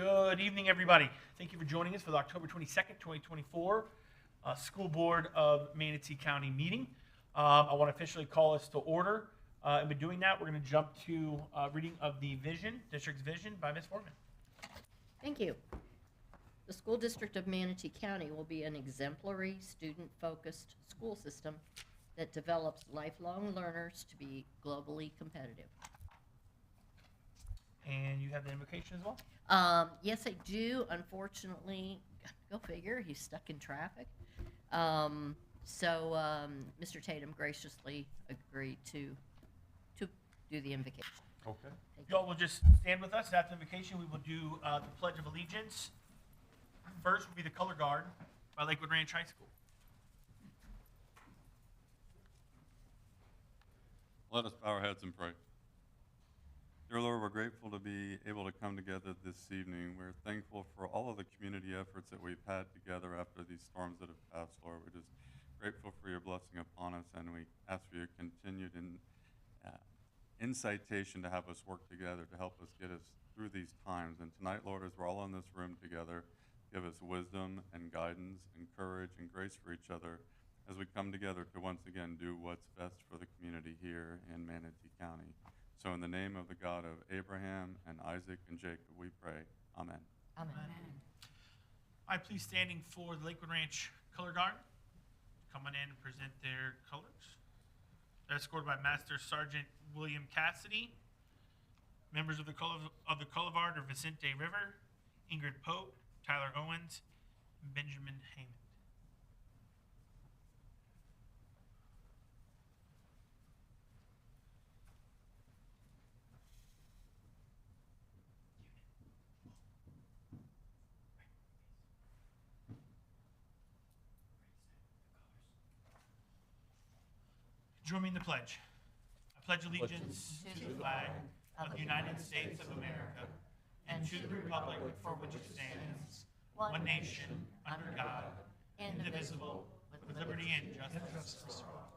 Good evening, everybody. Thank you for joining us for the October 22nd, 2024 School Board of Manatee County meeting. I want to officially call us to order. And by doing that, we're going to jump to reading of the district's vision by Ms. Foreman. Thank you. The School District of Manatee County will be an exemplary, student-focused school system that develops lifelong learners to be globally competitive. And you have the invocation as well? Yes, I do. Unfortunately, go figure, he's stuck in traffic. Mr. Tatum graciously agreed to do the invocation. Okay. Y'all will just stand with us. After the invocation, we will do the Pledge of Allegiance. First will be the Color Guard by Lakewood Ranch High School. Let us bow our heads and pray. Dear Lord, we're grateful to be able to come together this evening. We're thankful for all of the community efforts that we've had together after these storms that have passed, Lord. We're just grateful for your blessing upon us, and we ask for your continued incitation to have us work together to help us get us through these times. And tonight, Lord, as we're all in this room together, give us wisdom and guidance and courage and grace for each other as we come together to once again do what's best for the community here in Manatee County. So in the name of the God of Abraham and Isaac and Jacob, we pray. Amen. Amen. All right, please standing for the Lakewood Ranch Color Guard. Come on in and present their colors. They're escorted by Master Sergeant William Cassidy. Members of the Color Guard are Vicente River, Ingrid Pope, Tyler Owens, and Benjamin Hammond. Join me in the pledge. I pledge allegiance to the flag of the United States of America and to the republic for which it stands, one nation, under God, indivisible, with liberty and justice for all.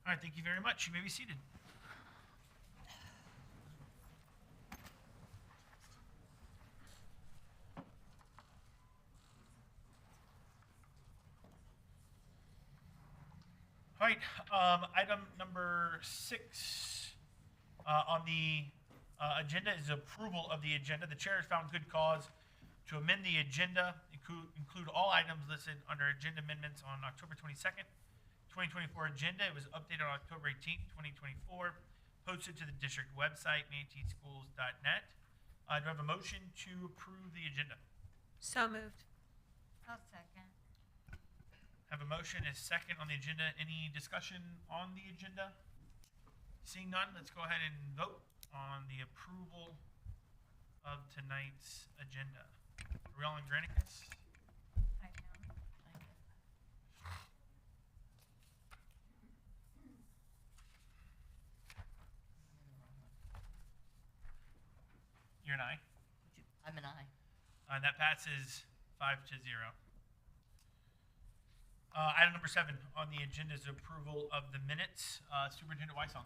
All right, thank you very much. You may be seated. All right, item number 6 on the agenda is approval of the agenda. The chair has found good cause to amend the agenda, include all items listed under agenda amendments on October 22nd. 2024 agenda. It was updated on October 18th, 2024, posted to the district website, manateeschools.net. Do I have a motion to approve the agenda? So moved. I'll second. Have a motion is second on the agenda. Any discussion on the agenda? Seeing none, let's go ahead and vote on the approval of tonight's agenda. Are we all in Granicus? You're an aye? I'm an aye. That passes 5-0. Item number 7 on the agenda is approval of the minutes. Superintendent Weissong.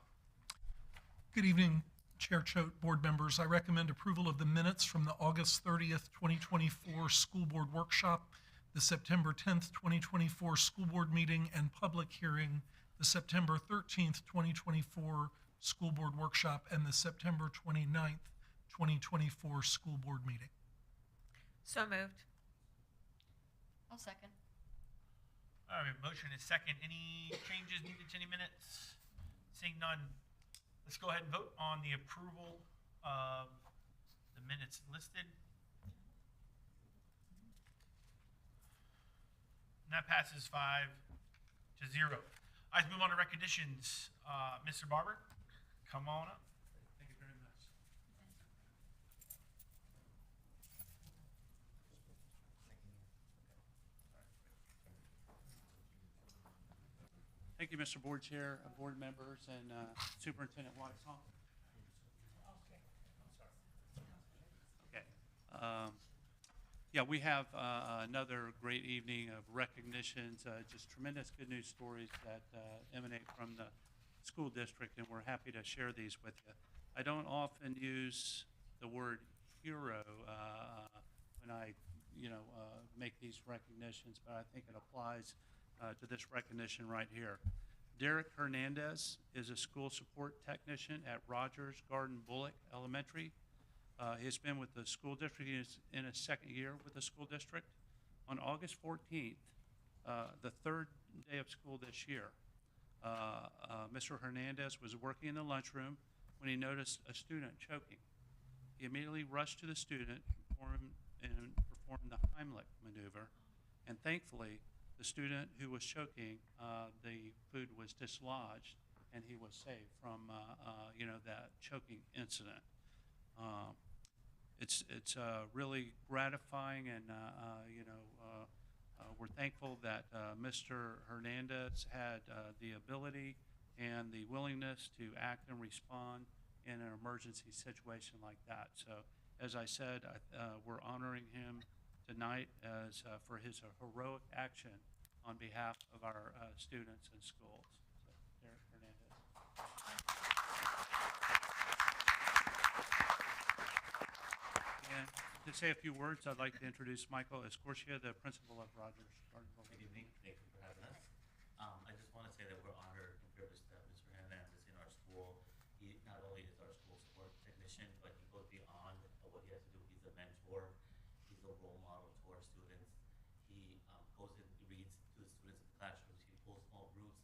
Good evening, Chair Choate, board members. I recommend approval of the minutes from the August 30th, 2024 School Board Workshop, the September 10th, 2024 School Board Meeting and Public Hearing, the September 13th, 2024 School Board Workshop, and the September 29th, 2024 School Board Meeting. So moved. I'll second. All right, motion is second. Any changes needed to any minutes? Seeing none, let's go ahead and vote on the approval of the minutes listed. And that passes 5-0. Let's move on to recognitions. Mr. Barber, come on up. Thank you very much. Thank you, Mr. Board Chair, board members, and Superintendent Watson. Okay. Yeah, we have another great evening of recognitions, just tremendous good news stories that emanate from the school district, and we're happy to share these with you. I don't often use the word hero when I, make these recognitions, but I think it applies to this recognition right here. Derek Hernandez is a school support technician at Rogers Garden Bullock Elementary. He has been with the school district. He is in his second year with the school district. On August 14th, the third day of school this year, Mr. Hernandez was working in the lunchroom when he noticed a student choking. He immediately rushed to the student and performed the Heimlich maneuver, and thankfully, the student who was choking, the food was dislodged, and he was saved from, that choking incident. It's really gratifying, and we're thankful that Mr. Hernandez had the ability and the willingness to act and respond in an emergency situation like that. So, as I said, we're honoring him tonight as for his heroic action on behalf of our students and schools. So, Derek Hernandez. And to say a few words, I'd like to introduce Michael Escorcia, the principal of Rogers Garden Bullock. Good evening. Thank you for having us. I just want to say that we're honored and privileged to have Mr. Hernandez in our school. He not only is our school support technician, but he goes beyond what he has to do. He's a mentor. He's a role model to our students. He goes and reads to the students in the classrooms. He pulls small groups.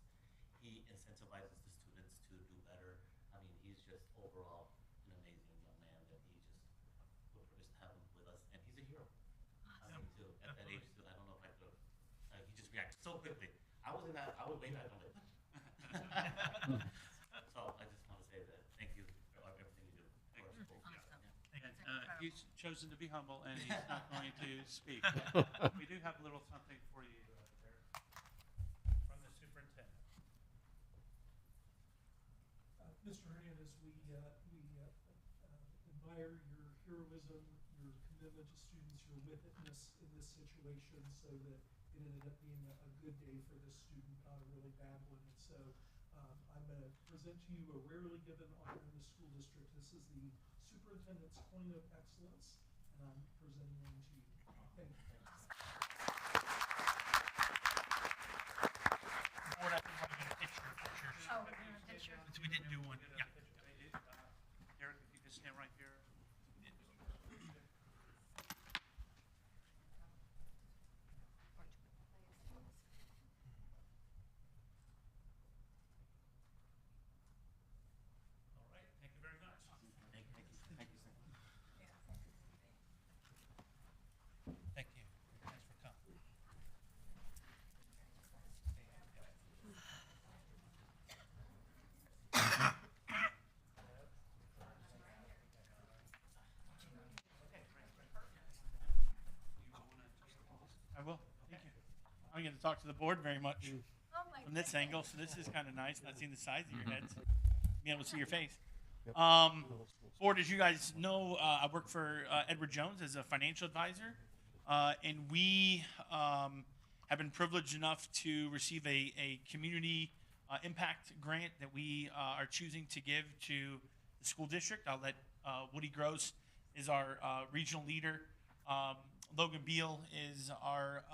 He incentivizes the students to do better. I mean, he's just overall an amazing young man that he just, we're privileged to have him with us. And he's a hero. I mean, too. At that age, too, I don't know if I could have, he just reacted so quickly. I was way back on it. So I just want to say that thank you for everything you do for our school. And he's chosen to be humble, and he's not going to speak. We do have a little something for you there from the superintendent. Mr. Hernandez, we admire your heroism, your commitment to students, your witness in this situation, so that it ended up being a good day for this student, not a really bad one. And so I'm going to present to you a rarely given honor in the school district. This is the superintendent's coin of excellence, and I'm presenting one to you. Thank you. Board, I think we're going to pictures. Oh, we're doing a picture? We didn't do one. Yeah. Derek, if you could stand right here. All right, thank you very much. Thank you. Thank you. Thanks for coming. I will. Thank you. I'm going to talk to the board very much Oh, my from this goodness. angle, so this is kind of nice, not seeing the size of your heads, being able to see your face. Board, as you guys know, I work for Edward Jones as a financial advisor, and we have been privileged enough to receive a community impact grant that we are choosing to give to the school district. I'll let Woody Gross is our regional leader. Logan Beal is our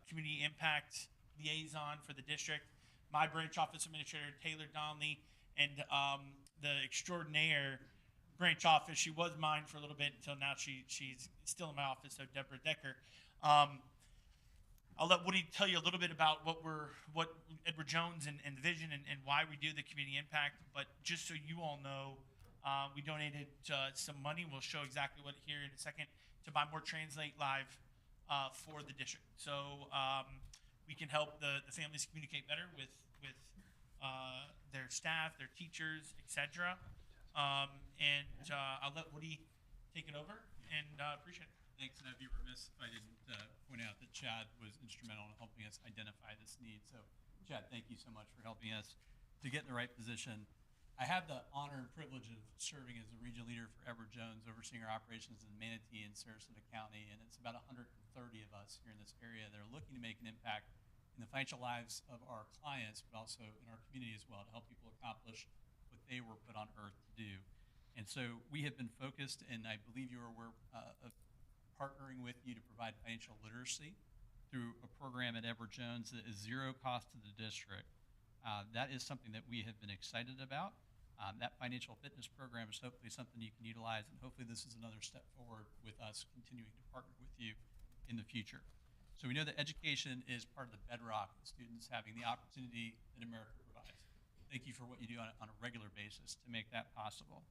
community impact liaison for the district. My branch office administrator, Taylor Donnelly, and the extraordinaire branch office. She was mine for a little bit until now she's still in my office, so Deborah Decker. I'll let Woody tell you a little bit about what Edward Jones and the vision and why we do the community impact. But just so you all know, we donated some money. We'll show exactly what here in a second to buy more Translate Live for the district. So we can help the families communicate better with their staff, their teachers, etc. I'll let Woody take it over, and appreciate it. Thanks, and I'd be remiss if I didn't point out that Chad was instrumental in helping us identify this need. So Chad, thank you so much for helping us to get in the right position. I have the honor and privilege of serving as the regional leader for Edward Jones, overseeing our operations in Manatee and Sarasota County, and it's about 130 of us here in this area that are looking to make an impact in the financial lives of our clients, but also in our community as well, to help people accomplish what they were put on earth to do. And so we have been focused, and I believe you are aware of partnering with you to provide financial literacy through a program at Edward Jones that is zero cost to the district. That is something that we have been excited about. That financial fitness program is hopefully something you can utilize, and hopefully this is another step forward with us continuing to partner with you in the future. So we know that education is part of the bedrock of students having the opportunity that America provides. Thank you for what you do on a regular basis to make that possible.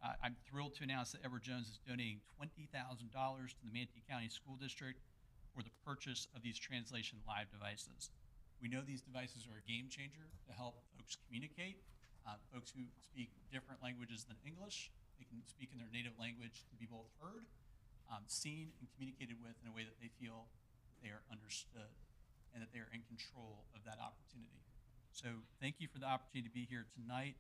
I'm thrilled to announce that Edward Jones is donating $20,000 to the Manatee County School District for the purchase of these translation live devices. We know these devices are a game changer to help folks communicate. Folks who speak different languages than English, they can speak in their native language to be both heard, seen, and communicated with in a way that they feel they are understood and that they are in control of that opportunity. So thank you for the opportunity to be here tonight.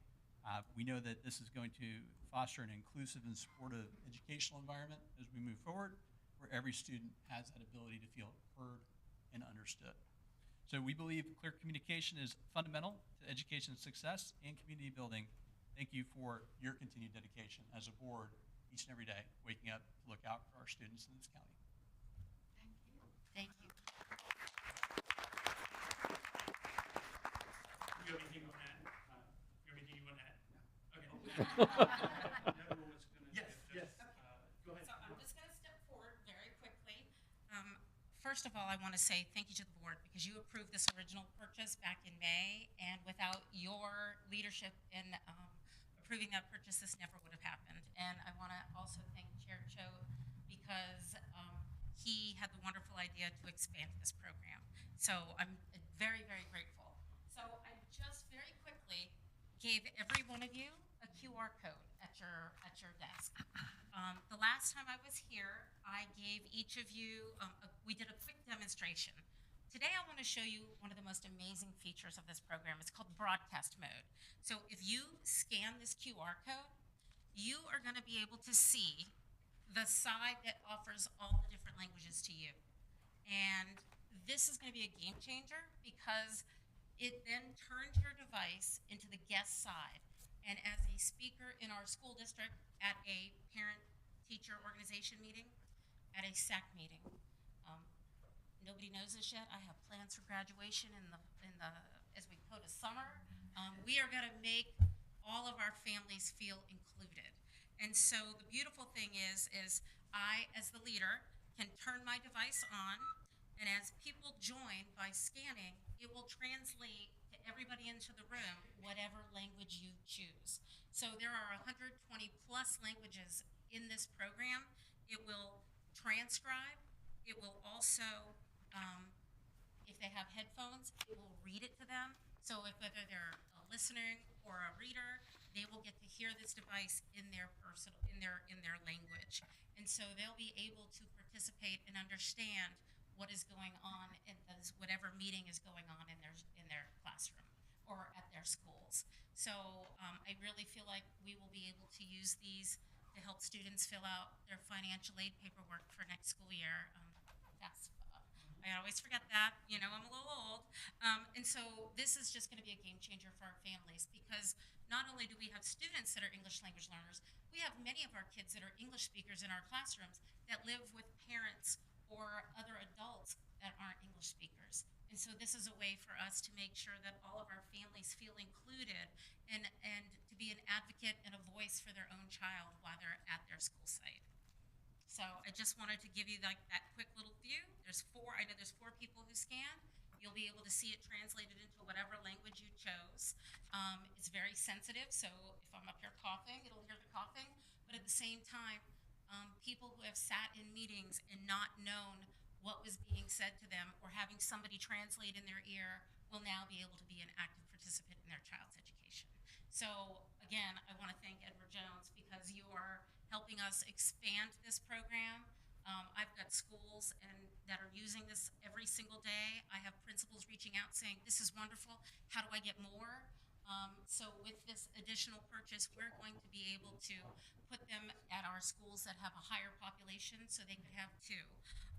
We know that this is going to foster an inclusive and supportive educational environment as we move forward, where every student has that ability to feel heard and understood. So we believe clear communication is fundamental to education success and community building. Thank you for your continued dedication as a board each and every day, waking up to look out for our students in this county. Thank you. You have anything you want to add? You have anything you want to add? Okay. Deborah was gonna Yes, give yes. just, Go ahead. So I'm just going to step forward very quickly. First of all, I want to say thank you to the board because you approved this original purchase back in May, and without your leadership in approving that purchase, this never would have happened. And I want to also thank Chair Cho because he had the wonderful idea to expand this program. So I'm very, very grateful. So I just very quickly gave every one of you a QR code at your desk. The last time I was here, I gave each of you, we did a quick demonstration. Today I want to show you one of the most amazing features of this program. It's called broadcast mode. So if you scan this QR code, you are going to be able to see the side that offers all the different languages to you. And this is going to be a game changer because it then turns your device into the guest side. And as a speaker in our school district at a parent-teacher organization meeting, at a SAC meeting, nobody knows this yet. I have plans for graduation as we go to summer. We are going to make all of our families feel included. And so the beautiful thing is I, as the leader, can turn my device on, and as people join by scanning, it will translate to everybody into the room, whatever language you choose. So there are 120 plus languages in this program. It will transcribe. It will also, if they have headphones, it will read it to them. So if whether they're a listener or a reader, they will get to hear this device in their language. And so they'll be able to participate and understand what is going on in whatever meeting is going on in their classroom or at their schools. So I really feel like we will be able to use these to help students fill out their financial aid paperwork for next school year. I always forget that, I'm a little old. And so this is just gonna be a game changer for our families because not only do we have students that are English language learners, we have many of our kids that are English speakers in our classrooms that live with parents or other adults that aren't English speakers. And so this is a way for us to make sure that all of our families feel included and to be an advocate and a voice for their own child while they're at their school site. So I just wanted to give you that quick little view. I know there's 4 people who scanned. You'll be able to see it translated into whatever language you chose. It's very sensitive, so if I'm up here coughing, it'll hear the coughing. But at the same time, people who have sat in meetings and not known what was being said to them or having somebody translate in their ear will now be able to be an active participant in their child's education. So again, I want to thank Edward Jones because you are helping us expand this program I've got schools that are using this every single day. I have principals reaching out saying, this is wonderful, how do I get more? So with this additional purchase, we're going to be able to put them at our schools that have a higher population, so they could have two.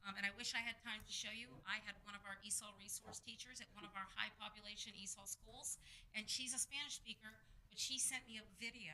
And I wish I had time to show you. I had one of our ESOL resource teachers at one of our high population ESOL schools, and she's a Spanish speaker, but she sent me a video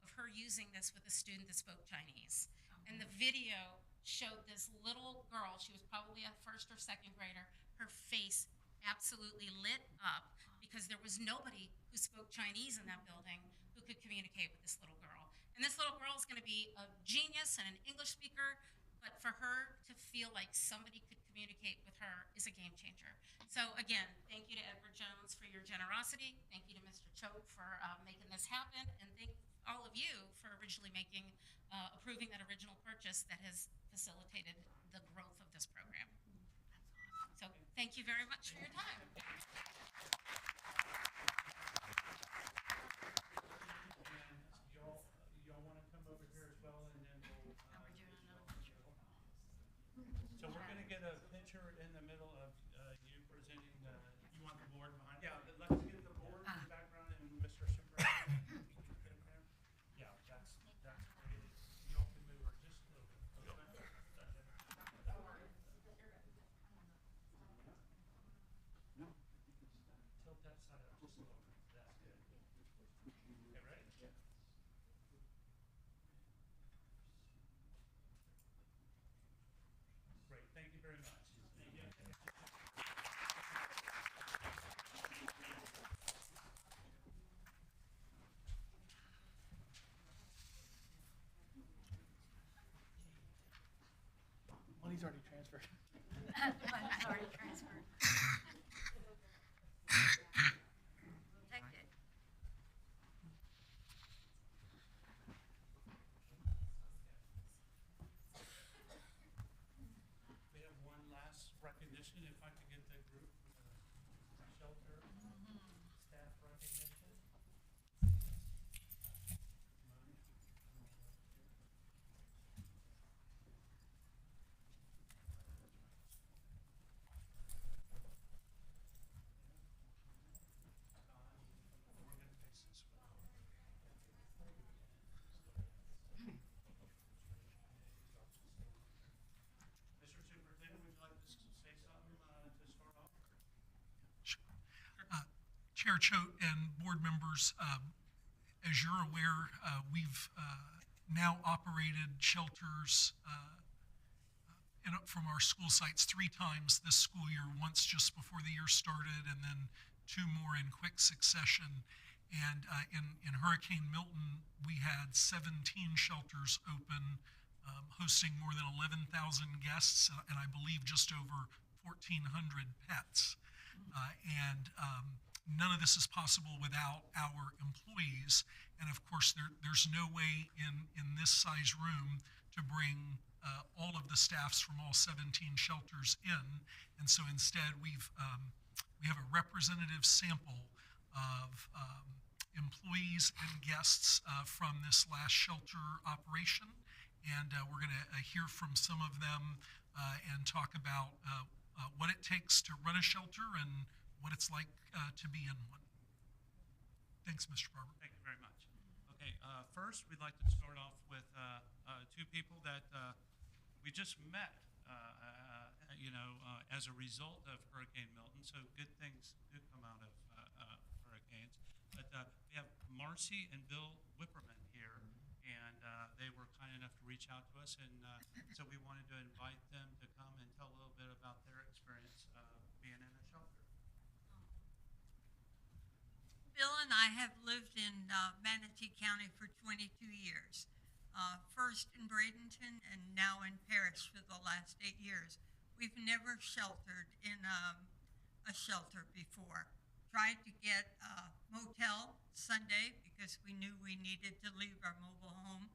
of her using this with a student that spoke Chinese. And the video showed this little girl, she was probably a first or second grader, her face absolutely lit up because there was nobody who spoke Chinese in that building who could communicate with this little girl. And this little girl is going to be a genius and an English speaker, but for her to feel like somebody could communicate with her is a game changer. So again, thank you to Edward Jones for your generosity. Thank you to Mr. Choate for making this happen, and thank all of you for originally approving that original purchase that has facilitated the growth of this program. So thank you very much for your time. Y'all want to come over here as well, and then we'll. So we're going to get a picture in the middle of you presenting. You want the board behind? Yeah, let's get the board in the background and Mr. Superintendent. Yeah, that's great. Y'all can move her just a little bit. Tilt that side up just a little bit. That's good. Okay, ready? Yeah. Great, thank you very much. Thank you. Money's already transferred. Money's already transferred. Take it. We have one last recognition, if I could get the group for the shelter staff recognition. We're gonna face this way. Mr. Superintendent, would you like to say something to start off? Chair Choate and board members, as you're aware, we've now operated shelters from our school sites 3 times this school year, once just before the year started and then 2 more in quick succession. And in Hurricane Milton, we had 17 shelters open, hosting more than 11,000 guests, and I believe just over 1,400 pets. None of this is possible without our employees. And of course, there's no way in this size room to bring all of the staffs from all 17 shelters in. And so instead, we have a representative sample of employees and guests from this last shelter operation. And we're going to hear from some of them and talk about what it takes to run a shelter and what it's like to be in one. Thanks, Mr. Barber. Thank you very much. Okay, first we'd like to start off with 2 people that we just met, as a result of Hurricane Milton. So good things do come out of hurricanes. But we have Marcy and Bill Whipperman here, and they were kind enough to reach out to us, and so we wanted to invite them to come and tell a little bit about their experience being in a shelter. Bill and I have lived in Manatee County for 22 years. First in Bradenton and now in Parrish for the last 8 years. We've never sheltered in a shelter before. Tried to get a motel Sunday because we knew we needed to leave our mobile home.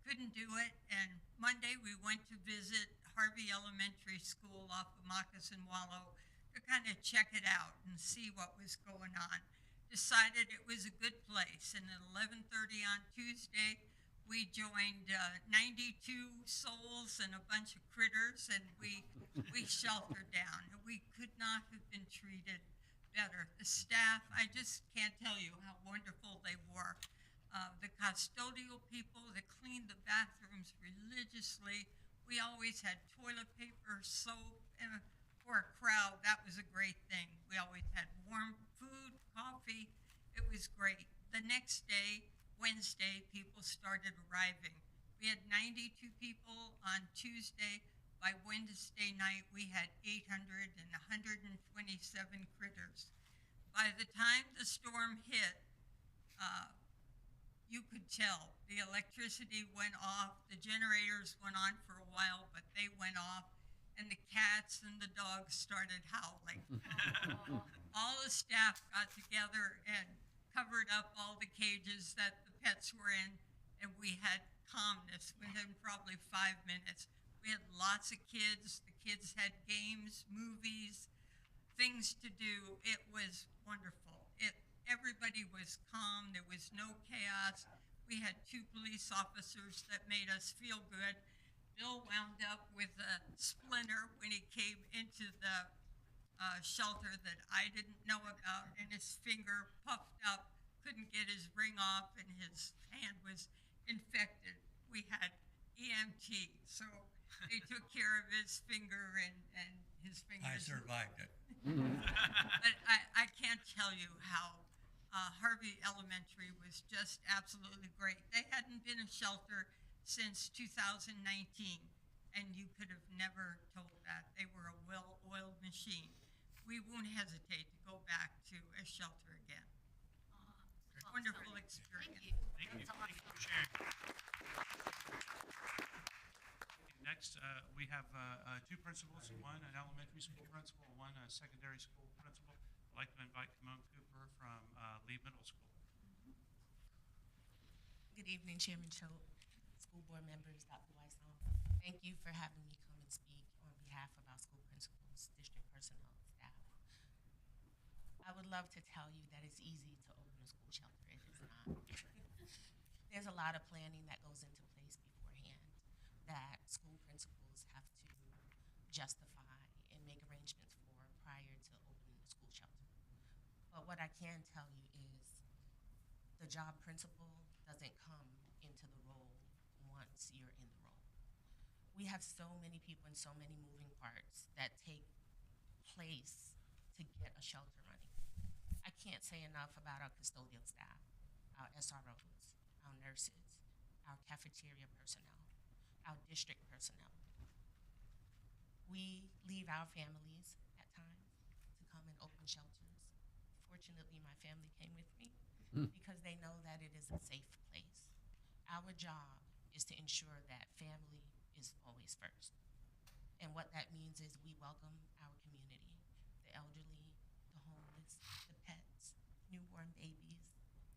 Couldn't do it, and Monday we went to visit Harvey Elementary School off of Moccasin Wallow to kind of check it out and see what was going on. Decided it was a good place, and at 11:30 on Tuesday, we joined 92 souls and a bunch of critters, and we sheltered down. We could not have been treated better. The staff, I just can't tell you how wonderful they were. The custodial people that cleaned the bathrooms religiously. We always had toilet paper, soap, and for a crowd, that was a great thing. We always had warm food, coffee. It was great. The next day, Wednesday, people started arriving. We had 92 people on Tuesday. By Wednesday night, we had 800 and 127 critters. By the time the storm hit, you could tell the electricity went off. The generators went on for a while, but they went off, and the cats and the dogs started howling. All the staff got together and covered up all the cages that the pets were in, and we had calmness within probably 5 minutes. We had lots of kids. The kids had games, movies, things to do. It was wonderful. Everybody was calm. There was no chaos. We had 2 police officers that made us feel good. Bill wound up with a splinter when he came into the shelter that I didn't know about, and his finger puffed up, couldn't get his ring off, and his hand was infected. We had EMT, so they took care of his finger and his fingers. I survived it. But I can't tell you how Harvey Elementary was just absolutely great. They hadn't been a shelter since 2019, and you could have never told that. They were a well-oiled machine. We won't hesitate to go back to a shelter again. Wonderful experience. Thank you. Thank you for sharing. Next, we have 2 principals, one an elementary school principal, one a secondary school principal. I'd like to invite Kimon Cooper from Lee Middle School. Good evening, Chairman Choate, school board members, Dr. Weissong. Thank you for having me come and speak on behalf of our school principals, district personnel, and staff. I would love to tell you that it's easy to open a school shelter. It is not. There's a lot of planning that goes into place beforehand that school principals have to justify and make arrangements for prior to opening the school shelter. But what I can tell you is the job principal doesn't come into the role once you're in the role. We have so many people and so many moving parts that take place to get a shelter running. I can't say enough about our custodial staff, our SROs, our nurses, our cafeteria personnel, our district personnel. We leave our families at times to come and open shelters. Fortunately, my family came with me because they know that it is a safe place. Our job is to ensure that family is always first. And what that means is we welcome our community, the elderly, the homeless, the pets, newborn babies.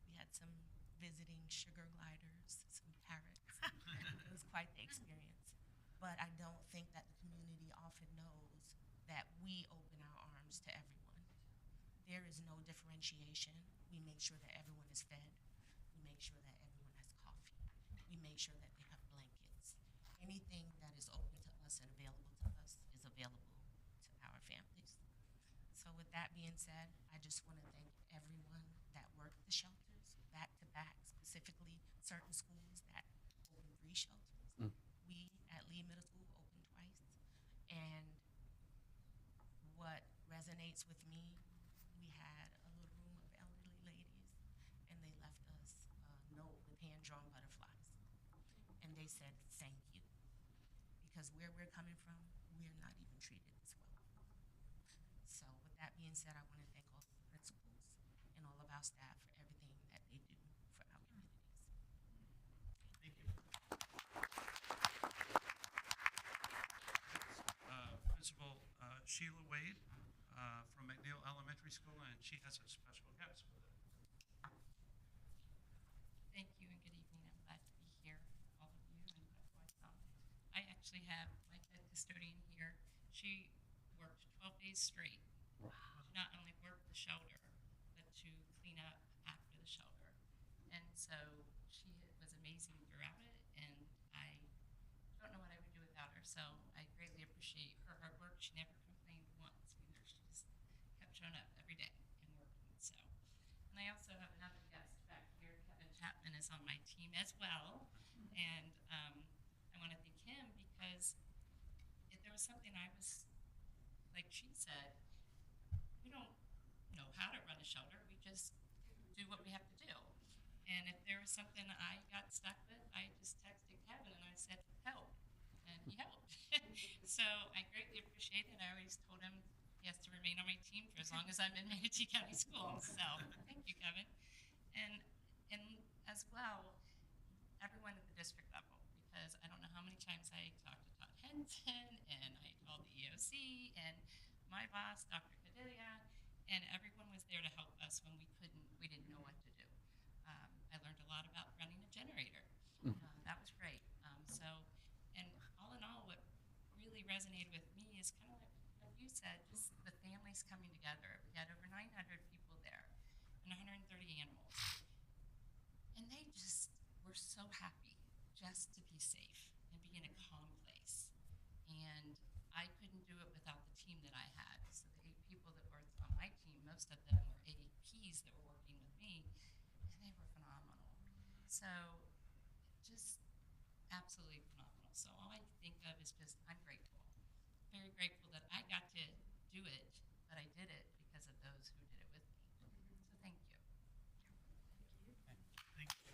We had some visiting sugar gliders, some parrots. It was quite the experience. But I don't think that the community often knows that we open our arms to everyone. There is no differentiation. We make sure that everyone is fed. We make sure that everyone has coffee. We make sure that they have blankets. Anything that is open to us and available to us is available to our families. So with that being said, I just want to thank everyone that worked the shelters back to back, specifically certain schools that opened 3 shelters. We at Lee Middle School opened twice. And what resonates with me, we had a little room of elderly ladies, and they left us a note with hand-drawn butterflies. And they said, thank you. Because where we're coming from, we're not even treated this well. So with that being said, I want to thank all the principals and all of our staff for everything that they do for our communities. Thank you. Principal Sheila Wade from McNeil Elementary School, and she has a special guest with her. Thank you and good evening. I'm glad to be here, all of you, and Dr. Weissong. I actually have my head custodian here. She worked 12 days straight. She not only worked the shelter, but to clean up after the shelter. And so she was amazing throughout it. on my team as well. And I want to thank him because if there was something I was, like she said, we don't know how to run a shelter. We just do what we have to do. And if there was something I got stuck with, I just texted Kevin and I said, help. And he helped. So I greatly appreciate it. I always told him he has to remain on my team for as long as I'm in Manatee County Schools. So thank you, Kevin. And as well, everyone at the district level, because I don't know how many times I talked to Todd Henson and I called the EOC and my boss, Dr. Cadillia, and everyone was there to help us when we didn't know what to do. I learned a lot about running a generator. That was great. And all in all, what really resonated with me is kind of like what you said, just the families coming together. We had over 900 people there and 130 animals. And they just were so happy just to be safe and be in a calm place. And I couldn't do it without the team that I had. So the 8 people that were on my team, most of them were APs that were working with me, and they were phenomenal. So just absolutely phenomenal. So all I think of is just, I'm grateful. Very grateful that I got to do it, but I did it because of those who did it with me. So thank you. Thank you.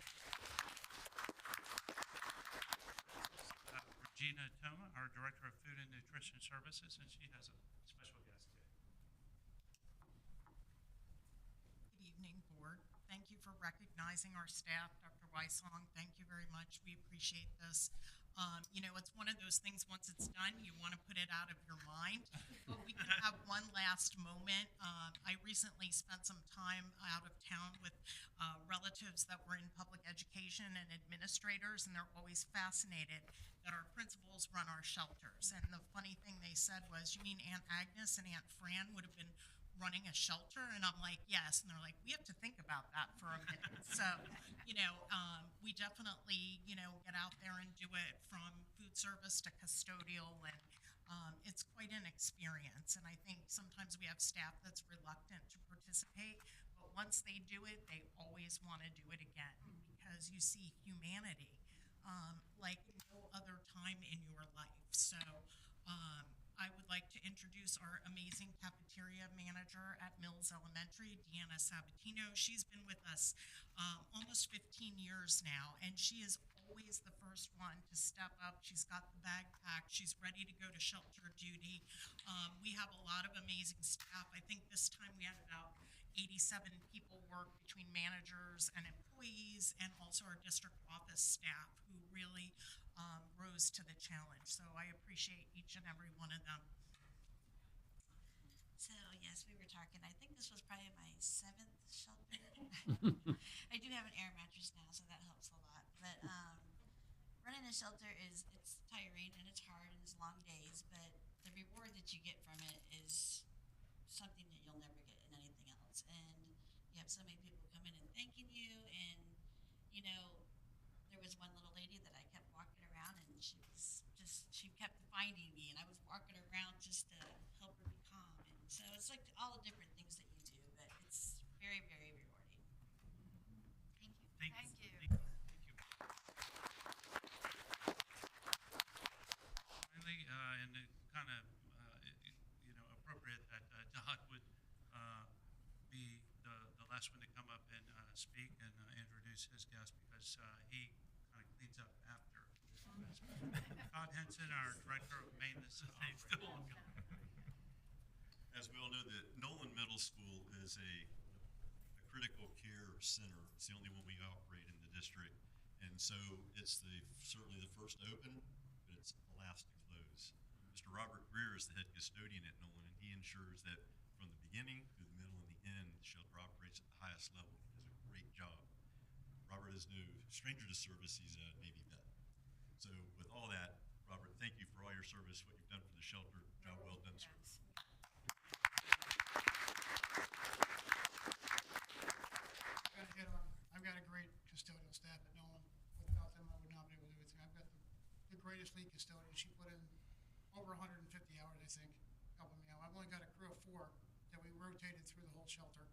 Regina Toma, our Director of Food and Nutrition Services, and she has a special guest today. Good evening, Board. Thank you for recognizing our staff. Dr. Weissong, thank you very much. We appreciate this. You know, it's one of those things, once it's done, you want to put it out of your mind. But we can have one last moment. I recently spent some time out of town with relatives that were in public education and administrators, and they're always fascinated that our principals run our shelters. And the funny thing they said was, you mean Aunt Agnes and Aunt Fran would have been running a shelter? And I'm like, yes. And they're like, we have to think about that for a minute. So, you know, we definitely, you know, get out there and do it from food service to custodial, and it's quite an experience. And I think sometimes we have staff that's reluctant to participate, but once they do it, they always want to do it again because you see humanity like no other time in your life. So I would like to introduce our amazing cafeteria manager at Mills Elementary, Deanna Sabatino. She's been with us almost 15 years now, and she is always the first one to step up. She's got the bag packed. She's ready to go to shelter duty. We have a lot of amazing staff. I think this time we had about 87 people work between managers and employees, and also our district office staff who really rose to the challenge. So I appreciate each and every one of them. So yes, we were talking. I think this was probably my 7th shelter. I do have an air mattress now, so that helps a lot. But running a shelter it's tiring and it's hard and it's long days. But the reward that you get from it is something that you'll never get in anything else. And you have so many people coming and thanking you. And you know, there was one little lady that I kept walking around, and she kept finding me, and I was walking around just to help her be calm. And so it's like all the different things that you do, but it's very, very rewarding. Thank you. Thank you. Thank you. Thank you. Thank you. Finally, and it kind of, you know, appropriate that Todd would be the last one to come up and speak and introduce his guest, because he kind of cleans up after. Todd Henson, our Director of Maintenance and Operations. As we all know, the Nolan Middle School is a critical care center. It's the only one we operate in the district. And so it's certainly the first to open, but it's the last to close. Mr. Robert Greer is the head custodian at Nolan, and he ensures that from the beginning through the middle and the end, the shelter operates at the highest level. He does a great job. Robert is no stranger to service. He's a Navy vet. So with all that, Robert, thank you for all your service, what you've done for the shelter. Job well done, sir. I've got a great custodial staff at Nolan. Without them, I would not be able to do it. I've got the greatest lead custodian. She put in over 150 hours, I think, helping me out. I've only got a crew of 4 that we rotated through the whole shelter.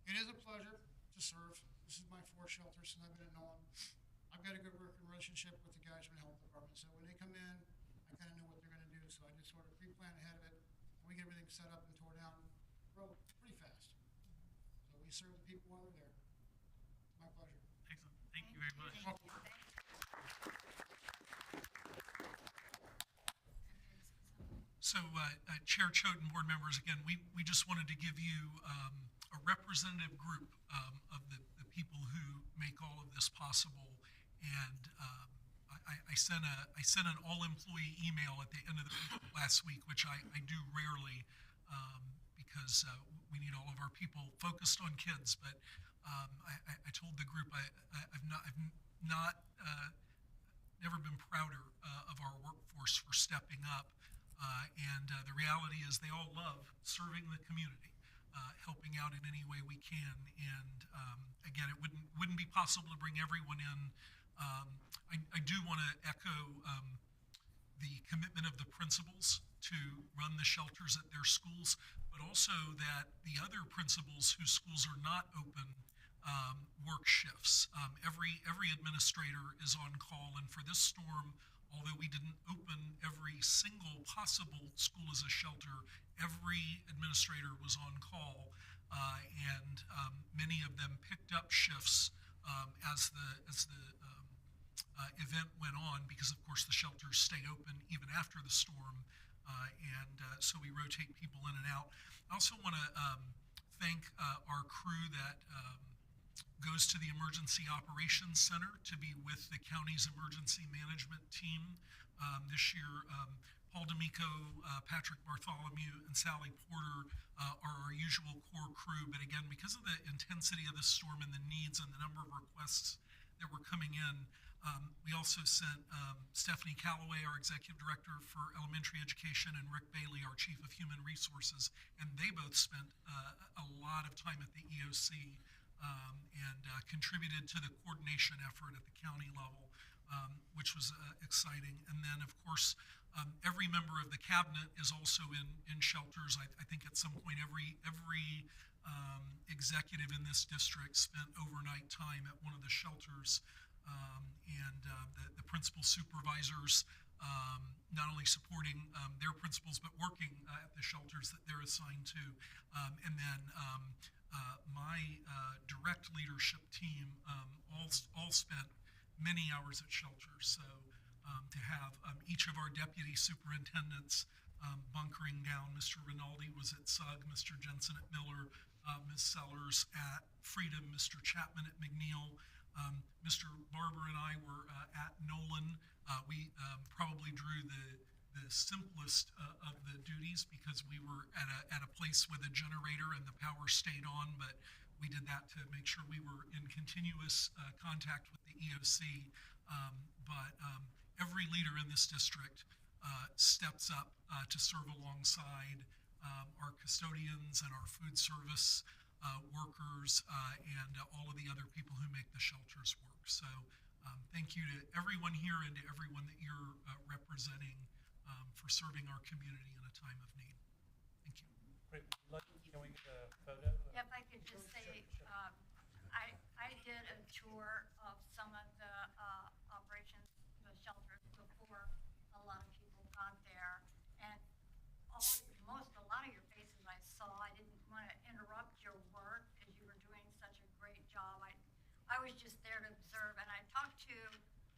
It is a pleasure to serve. This is my fourth shelter since I've been in Nolan. I've got a good working relationship with the guys from the health department, so when they come in, I kind of know what they're going to do, so I just sort of pre-plan ahead of it, and we get everything set up and tore down pretty fast. So we serve the people while they're there. My pleasure. Excellent. Thank you very much. So, Chair Choate and board members, again, we just wanted to give you a representative group of the people who make all of this possible. And I sent an all-employee email at the end of the week last week, which I do rarely because we need all of our people focused on kids. But I told the group I've never been prouder of our workforce for stepping up. And the reality is they all love serving the community, helping out in any way we can. And again, it wouldn't be possible to bring everyone in. I do want to echo the commitment of the principals to run the shelters at their schools, but also that the other principals whose schools are not open work shifts. Every administrator is on call, and for this storm, although we didn't open every single possible school as a shelter, every administrator was on call, and many of them picked up shifts as the event went on, because of course the shelters stay open even after the storm, and so we rotate people in and out. I also want to thank our crew that goes to the Emergency Operations Center to be with the county's emergency management team. This year, Paul D'Amico, Patrick Bartholomew, and Sally Porter are our usual core crew. But again, because of the intensity of the storm and the needs and the number of requests that were coming in, we also sent Stephanie Calloway, our Executive Director for Elementary Education, and Rick Bailey, our Chief of Human Resources, and they both spent a lot of time at the EOC and contributed to the coordination effort at the county level, which was exciting. And then, of course, every member of the cabinet is also in shelters. I think at some point every executive in this district spent overnight time at one of the shelters, and the principal supervisors not only supporting their principals but working at the shelters that they're assigned to. And then my direct leadership team all spent many hours at shelters. So to have each of our deputy superintendents bunkering down. Mr. Rinaldi was at SUG, Mr. Jensen at Miller, Ms. Sellers at Freedom, Mr. Chapman at McNeil. Mr. Barber and I were at Nolan. We probably drew the simplest of the duties because we were at a place with a generator and the power stayed on, but we did that to make sure we were in continuous contact with the EOC. But every leader in this district steps up to serve alongside our custodians and our food service workers and all of the other people who make the shelters work. So thank you to everyone here and to everyone that you're representing for serving our community in a time of need. Thank you. Great. Can we get a photo? If I could just say, I did a tour of some of the operations, the shelters before a lot of people got there, and a lot of your faces I saw. I didn't want to interrupt your work because you were doing such a great job. I was just there to observe, and I talked to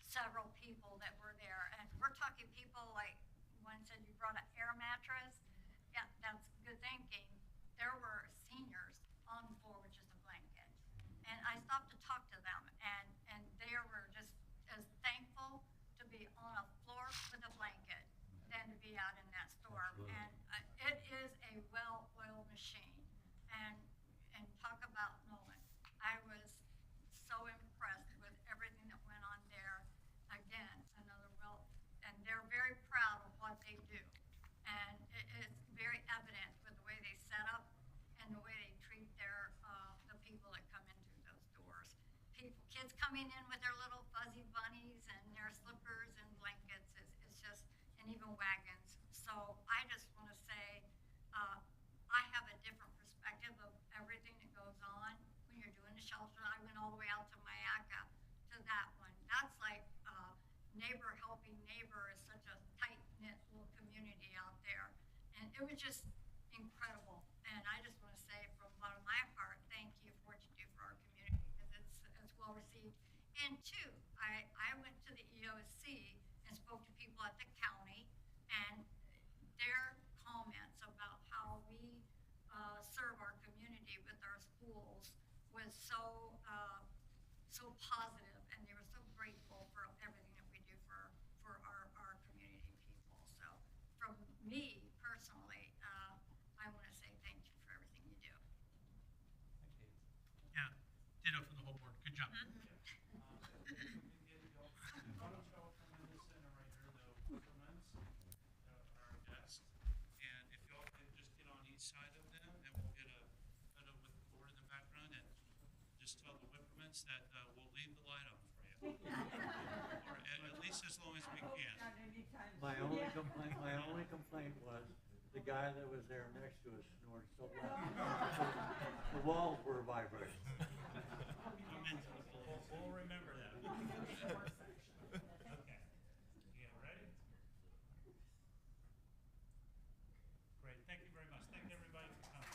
several people that were there, and we're talking people like one said you brought an air mattress. Yeah, that's good thinking. There were seniors on the floor with just a blanket, and I stopped to talk to them, and they were just as thankful to be on a floor with a blanket than to be out in that storm. And it is a well-oiled machine, and talk about Nolan. I was so impressed with everything that went on there. Again, and they're very proud of what they do, and it's very evident with the way they set up and the way they treat the people that come in through those doors. Kids coming in with their little fuzzy bunnies and their slippers and blankets is just, and even wagons. So I just want to say, I have a different perspective of everything that goes on when you're doing the shelter. I went all the way Tabor is such a tight-knit little community out there. And it was just incredible. And I just want to say from the bottom of my heart, thank you for what you do for our community, because it's well received. And two, I went to the EOC and spoke to people at the county, and their comments about how we serve our community with our schools was so positive, and they were so grateful for everything that we do for our community people. So from me personally, I want to say thank you for everything you do. Yeah, ditto from the whole board. Good job. Why don't y'all come in the center right here, the peppermints are our guests. And if y'all can just get on each side of them, and we'll get a photo with the board in the background, and just tell the peppermints that we'll leave the light on for you. Or at least as long as we can. My only complaint was the guy that was there next to us snored so loud. The walls were vibrating. We'll remember that. Okay. Yeah, ready? Great. Thank you very much. Thank everybody for coming.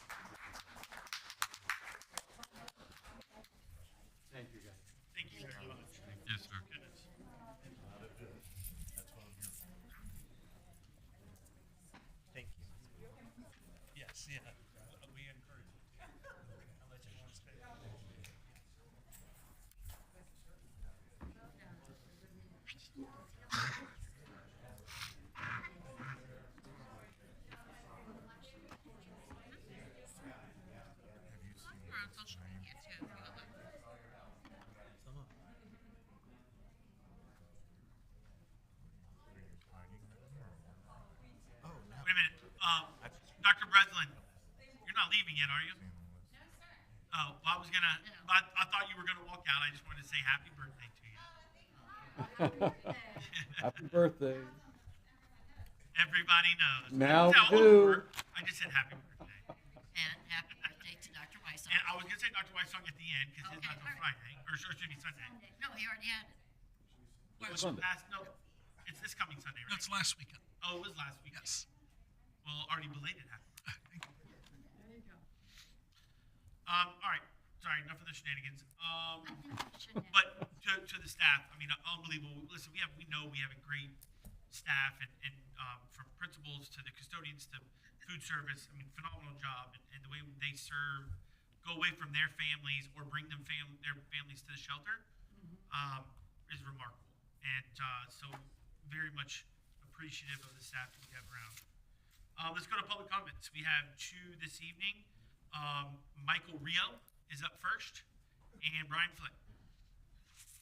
Thank you, guys. Thank you very much. Yes, sir. Goodness. Thank you. Yes, yeah. We encourage you to. Unless you want to stay. We're on social media too, if you would like. Wait a minute. Dr. Breslin, you're not leaving yet, are you? No, sir. Oh, well, I thought you were gonna walk out. I just wanted to say happy birthday to you. Happy birthday. Everybody knows. Now Tell do. her. I just said happy birthday. And happy birthday to Dr. Weissong. And I was gonna say Dr. Weissong at the end, because his Okay, not till all right. Friday, or excuse me, Sunday. No, he already had it. Well, Sunday. no, it's this coming Sunday, right? That's last weekend. Oh, it was last week. Yes. Well, already belated happy. Thank you. There you go. All right. Sorry, enough of the shenanigans. But to the staff, I mean, unbelievable. Listen, we know we have a great staff, and from principals to the custodians to food service. I mean, phenomenal job, and the way they serve, go away from their families or bring them their families to the shelter, is remarkable. And so very much appreciative of the staff that we have around. Let's go to public comments. We have two this evening. Michael Rio is up first, and Brian Flint. So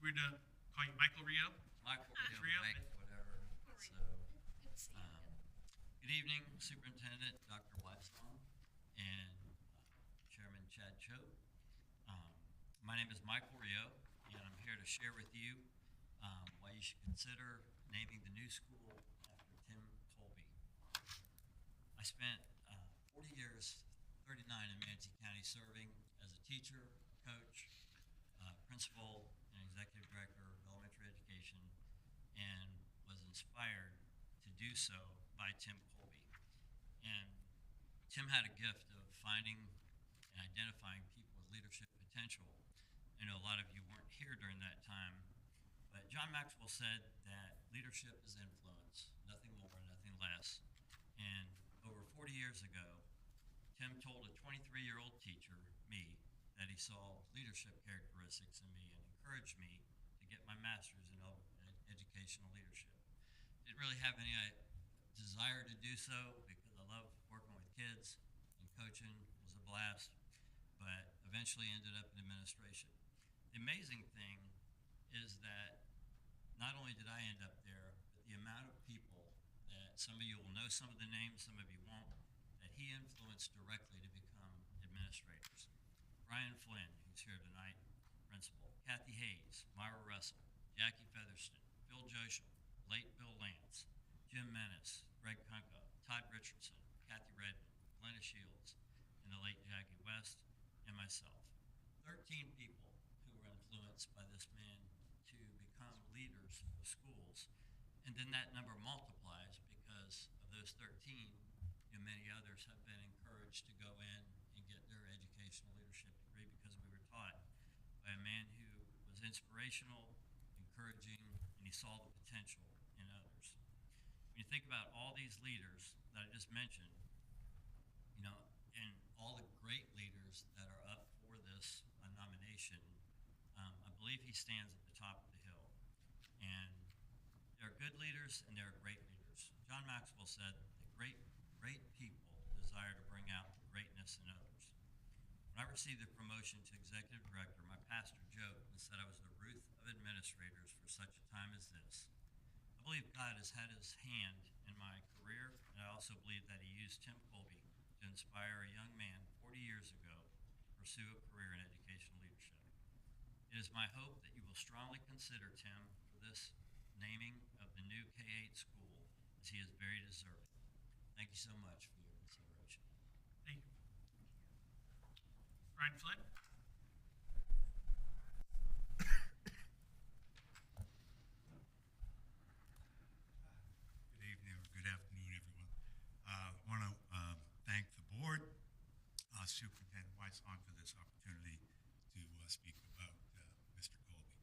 we're gonna call you Michael Rio. Michael Rio. Mike, whatever. So, good evening, Superintendent Dr. Weissong and Chairman Chad Choate. My name is Michael Rio, and I'm here to share with you why you should consider naming the new school after Tim Colby. I spent 40 years, 39 in Manatee County, serving as a teacher, coach, principal, and executive director of elementary education, and was inspired to do so by Tim Colby. And Tim had a gift of finding and identifying people with leadership potential. I know a lot of you weren't here during that time, but John Maxwell said that leadership is influence, nothing more, nothing less. And over 40 years ago, Tim told a 23-year-old teacher, me, that he saw leadership characteristics in me and encouraged me to get my master's in educational leadership. Didn't really have any desire to do so because I love working with kids, and coaching was a blast, but eventually ended up in administration. The amazing thing is that not only did I end up there, but the amount of people that some of you will know some of the names, some of you won't, that he influenced directly to become administrators. Brian Flynn, who's here tonight, principal. Kathy Hayes, Myra Russell, Jackie Featherston, Phil Joshua, late Bill Lance, Jim Menace, Greg Kunko, Todd Richardson, Kathy Redmond, Glenna Shields, and the late Jackie West, and myself. 13 people who were influenced by this man then that number multiplies because of those 13, many others have been encouraged to go in and get their educational leadership degree because we were taught by a man who was inspirational, encouraging, and he saw the potential in others. When you think about all these leaders that I just mentioned, and all the great leaders that are up for this nomination, I believe he stands at the top of the hill. And there are good leaders and there are great leaders. John Maxwell said that great people desire to bring out the greatness in others. When I received the promotion to executive director, my pastor joked and said I was the Ruth of administrators for such a time as this. I believe God has had his hand in my career, and I also believe that he used Tim Colby to inspire a young man 40 years ago to pursue a career in educational leadership. It is my hope that you will strongly consider Tim for this naming of the new K-8 school, as he is very deserving. Thank you so much for your consideration. Thank you. Brian Flynn? Good evening or good afternoon, everyone. I want to thank the board, Superintendent Weissong, for this opportunity to speak about Mr. Colby.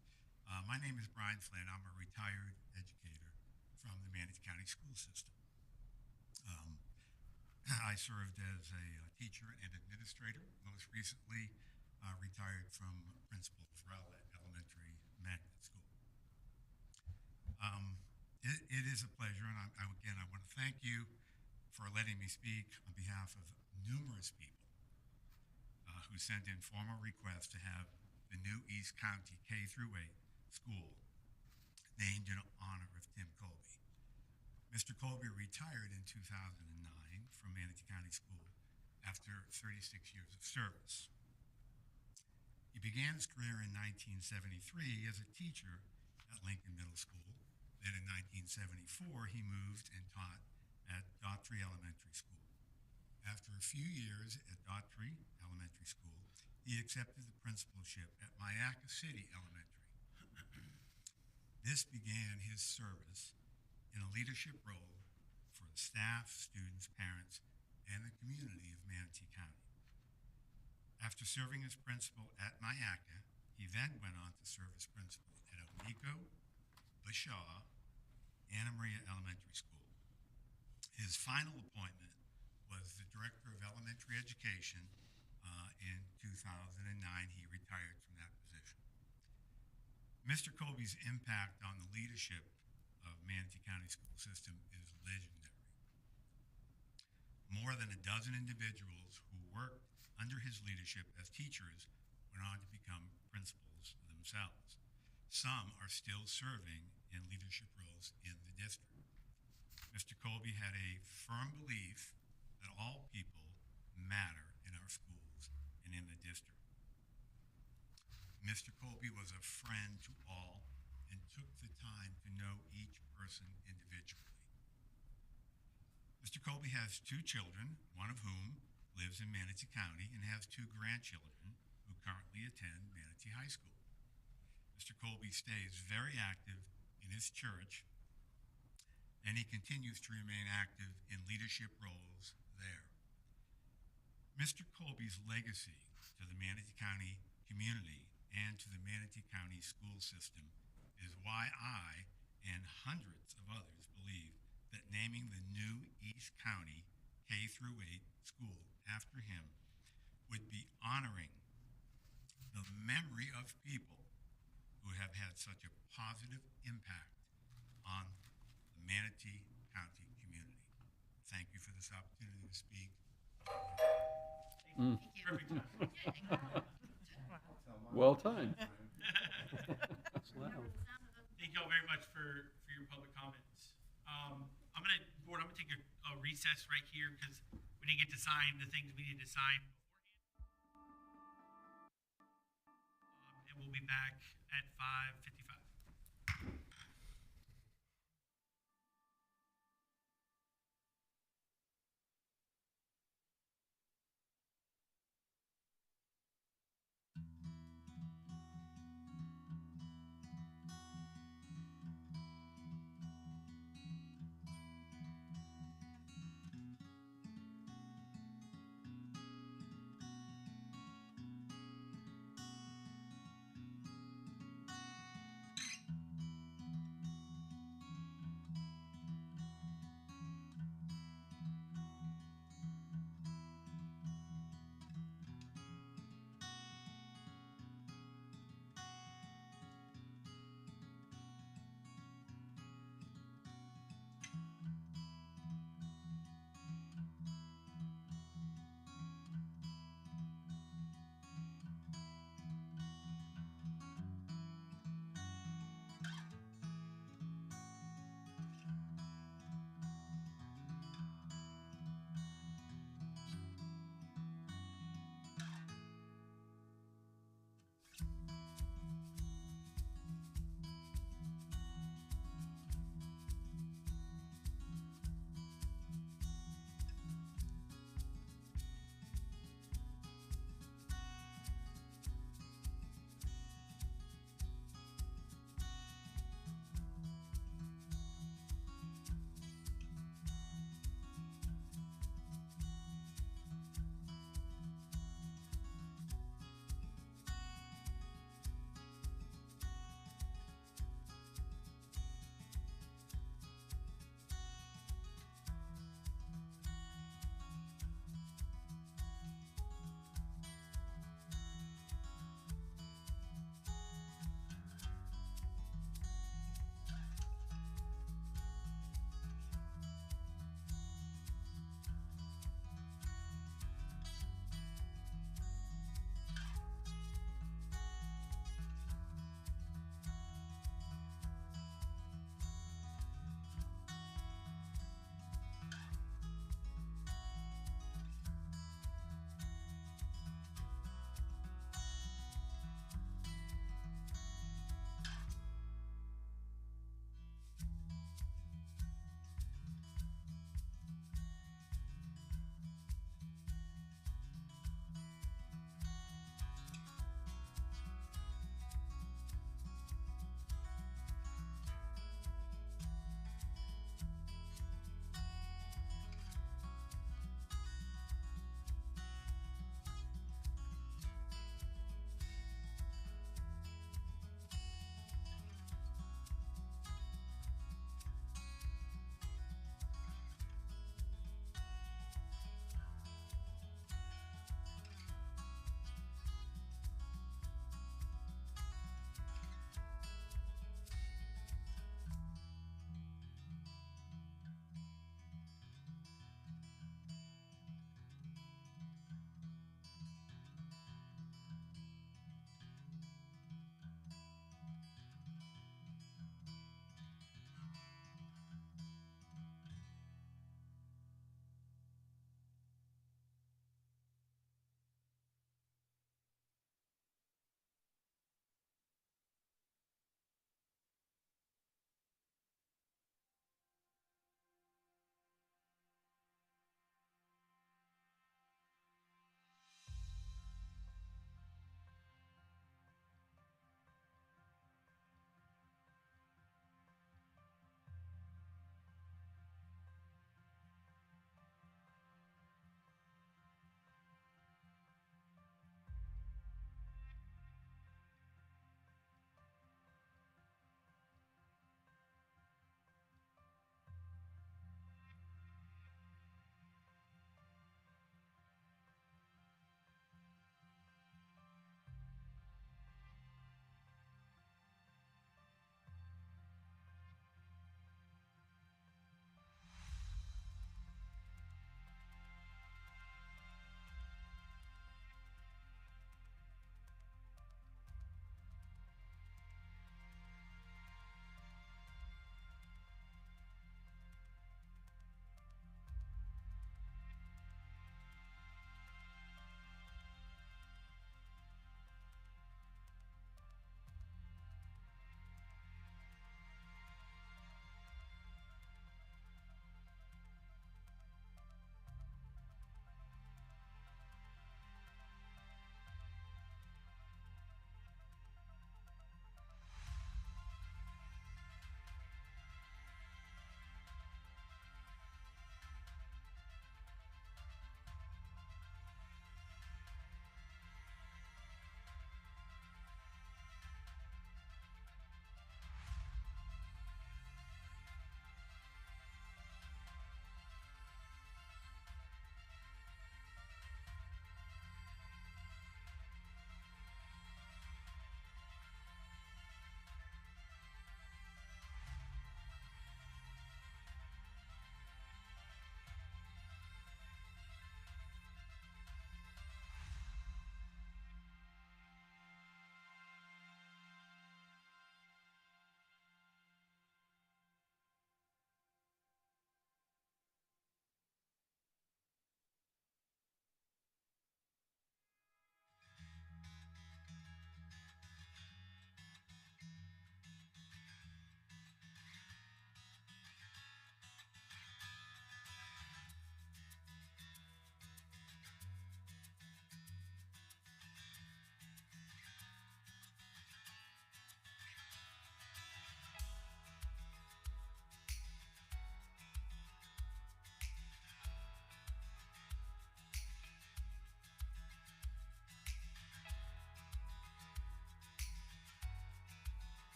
My name is Brian Flynn. I'm a retired educator from the Manatee County School System. I served as a teacher and administrator, most recently retired from principal of Rowlett Elementary Magnet School. It is a pleasure, and I want to thank you for letting me speak on behalf of numerous people who sent in formal requests to have the new East County K-8 school named in honor of Tim Colby. Mr. Colby retired in 2009 from Manatee County School after 36 years of service. He began his career in 1973 as a teacher at Lincoln Middle School. Then in 1974, he moved and taught at Daughtry Elementary School. After a few years at Daughtry Elementary School, he accepted the principalship at Myakka City Elementary. This began his service in a leadership role for the staff, students, parents, and the community of Manatee County. After serving as principal at Myakka, he then went on to serve as principal at Owego, Bashaw, Anna Maria Elementary School. His final appointment was the Director of Elementary Education in 2009. He retired from that position. Mr. Colby's impact on the leadership of Manatee County School System is legendary. More than a dozen individuals who worked under his leadership as teachers went on to become principals themselves. Some are still serving in leadership roles in the district. Mr. Colby had a firm belief that all people matter in our schools and in the district. Mr. Colby was a friend to all and took the time to know each person individually. Mr. Colby has 2 children, one of whom lives in Manatee County, and has 2 grandchildren who currently attend Manatee High School. Mr. Colby stays very active in his church, and he continues to remain active in leadership roles there. Mr. Colby's legacy to the Manatee County community and to the Manatee County school system is why I and hundreds of others believe that naming the new East County K-8 school after him would be honoring the memory of people who have had such a positive impact on the Manatee County community. Thank you for this opportunity to speak. Thank you. Perfect. Well timed. Thank you all very much for your public comments. I'm gonna take a recess right here because we didn't get to sign the things we need to sign beforehand. And we'll be back at 5:55.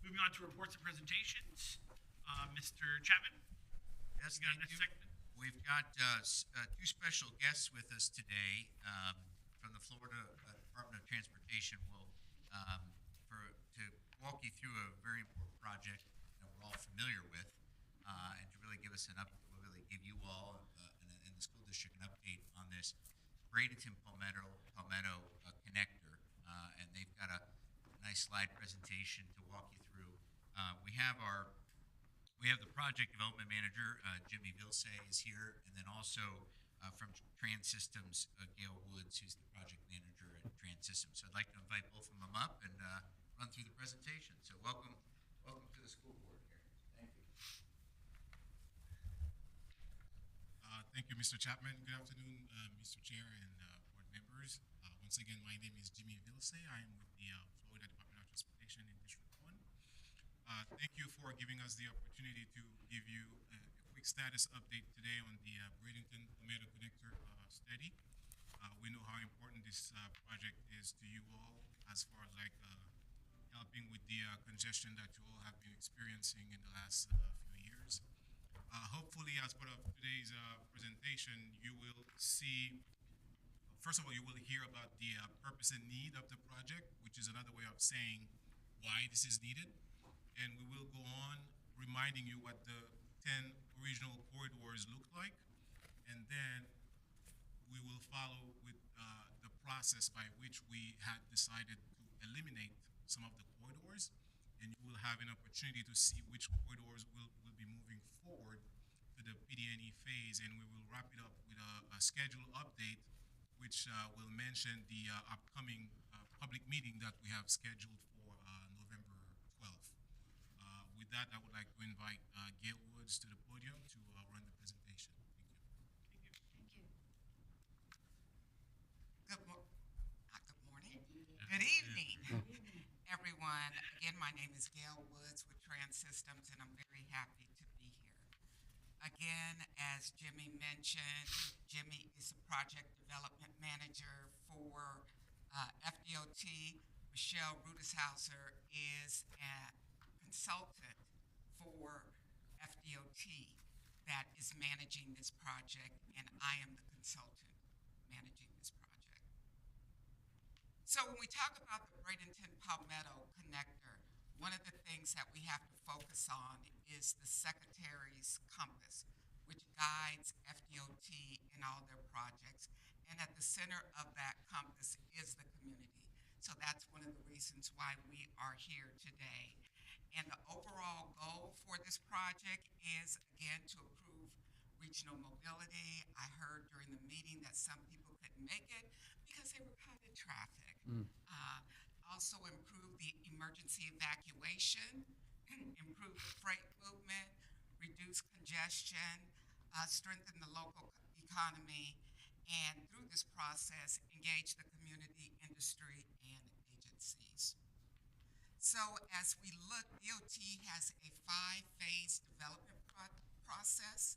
Moving on to reports and presentations. Mr. Chapman? Yes, You got thank next you. segment? We've got two special guests with us today from the Florida Department of Transportation. Will to walk you through a very important project that we're all familiar with, and to really give us really give you all and the school district an update on this Bradenton Palmetto connector, and they've got a nice slide presentation to walk you through. We have the project development manager, Jimmy Vilse is here, and then also from Trans Systems, Gail Woods, who's the project manager at Trans Systems. So I'd like to invite both of them up and run through the presentation. So welcome to the school board here. Thank you. Thank you, Mr. Chapman. Good afternoon, Mr. Chair and board members. Once again, my name is Jimmy Vilse. I am with the Florida Department of Transportation in District 1. Thank you for giving us the opportunity to give you a quick status update today on the Bradenton Palmetto Connector study. We know how important this project is to you all as far as helping with the congestion that you all have been experiencing in the last few years. Hopefully, as part of today's presentation, you will see, first of all, you will hear about the purpose and need of the project, which is another way of saying why this is needed. And we will go on reminding you what the 10 original corridors look like. And then we will follow with the process by which we had decided to eliminate some of the corridors. And you will have an opportunity to see which corridors will be moving forward to the PD&E phase. And we will wrap it up with a schedule update, which will mention the upcoming public meeting that we have scheduled for November 12th. With that, I would like to invite Gail Woods to the podium to run the presentation. Thank you. Thank you. Good morning. Good evening, everyone. Again, my name is Gail Woods with Trans Systems, and I'm very happy to be here. Again, as Jimmy mentioned, Jimmy is the project development manager for FDOT. Michelle Rudeshauser is a consultant for FDOT that is managing this project, and I am the consultant managing this project. So when we talk about the Bradenton Palmetto connector, one of the things that we have to focus on is the Secretary's compass, which guides FDOT in all their projects. And at the center of that compass is the community. So that's one of the reasons why we are here today. And the overall goal for this project is, again, to improve regional mobility. I heard during the meeting that some people couldn't make it because they were caught in traffic. Also improve the emergency evacuation, improve the freight movement, reduce congestion, strengthen the local economy, and through this process, engage the community, industry, and agencies. So as we look, DOT has a 5-phase development process,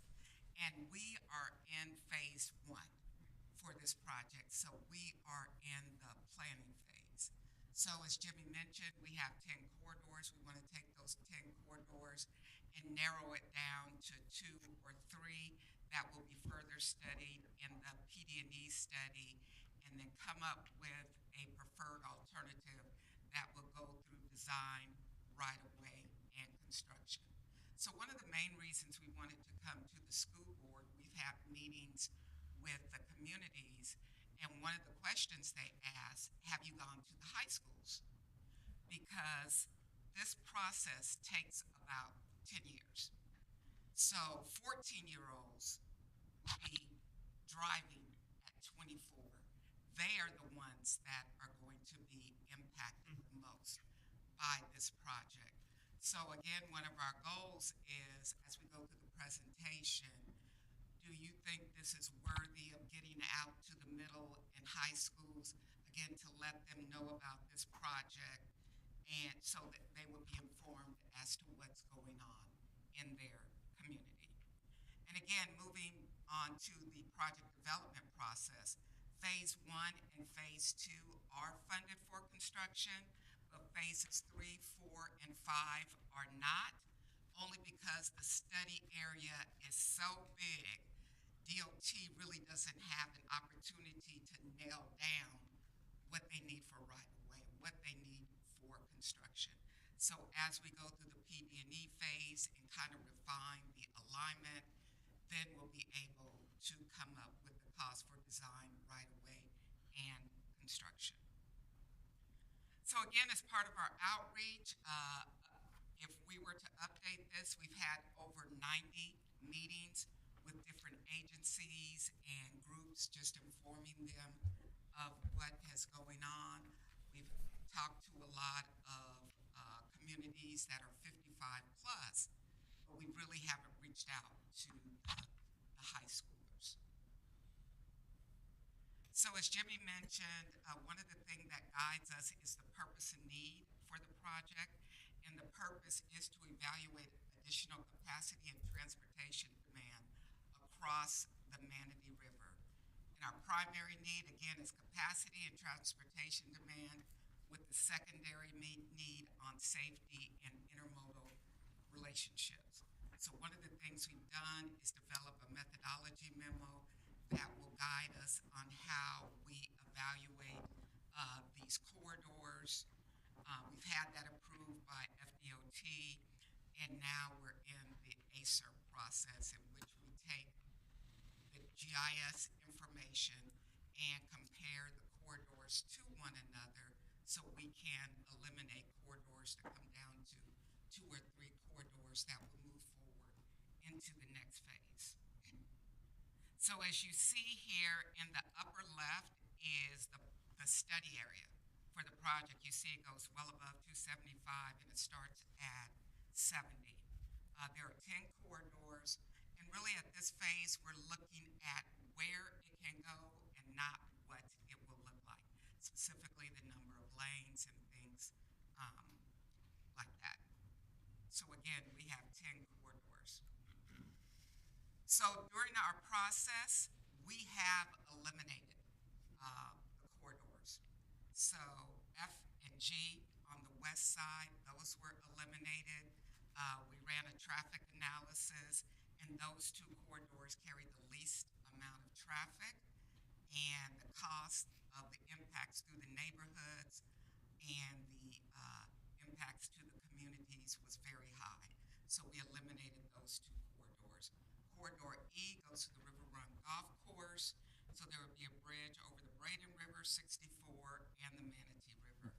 and we are in phase 1 for this project. So we are in the planning phase. So as Jimmy mentioned, we have 10 corridors. We want to take those 10 corridors and narrow it down to 2 or 3 that will be further studied in the PD&E study, and then come up with a preferred alternative that will go through design, right-of-way, and construction. So one of the main reasons we wanted to come to the school board, we've had meetings with the communities, and one of the questions they ask, have you gone to the high schools? Because this process takes about 10 years. So 14-year-olds will be driving at 24. They are the ones that are going to be impacted the most by this project. So again, one of our goals is, as we go through the presentation, do you think this is worthy of getting out to the middle and high schools, again, to let them know about this project, and so that they will be informed as to what's going on in their community. And again, moving on to the project development process, phase 1 and phase 2 are funded for construction, but but phases 3, 4, and 5 are not, only because the study area is so big. DOT really doesn't have an opportunity to nail down what they need for right-of-way, what they need for construction. So as we go through the PD&E phase and kind of refine the alignment, then we'll be able to come up with the cost for design, right-of-way, and construction. So again, as part of our outreach, if we were to update this, we've had over 90 meetings with different agencies and groups, just informing them of what is going on. We've talked to a lot of communities that are 55 plus, but we really haven't reached out to the high schoolers. So as Jimmy mentioned, one of the things that guides us is the purpose and need for the project, and the purpose is to evaluate additional capacity and transportation demand across the Manatee River. And our primary need, again, is capacity and transportation demand, with the secondary need on safety and intermodal relationships. So one of the things we've done is develop a methodology memo that will guide us on how we evaluate these corridors. We've had that approved by FDOT, and now we're in the ACER process, in which we take the GIS information and compare the corridors to one another, so we can eliminate corridors that come down to 2 or 3 corridors that will move forward into the next phase. So as you see here in the upper left is the study area for the project. You see it goes well above 275 and it starts at 70. There are 10 corridors, and really at this phase we're looking at where it can go and not what it will look like, specifically the number of lanes and things like that. So again, we have 10 corridors. So during our process, we have eliminated the corridors. So F and G on the west side, those were eliminated. We ran a traffic analysis, and those 2 corridors carry the least amount of traffic, and the cost of the impacts through the neighborhoods and the impacts to the communities was very high. So we eliminated those 2 corridors. Corridor E goes to the River Run Golf Course, so there would be a bridge over the Braden River, 64, and the Manatee River.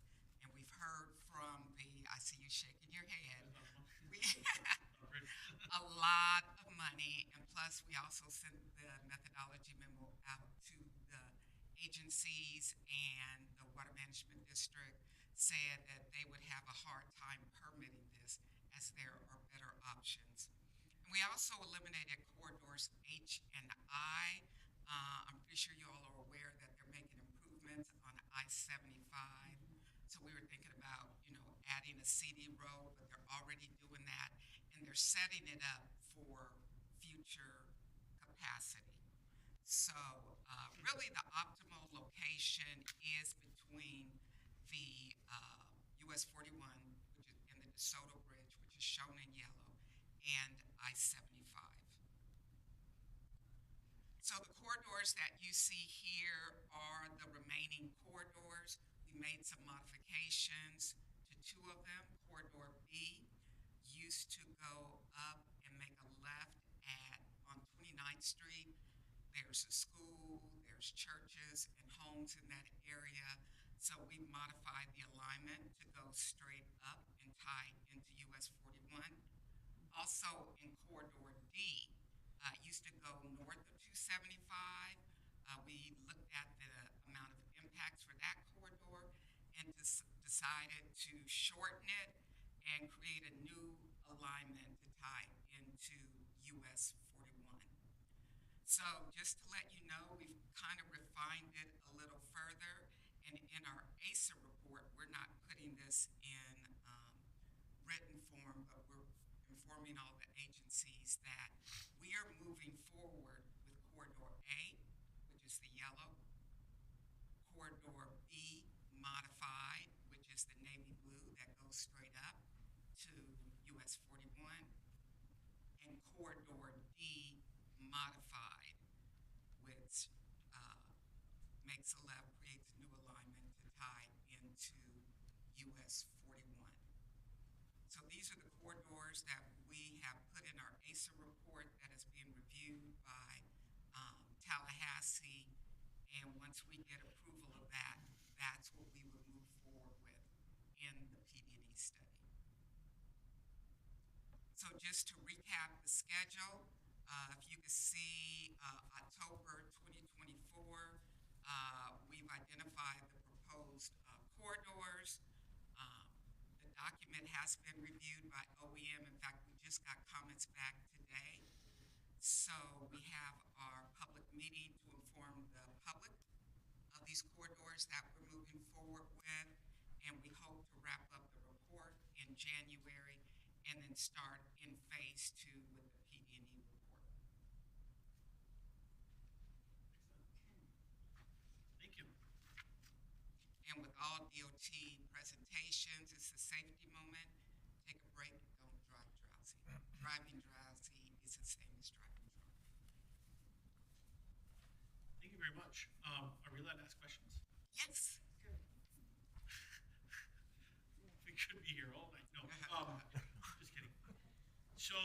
And we've heard from I see you shaking your head, a lot of money, and plus we also sent the methodology memo out to the agencies, and the Water Management District said that they would have a hard time permitting this, as there are better options. And we also eliminated corridors H and I. I'm pretty sure you all are aware that they're making improvements on I-75. So we were thinking about, adding a CD road, but they're already doing that, and they're setting it up for future capacity. So really the optimal location is between the US 41, which is in the DeSoto Bridge, which is shown in yellow, and I-75. So the corridors that you see here are the remaining corridors. We made some modifications to 2 of them. Corridor B used to go up and make a left on 29th Street. There's a school, there's churches and homes in that area. So we modified the alignment to go straight up and tie into US 41. Also in Corridor D, used to go north of 275. We looked at the amount of impacts for that corridor and decided to shorten it and create a new alignment to tie into US 41. So just to let you know, we've kind of refined it a little further, and in our ACER report, we're not putting this in written form, but we're informing all the agencies that we are moving forward with Corridor A, which is the yellow, Corridor B modified, which is the navy blue, modified, which makes a left, creates a new alignment to tie into US 41. So these are the corridors that we have put in our ASA report that is being reviewed by Tallahassee. And once we get approval of that, that's what we would move forward with in the PD&E study. So just to recap the schedule, if you can see October 2024, we've identified the proposed corridors. The document has been reviewed by OEM. In fact, we just got comments back today. So we have our public meeting to inform the public of these corridors that we're moving forward with. And we hope to wrap up the report in January and then start in phase 2 with the PD&E report. Thank you. And with all DOT presentations, it's a safety moment. Take a break, don't drive drowsy. Driving drowsy is the same as driving drunk. Thank you very much. Are we allowed to ask questions? Yes. We could be here all night. No, just kidding. So,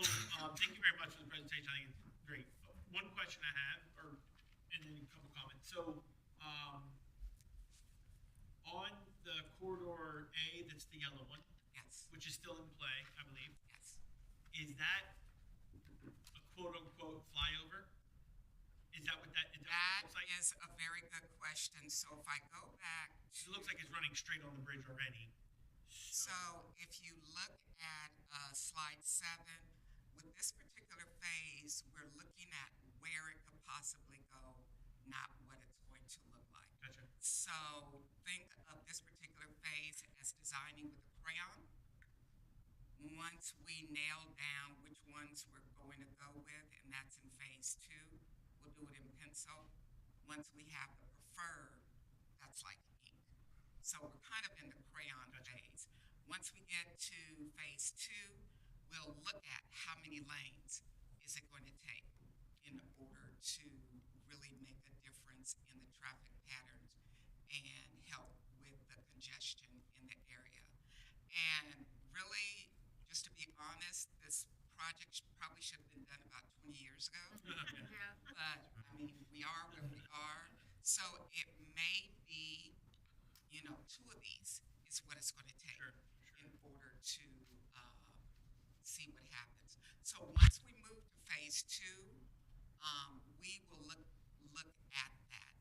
thank you very much for the presentation. I think it's great. One question I have, and then a couple comments. So, on the corridor A, that's the yellow one. Yes. Which is still in play, I believe. Yes. Is that a quote-unquote flyover? Is that what that That looks like? is a very good question. So if I go back, It looks like it's running straight on the bridge already. so if you look at slide 7, with this particular phase, we're looking at where it could possibly go, not what it's going to look like. Gotcha. So think of this particular phase as designing with a crayon. Once we nail down which ones we're going to go with, and that's in phase 2, we'll do it in pencil. Once we have the preferred, that's like ink. So we're kind of in the crayon phase. Once we get to phase 2, we'll look at how many lanes is it going to take in order to really make a difference in the traffic patterns and help with the congestion in the area. And really, just to be honest, this project probably should have been done about 20 years ago. Yeah. But, I mean, we are where we are. So it may be, 2 of these is what it's going to take in order to see what happens. So once we move to phase 2, we will look at that.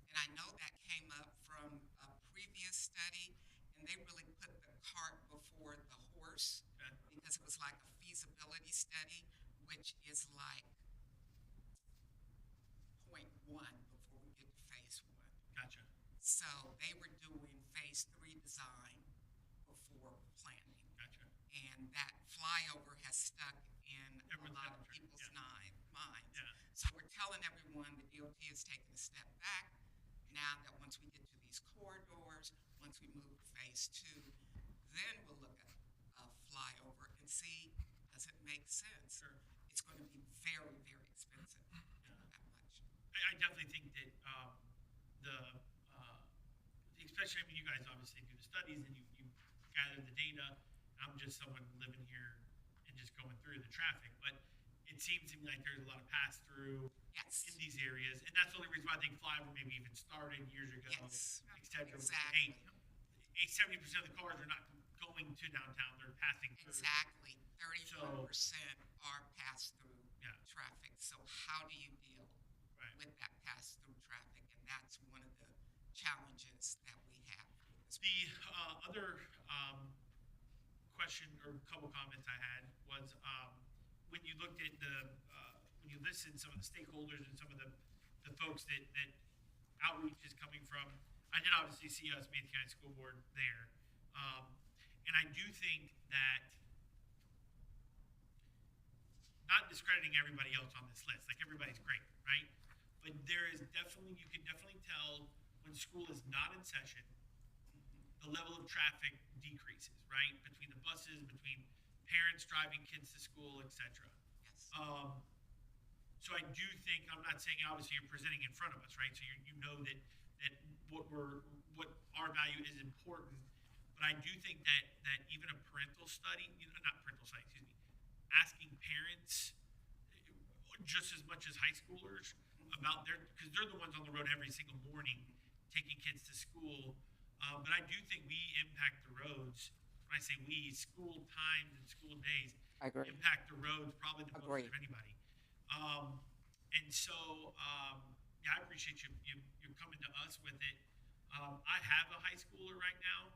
And I know that came up from a previous study, and they really put the cart before the horse because it was like a feasibility study, which is like point 1 before we get to phase 1. Gotcha. So they were doing phase 3 design before planning. Gotcha. And that flyover has stuck in a lot of people's minds. Yeah. So we're telling everyone the DOT is taking a step back. Now that once we get to these corridors, once we move to phase 2, then we'll look at a flyover and see, does it make sense? Sure. It's going to be very, very expensive. That much. I definitely think that especially, I mean, you guys obviously do the studies and you gather the data. I'm just someone living here and just going through the traffic, but it seems to me like there's a lot of pass-through in these areas, and that's the only reason why I think flyover maybe even started years ago, et cetera. Exactly. 70% of the cars are not going to downtown; they're passing through. Exactly. 31% are pass-through traffic. So how do you deal with that pass-through traffic? And that's one of the challenges that we have. The other question or couple comments I had was when you looked at when you listened some of the stakeholders and some of the folks that outreach is coming from. I did obviously see us, Manatee County School Board, there, and I do think that, not discrediting everybody else on this list, like everybody's great, right? But there is definitely, you can definitely tell when school is not in session, the level of traffic decreases, right? Between the buses, between parents driving kids to school, etc. Yes. So I do think, I'm not saying obviously you're presenting in front of us, right? So you know that what our value is important. But I do think that even a parental study, not parental study, excuse me, asking parents just as much as high schoolers about because they're the ones on the road every single morning taking kids to school. But I do think we impact the roads. When I say we, school times and school days I agree. impact the roads probably the Agree. most of anybody. And so, yeah, I appreciate you coming to us with it. I have a high schooler right now,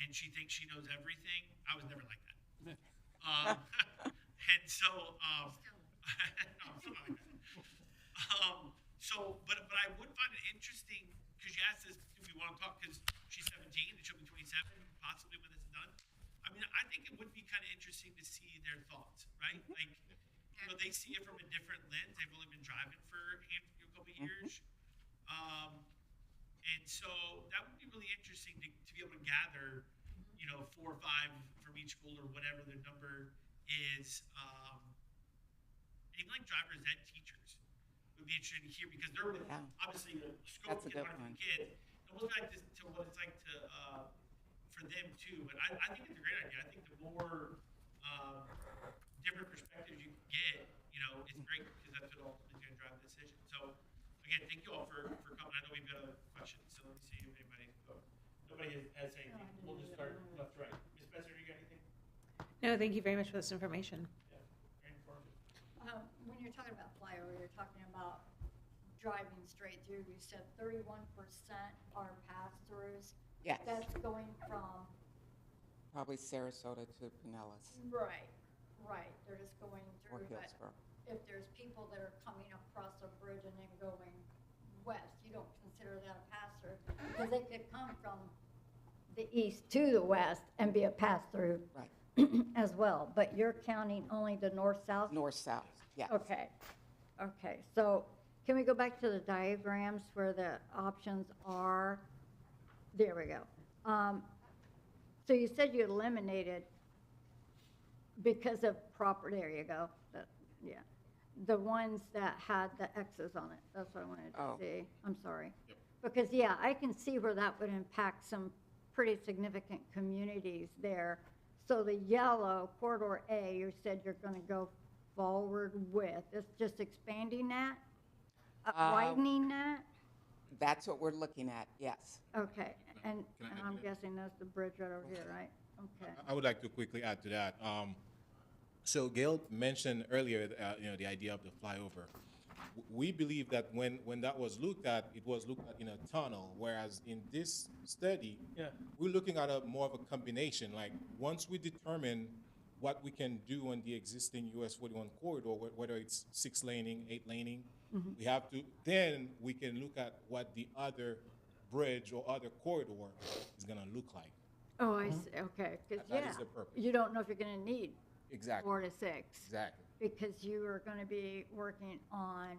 and she thinks she knows everything. I was never like that. And so, no, I'm still not like that. But I would find it interesting because you asked us, do we want to talk? Because she's 17 and she'll be 27, possibly when this is done. I mean, I think it would be kind of interesting to see their thoughts, right? Like, they see it from a different lens. They've only been driving for a couple of years. And so that would be really interesting to be able to gather, 4 or 5 from each school or whatever their number is. Even like drivers ed teachers would be interesting to hear because they're obviously the scope That's a gets good harder for one. the kids. And we'll get back to what it's like to for them too. But I think it's a great idea. I think the more different perspectives you can get, it's great because that's what ultimately is going to drive the decision. So again, thank you all for coming. I know we've got other questions, so let me see if anybody. Nobody has anything. We'll just start left to right. Ms. Spencer, you got anything? No, thank you very much for this information. Yeah, very informative. When you're talking about flyover, you're talking about driving straight through. You said 31% are pass-throughs. Yes. That's going from, Probably Sarasota to Pinellas right. They're just going or through. But Hillsborough. if there's people that are coming across a bridge and then going west, you don't consider that a pass-through because they could come from the east to the west and be a pass-through Right. as well. But you're counting only the north-south? North-south, yes. Okay, so can we go back to the diagrams where the options are? There we go. So you said you eliminated because of there you go, yeah. The ones that had the X's on it, that's what I wanted to see, I'm sorry. Because, yeah, I can see where that would impact some pretty significant communities there. So the yellow, corridor A, you said you're gonna go forward with, it's just expanding that? Widening that? That's what we're looking at, yes. Okay, and Can I add I'm to that? guessing that's the bridge right over here, right? Okay. I would like to quickly add to that. So Gail mentioned earlier, the idea of the flyover. We believe that when that was looked at, it was looked at in a tunnel, whereas in this study, we're looking at more of a combination. Like once we determine what we can do on the existing US 41 corridor, whether it's 6 laning, 8 laning, we have to, then we can look at what the other bridge or other corridor is gonna look like. Oh, I see, okay, because, That is the purpose. you don't know if you're gonna need Exactly. 4 to 6. Exactly. Because you are gonna be working on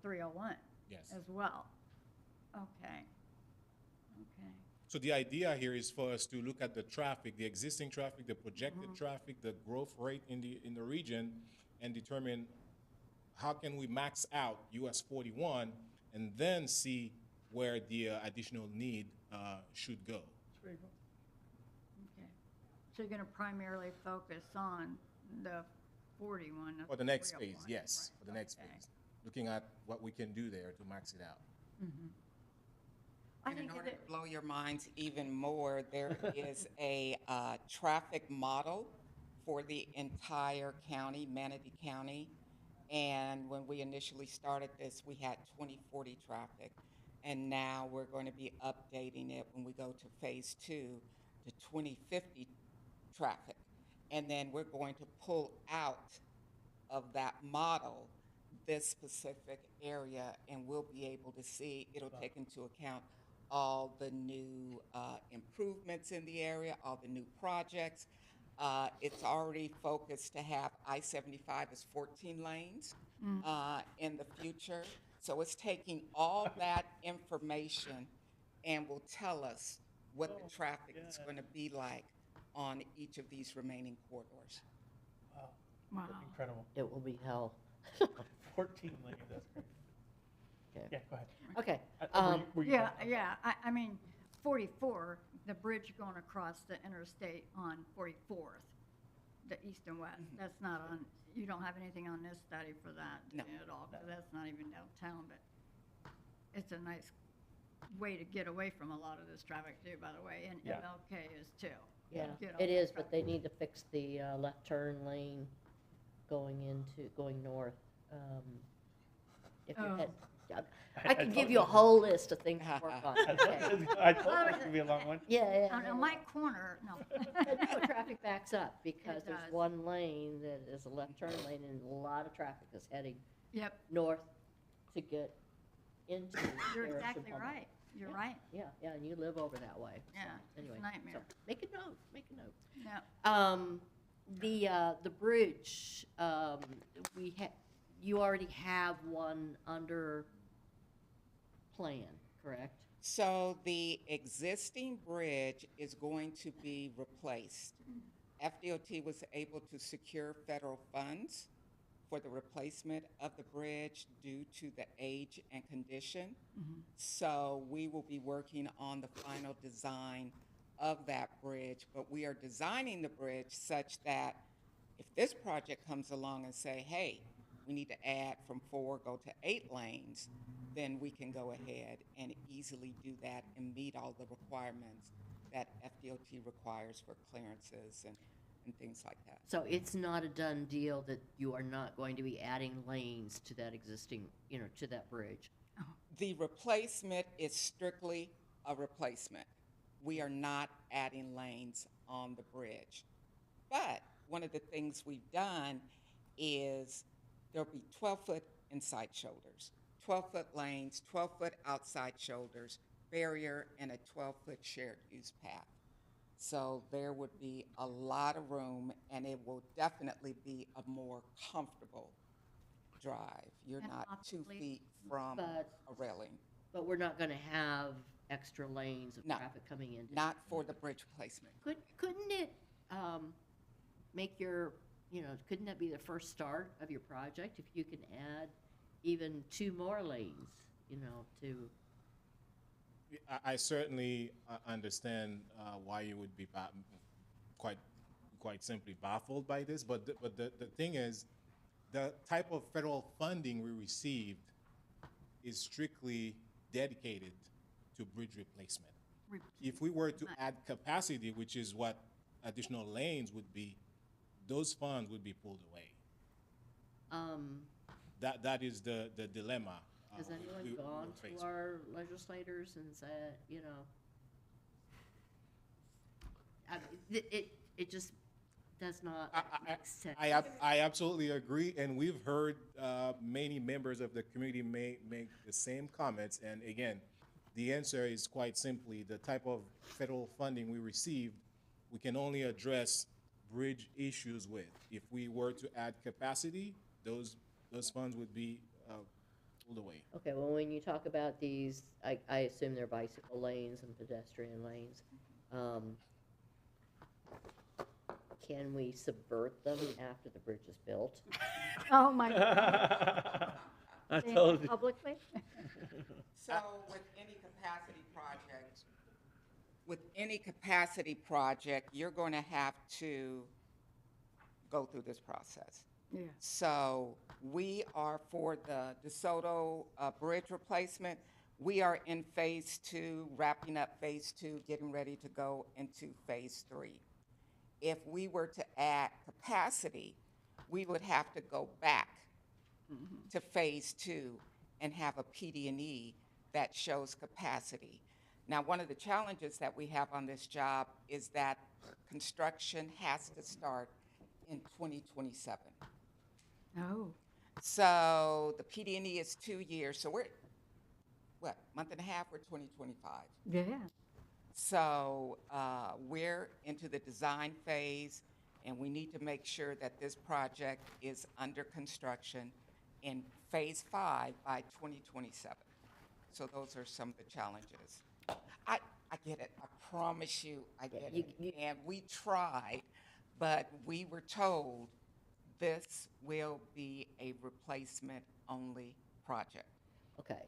301. Yes. As well. Okay. So the idea here is for us to look at the traffic, the existing traffic, the projected traffic, the growth rate in the region, and determine how can we max out US 41, and then see where the additional need should go. Okay. So you're gonna primarily focus on the 41. not For the next 301. phase, yes, for the next phase. Looking at what we can do there to max it out. I And think in if order to it, blow your minds even more, there is a traffic model for the entire county, Manatee County. And when we initially started this, we had 2040 traffic. And now we're going to be updating it when we go to phase 2 to 2050 traffic. And then we're going to pull out of that model this specific area, and we'll be able to see, it'll take into account all the new improvements in the area, all the new projects. It's already focused to have I-75 as 14 lanes in the future. So it's taking all that information and will tell us what the traffic is going to be like on each of these remaining corridors. Wow. Wow. Incredible. It will be hell. 14 lanes, that's great. Okay. Yeah, go ahead. Okay. Were you Yeah, done? I'm yeah, I mean, 44, the bridge going across the interstate on 44th, the east and west, that's not on, you don't have anything on this study for that No. at all, 'cause that's not even downtown, but it's a nice way to get away from a lot of this traffic too, by the way, and Yeah. MLK is too. Yeah, Get all it that is, but traffic. they need to fix the left turn lane going north. If you had, I could give you a whole list of things to work on. Okay. I told you it was going to be a long one. Yeah, yeah. On my corner, no. But no, traffic backs up because It there's does. one lane that is a left turn lane and a lot of traffic is heading Yep, north to get into. you're Harrison exactly Public. right, you're Yeah. right, Yeah, and you live over that way. so, yeah, it's Anyway, a nightmare. so make a note, make a note. Yeah. The bridge, you already have one under plan, correct? So the existing bridge is going to be replaced. FDOT was able to secure federal funds for the replacement of the bridge due to the age and condition. So we will be working on the final design of that bridge, but we are designing the bridge such that if this project comes along and say, hey, we need to add from 4, go to 8 lanes, then we can go ahead and easily do that and meet all the requirements that FDOT requires for clearances and things like that. So it's not a done deal that you are not going to be adding lanes to that existing, to that bridge? The replacement is strictly a replacement. We are not adding lanes on the bridge. But one of the things we've done is there'll be 12-foot inside shoulders, 12-foot lanes, 12-foot outside shoulders, barrier, and a 12-foot shared use path. So there would be a lot of room, and it will definitely be a more comfortable drive. You're And not 2 optically- feet from But- a railing. But we're not gonna have extra lanes of No. traffic coming in. Not for the bridge replacement. Couldn't it, make your, couldn't that be the first start of your project if you can add even 2 more lanes, to? I certainly understand why you would be quite simply baffled by this, but the thing is, the type of federal funding we received is strictly dedicated to bridge replacement. If we were to add capacity, which is what additional lanes would be, those funds would be pulled away. That is the dilemma. Has anyone we- gone we're faced to our legislators and said, it just does not make sense. I absolutely agree, and we've heard many members of the community make the same comments. And again, the answer is quite simply the type of federal funding we received, we can only address bridge issues with. If we were to add capacity, those funds would be pulled away. Okay, well, when you talk about these, I assume they're bicycle lanes and pedestrian lanes. Can we subvert them after the bridge is built? Oh, my God. I Saying told that you. publicly? So with any capacity project, you're going to have to go through this process. Yeah. So we are for the DeSoto bridge replacement. We are in phase 2, wrapping up phase 2, getting ready to go into phase 3. If we were to add capacity, we would have to go back to phase 2 and have a PD&E that shows capacity. Now, one of the challenges that we have on this job is that construction has to start in 2027. Oh. So the PD&E is 2 years. So we're, month and a half, we're 2025. Yeah. So we're into the design phase, and we need to make sure that this project is under construction in phase 5 by 2027. So those are some of the challenges. I get it. I promise you, I get it. And we tried, but we were told This will be a replacement-only project. Okay.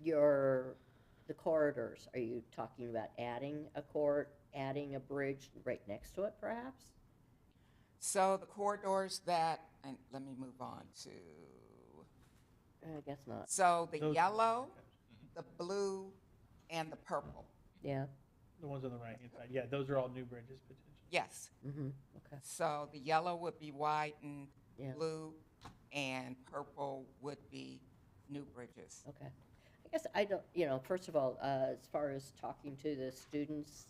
The corridors, are you talking about adding a adding a bridge right next to it, perhaps? So the corridors that, and let me move on to, I guess not. so the yellow, the blue, and the purple. Yeah. The ones on the right-hand side, yeah, those are all new bridges potentially. Yes. Mm-hmm, okay. So the yellow would be widened, Yeah. blue, and purple would be new bridges. Okay. I guess I don't, first of all, as far as talking to the students,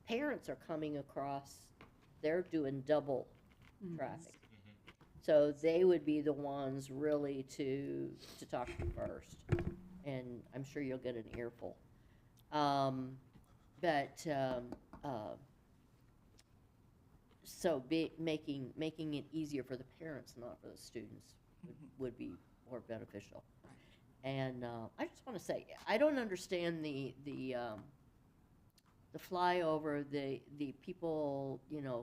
parents are coming across, they're doing double traffic. So they would be the ones really to talk to first. And I'm sure you'll get an earful. So making it easier for the parents, not for the students, would be more beneficial. And I just want to say, I don't understand the flyover, the people,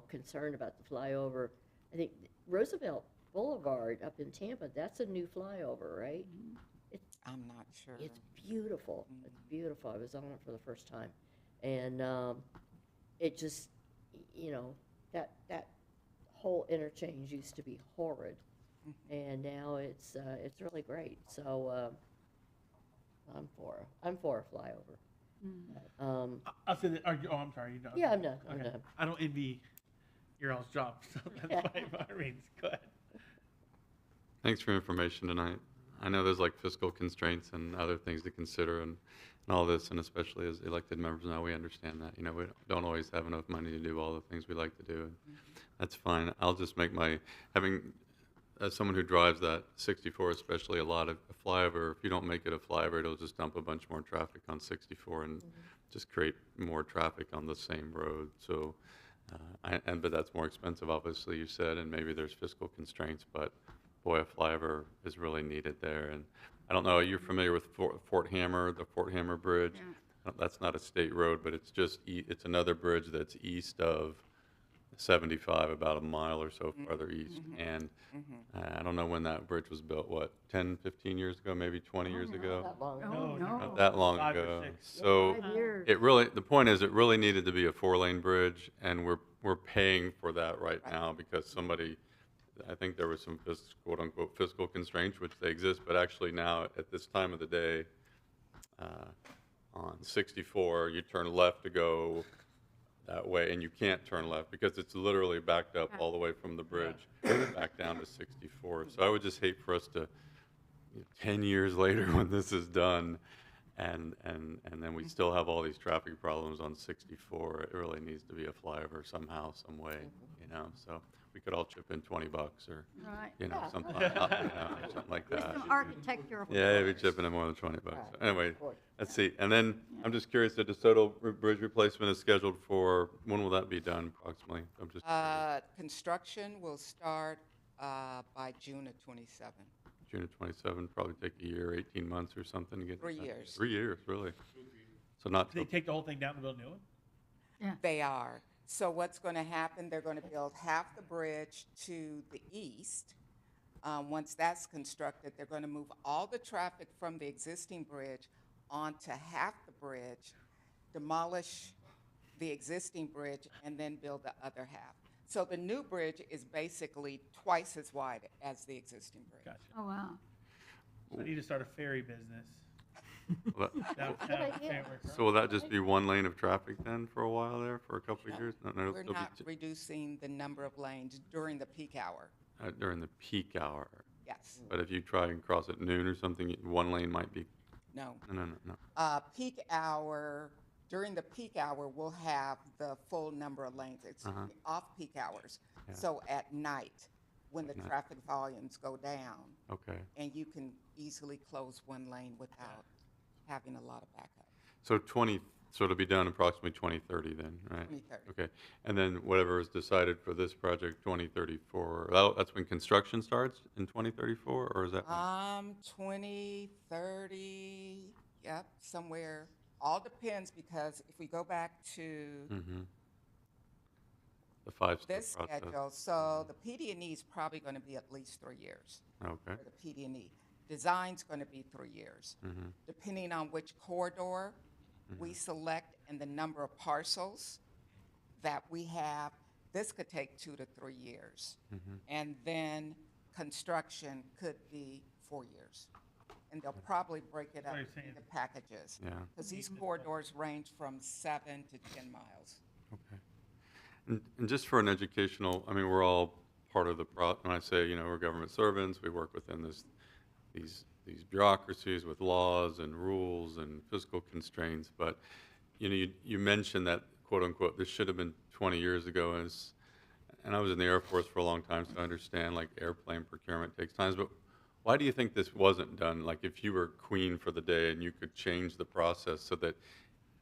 concerned about the flyover. I think Roosevelt Boulevard up in Tampa, that's a new flyover, right? I'm not sure. It's beautiful. It's beautiful. I was on it for the first time. And it just, that whole interchange used to be horrid. And now it's really great. So I'm for a flyover. I'll say that, I'm sorry, you know. Yeah, I'm done. I'm Okay. done. I don't envy your all's job, so that's fine by all means. Go ahead. Thanks for your information tonight. I know there's like fiscal constraints and other things to consider and all this, and especially as elected members now, we understand that. We don't always have enough money to do all the things we like to do. And that's fine. I'll just make as someone who drives that 64, especially a lot of a flyover, if you don't make it a flyover, it'll just dump a bunch more traffic on 64 and just create more traffic on the same road. So, but that's more expensive, obviously, you said, and maybe there's fiscal constraints, but boy, a flyover is really needed there. And I don't know, are you familiar with Fort Hammer, the Fort Hammer Bridge? Yeah. That's not a state road, but it's just, it's another bridge that's east of 75, about a mile or so farther east. And I don't know when that bridge was built, 10, 15 years ago, maybe 20 years ago? Not that long. Oh, no. Not that long 5 or ago. 6. So 5 years. the point is, it really needed to be a 4-lane bridge, and we're paying for that right now because I think there was some quote unquote fiscal constraints, which they exist, but actually now at this time of the day, on 64, you turn left to go that way, and you can't turn left because it's literally backed up all the way from the bridge back down to 64. So I would just hate for us to, 10 years later when this is done, and then we still have all these traffic problems on 64. It really needs to be a flyover somehow, some way, So we could all chip in $20 or Right. something like There's that. some architectural. Yeah, we're chipping in more than $20. Anyway, let's see. And then I'm just curious, the DeSoto Bridge replacement is scheduled for, when will that be done approximately? I'm just curious. Construction will start by June of 27. June of 27, probably take a year, 18 months or something to get. 3 that. years. 3 years, really. So not. They take the whole thing down to build a new one? Yeah. They are. So what's going to happen, they're going to build half the bridge to the east. Once that's constructed, they're going to move all the traffic from the existing bridge onto half the bridge, demolish the existing bridge, and then build the other half. So the new bridge is basically twice as wide as the existing bridge. Gotcha. Oh, wow. So I need to start a ferry business. Well, Downtown San So will that just be one lane of traffic then for a while there, for a couple of years? No, it'll We're still be not reducing the number of lanes during the peak hour. during the peak hour. Yes. But if you try and cross at noon or something, one lane might be. No. No. Peak hour, during the peak hour, we'll have the full number of lanes. It's off-peak hours. Yeah. So at night, when the At night. traffic volumes go down, Okay. and you can easily close one lane without having a lot of backup. So it'll be done approximately 2030 then, right? 2030. Okay. And then whatever is decided for this project, 2034, that's when construction starts in 2034, or is that? 2030, yep, somewhere. All depends, because if we go back to the 5-step This process? schedule, so the PD&E is probably going to be at least 3 years. Okay. For the PD&E. Design's going to be 3 years. Mhm. Depending on which corridor we select and the number of parcels that we have, this could take 2 to 3 years. Mhm. And then construction could be 4 years. And they'll probably break it up What you're saying. into packages. Yeah. Because these corridors range from 7 to 10 miles. Okay. And just for an educational, I mean, we're all part of the when I say, we're government servants, we work within these bureaucracies with laws and rules and fiscal constraints. But, you mentioned that, quote unquote, this should have been 20 years ago. And I was in the Air Force for a long time, so I understand like airplane procurement takes time. But why do you think this wasn't done? Like if you were queen for the day and you could change the process so that,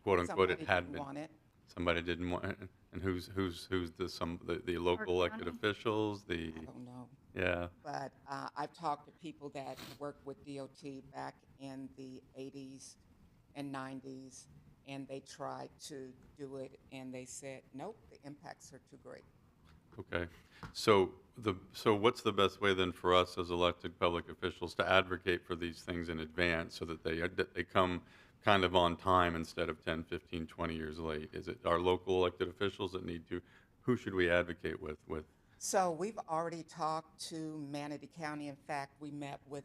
quote unquote, it had been. Want it. Somebody didn't want it. And who's the local elected officials? I don't know. Yeah. But I've talked to people that worked with DOT back in the 80s and 90s, and they tried to do it, and they said, nope, the impacts are too great. Okay. So what's the best way then for us as elected public officials to advocate for these things in advance so that they come kind of on time instead of 10, 15, 20 years late? Is it our local elected officials that need to? Who should we advocate with? So we've already talked to Manatee County. In fact, we met with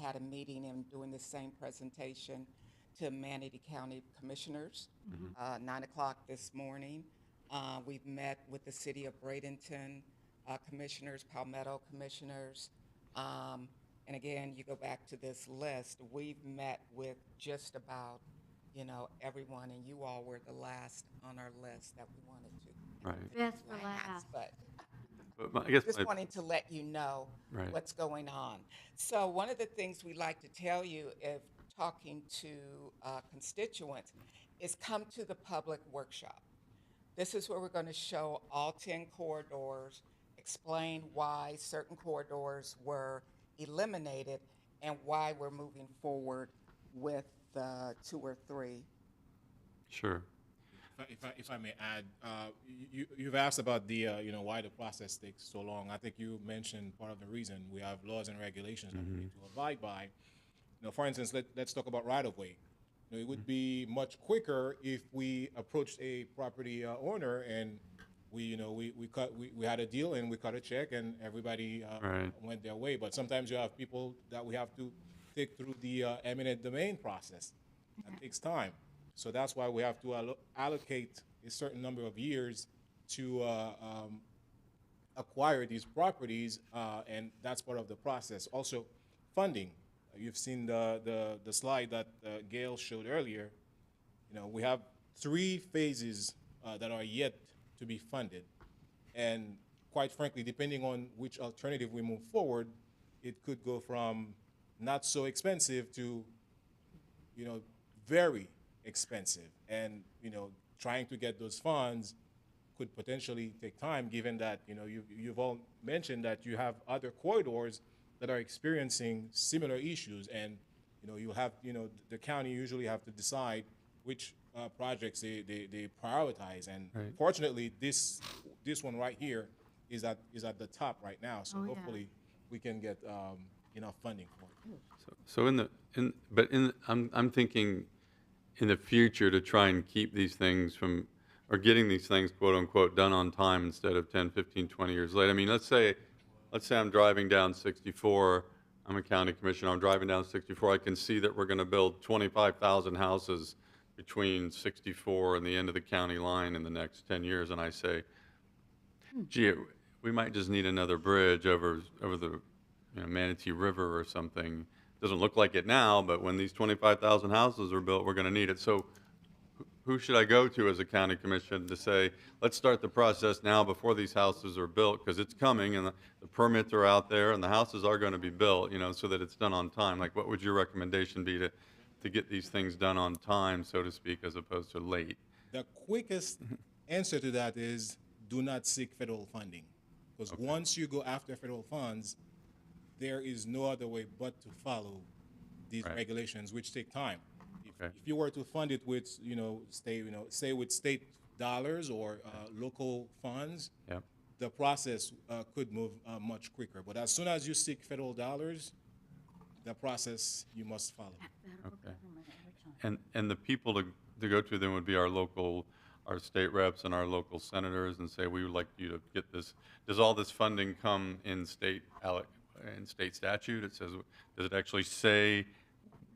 had a meeting and doing the same presentation to Manatee County commissioners, 9 o'clock this morning. We've met with the city of Bradenton commissioners, Palmetto commissioners. And again, you go back to this list, we've met with just about, everyone, and you all were the last on our list that we wanted to. Right. Best for last. But I guess just wanting to let you know what's going on. So one of the things we like to tell you if talking to constituents is come to the public workshop. This is where we're going to show all 10 corridors, explain why certain corridors were eliminated and why we're moving forward with 2 or 3. Sure. If I may add, you've asked about the why the process takes so long. I think you mentioned part of the reason we have laws and regulations that we need to abide by. For instance, let's talk about right of way. It would be much quicker if we approached a property owner and we had a deal and we cut a check and everybody went their way. But sometimes you have people that we have to take through the eminent domain process. That takes time. So that's why we have to allocate a certain number of years to acquire these properties, and that's part of the process. Also, funding. You've seen the slide that Gail showed earlier. We have 3 phases that are yet to be funded. And quite frankly, depending on which alternative we move forward, it could go from not so expensive to, very expensive. And, trying to get those funds could potentially take time, given that, you've all mentioned that you have other corridors that are experiencing similar issues. And, you have, the county usually have to decide which projects they prioritize. And fortunately, this one right here is at the top right now. So hopefully we can get enough funding for it. I'm thinking in the future to try and keep these things from, or getting these things, quote unquote, done on time instead of 10, 15, 20 years late. I mean, let's say I'm driving down 64, I'm a county commissioner, I'm driving down 64, I can see that we're gonna build 25,000 houses between 64 and the end of the county line in the next 10 years, and I say, gee, we might just need another bridge over the Manatee River or something. Doesn't look like it now, but when these 25,000 houses are built, we're going to need it. So who should I go to as a county commission to say, let's start the process now before these houses are built, because it's coming and the permits are out there and the houses are going to be built, so that it's done on time. Like, what would your recommendation be to get these things done on time, so to speak, as opposed to late? The quickest answer to that is do not seek federal funding. Because once you go after federal funds, there is no other way but to follow these regulations, which take time. If you were to fund it with, say with state dollars or local funds, Yep. the process could move much quicker. But as soon as you seek federal dollars, the process you must follow. Okay. And the people to go to then would be our state reps and our local senators and say, we would like you to get this. Does all this funding come in state statute? It says, does it actually say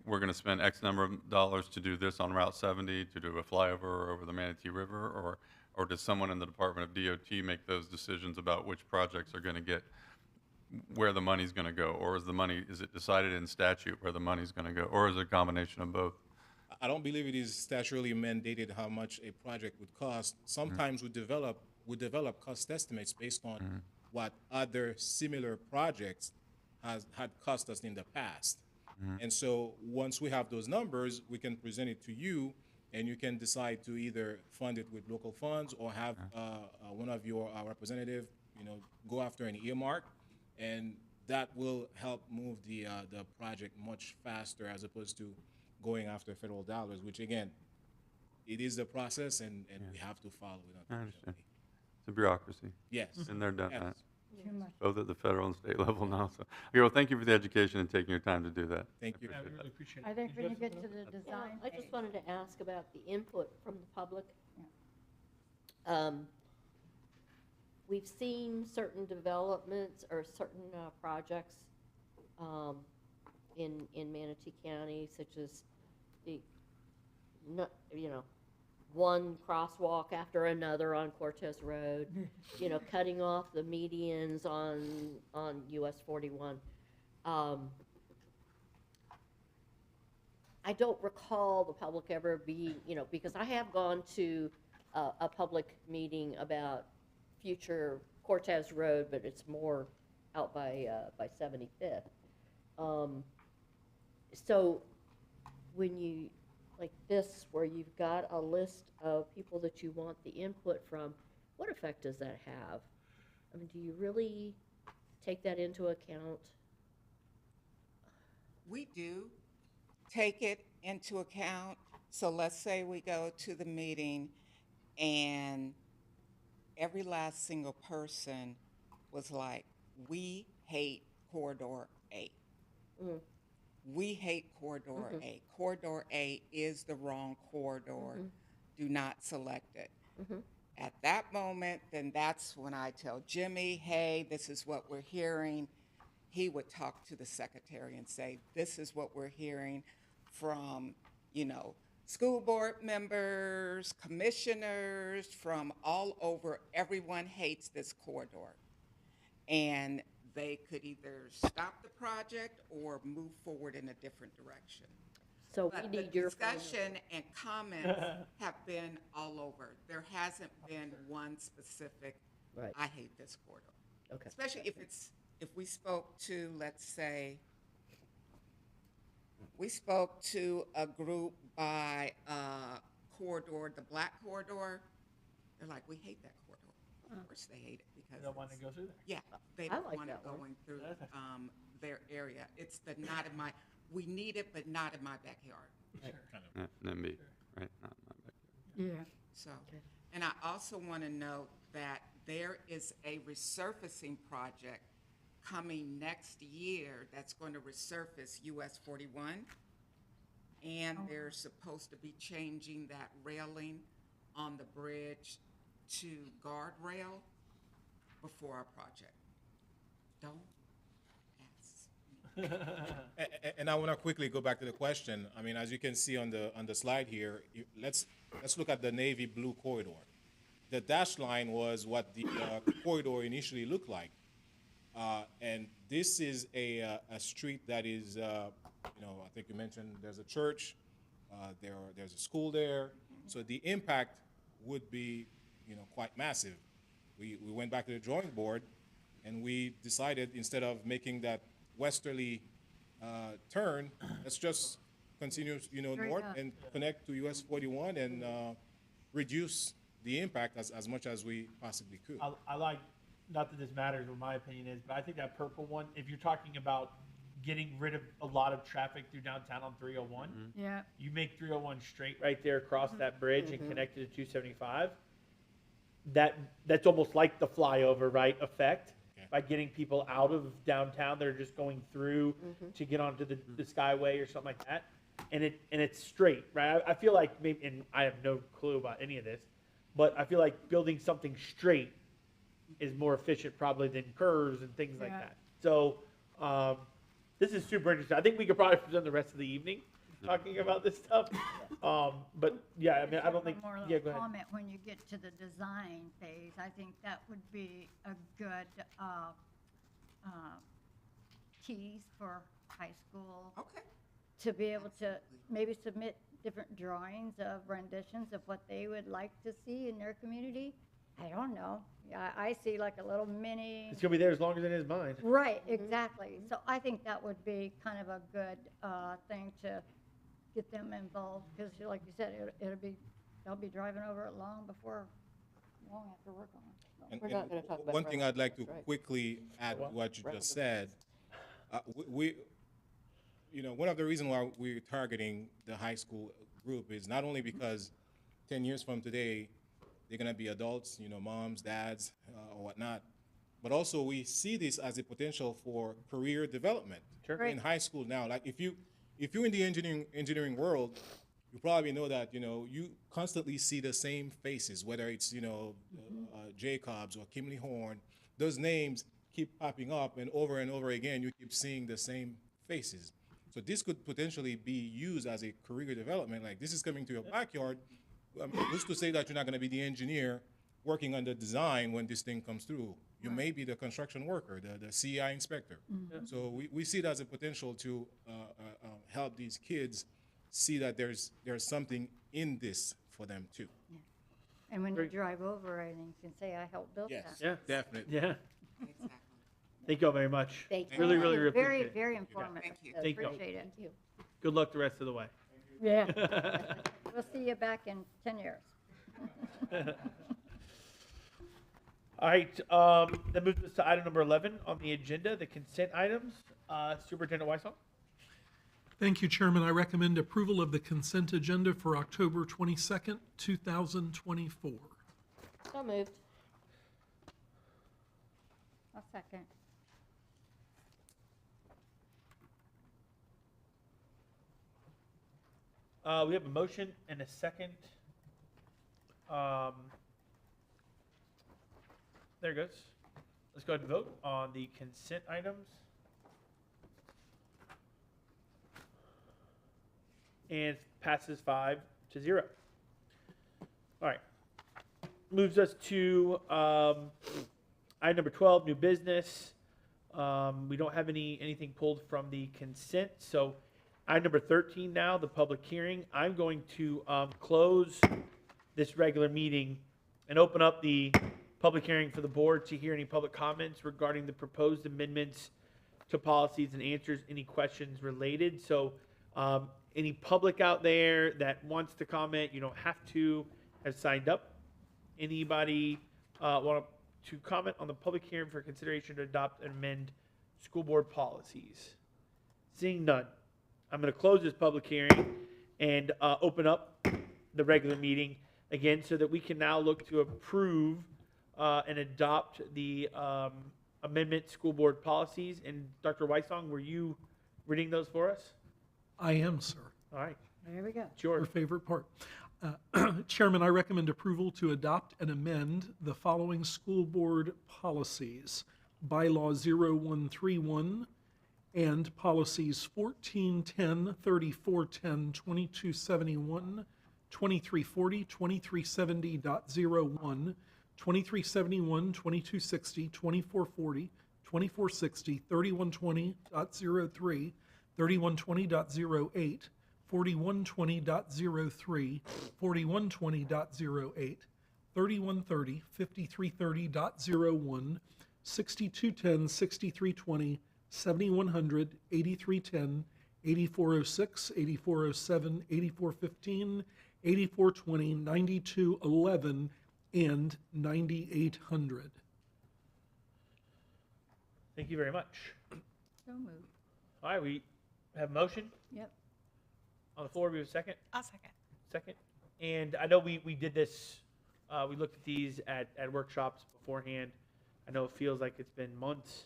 we're going to spend X number of dollars to do this on Route 70, to do a flyover over the Manatee River, or does someone in the Department of DOT make those decisions about which projects are going to get where the money's going to go, or is it decided in statute where the money's going to go, or is it a combination of both? I don't believe it is statutorily mandated how much a project would cost. Sometimes we develop cost estimates based on what other similar projects had cost us in the past. And so once we have those numbers, we can present it to you, and you can decide to either fund it with local funds or have one of your representative, go after an earmark, and that will help move the project much faster as opposed to going after federal dollars, which again, it is the process, and we have to follow it. I understand. It's a bureaucracy. Yes. And they're done Yes. that. Both at the federal and state level now. So, okay, well, thank you for the education and taking your time to do that. Thank you. I appreciate that. appreciate it. I think when you get to the design I just wanted to ask about the input from the public. We've seen certain developments or certain projects in Manatee County, such as the, one crosswalk after another on Cortez Road, cutting off the medians on US 41. I don't recall the public ever being, because I have gone to a public meeting about future Cortez Road, but it's more out by 75th. So when you, like this, where you've got a list of people that you want the input from, what effect does that have? I mean, do you really take that into account? We do take it into account. So let's say we go to the meeting and every last single person was like, we hate Corridor A. We hate Corridor A. Corridor A is the wrong corridor. Do not select it. At that moment, then that's when I tell Jimmy, hey, this is what we're hearing. He would talk to the secretary and say, this is what we're hearing from, school board members, commissioners, from all over. Everyone hates this corridor. And they could either stop the project or move forward in a different direction. So but we the need your discussion and comments have been all over. There hasn't been one specific, I hate this corridor. Okay. Especially if we spoke to, let's say, we spoke to a group by corridor, the Black Corridor. They're like, we hate that corridor. Of course they hate it because They don't want to go through there. Yeah, they I don't like want it that one. going through their area. It's the not in my, we need it, but not in my backyard. NIMBY, right? Not my backyard. Yeah. So, and I also want to note that there is a resurfacing project coming next year that's going to resurface US 41. And they're supposed to be changing that railing on the bridge to guardrail before our project. Don't ask. And I want to quickly go back to the question. I mean, as you can see on the slide here, let's look at the navy blue corridor. The dashed line was what the corridor initially looked like, and this is a street that is, I think you mentioned there's a church, there's a school there, so the impact would be, quite massive. We went back to the drawing board, and we decided instead of making that westerly turn, let's just continue, north and connect to US 41 and reduce the impact as much as we possibly could. I like, not that this matters what my opinion is, but I think that purple one, if you're talking about getting rid of a lot of traffic through downtown on 301, Yeah. you make 301 straight right there across that bridge and connect it to 275, that's almost like the flyover, right, effect, by getting people out of downtown that are just going through to get onto the Skyway or something like that. And it's straight, right? I feel like maybe, and I have no clue about any of this, but I feel like building something straight is more efficient probably than curves and things like that. So this is super interesting. I think we could probably spend the rest of the evening talking about this stuff. But yeah, I mean, I don't think. One more Yeah, little go ahead. comment. When you get to the design phase, I think that would be a good tease for high school. Okay. To be able to maybe submit different drawings of renditions of what they would like to see in their community. I don't know. Yeah, I see like a little mini. It's gonna be there as long as it is mine. Right, exactly. So I think that would be kind of a good thing to get them involved, because like you said, they'll be driving over it long after we're gone. And, We're and not gonna talk about one thing I'd like to right. quickly add to what you just said, we, one of the reasons why we're targeting the high school group is not only because 10 years from today, they're going to be adults, moms, dads, or whatnot, but also we see this as a potential for career development in high school now. Like if you're in the engineering world, you probably know that, you constantly see the same faces, whether it's, Jacobs or Kimley Horn. Those names keep popping up, and over again, you keep seeing the same faces. So this could potentially be used as a career development. Like, this is coming to your backyard. Who's to say that you're not going to be the engineer working on the design when this thing comes through? You may be the construction worker, the CEI inspector. So we see it as a potential to help these kids see that there's something in this for them too. Yeah. And when you drive over it, and you can say, I helped build Yes, that. Yeah, definitely. Yeah. Exactly. Thank you all very much. Thank you. Really, really appreciate Very, it. very informative. Thank you. Thank you. Appreciate it. Thank you. Good luck the rest of the way. Yeah. We'll see you back in 10 years. All right, that moves us to item number 11 on the agenda, the consent items. Superintendent Weissong? Thank you, Chairman. I recommend approval of the consent agenda for October 22nd, 2024. So moved. I'll second. We have a motion and a second. There it goes. Let's go ahead and vote on the consent items. And it passes 5-0. All right. Moves us to item number 12, new business. We don't have anything pulled from the consent. So item number 13 now, the public hearing. I'm going to close this regular meeting and open up the public hearing for the board to hear any public comments regarding the proposed amendments to policies and answers any questions related. So any public out there that wants to comment, you don't have to have signed up. Anybody want to comment on the public hearing for consideration to adopt and amend school board policies? Seeing none, I'm going to close this public hearing and open up the regular meeting again so that we can now look to approve and adopt the amendment school board policies. And Dr. Weissong, were you reading those for us? I am, sir. All right. There we go. It's Your yours. favorite part. Chairman, I recommend approval to adopt and amend the following school board policies. Bylaw 0131 and policies 1410, 3410, 2271, 2340, 2370.01, 2371, 2260, 2440, 2460, 3120.03, 3120.08, 4120.03, 4120.08, 3130, 5330.01, 6210, 6320, 7100, 8310, 8406, 8407, 8415, 8420, 9211, and 9800. Thank you very much. So moved. All right, we have a motion Yep. on the floor. We have a second. I'll second. Second. And I know we did this We looked at these at workshops beforehand. I know it feels like it's been months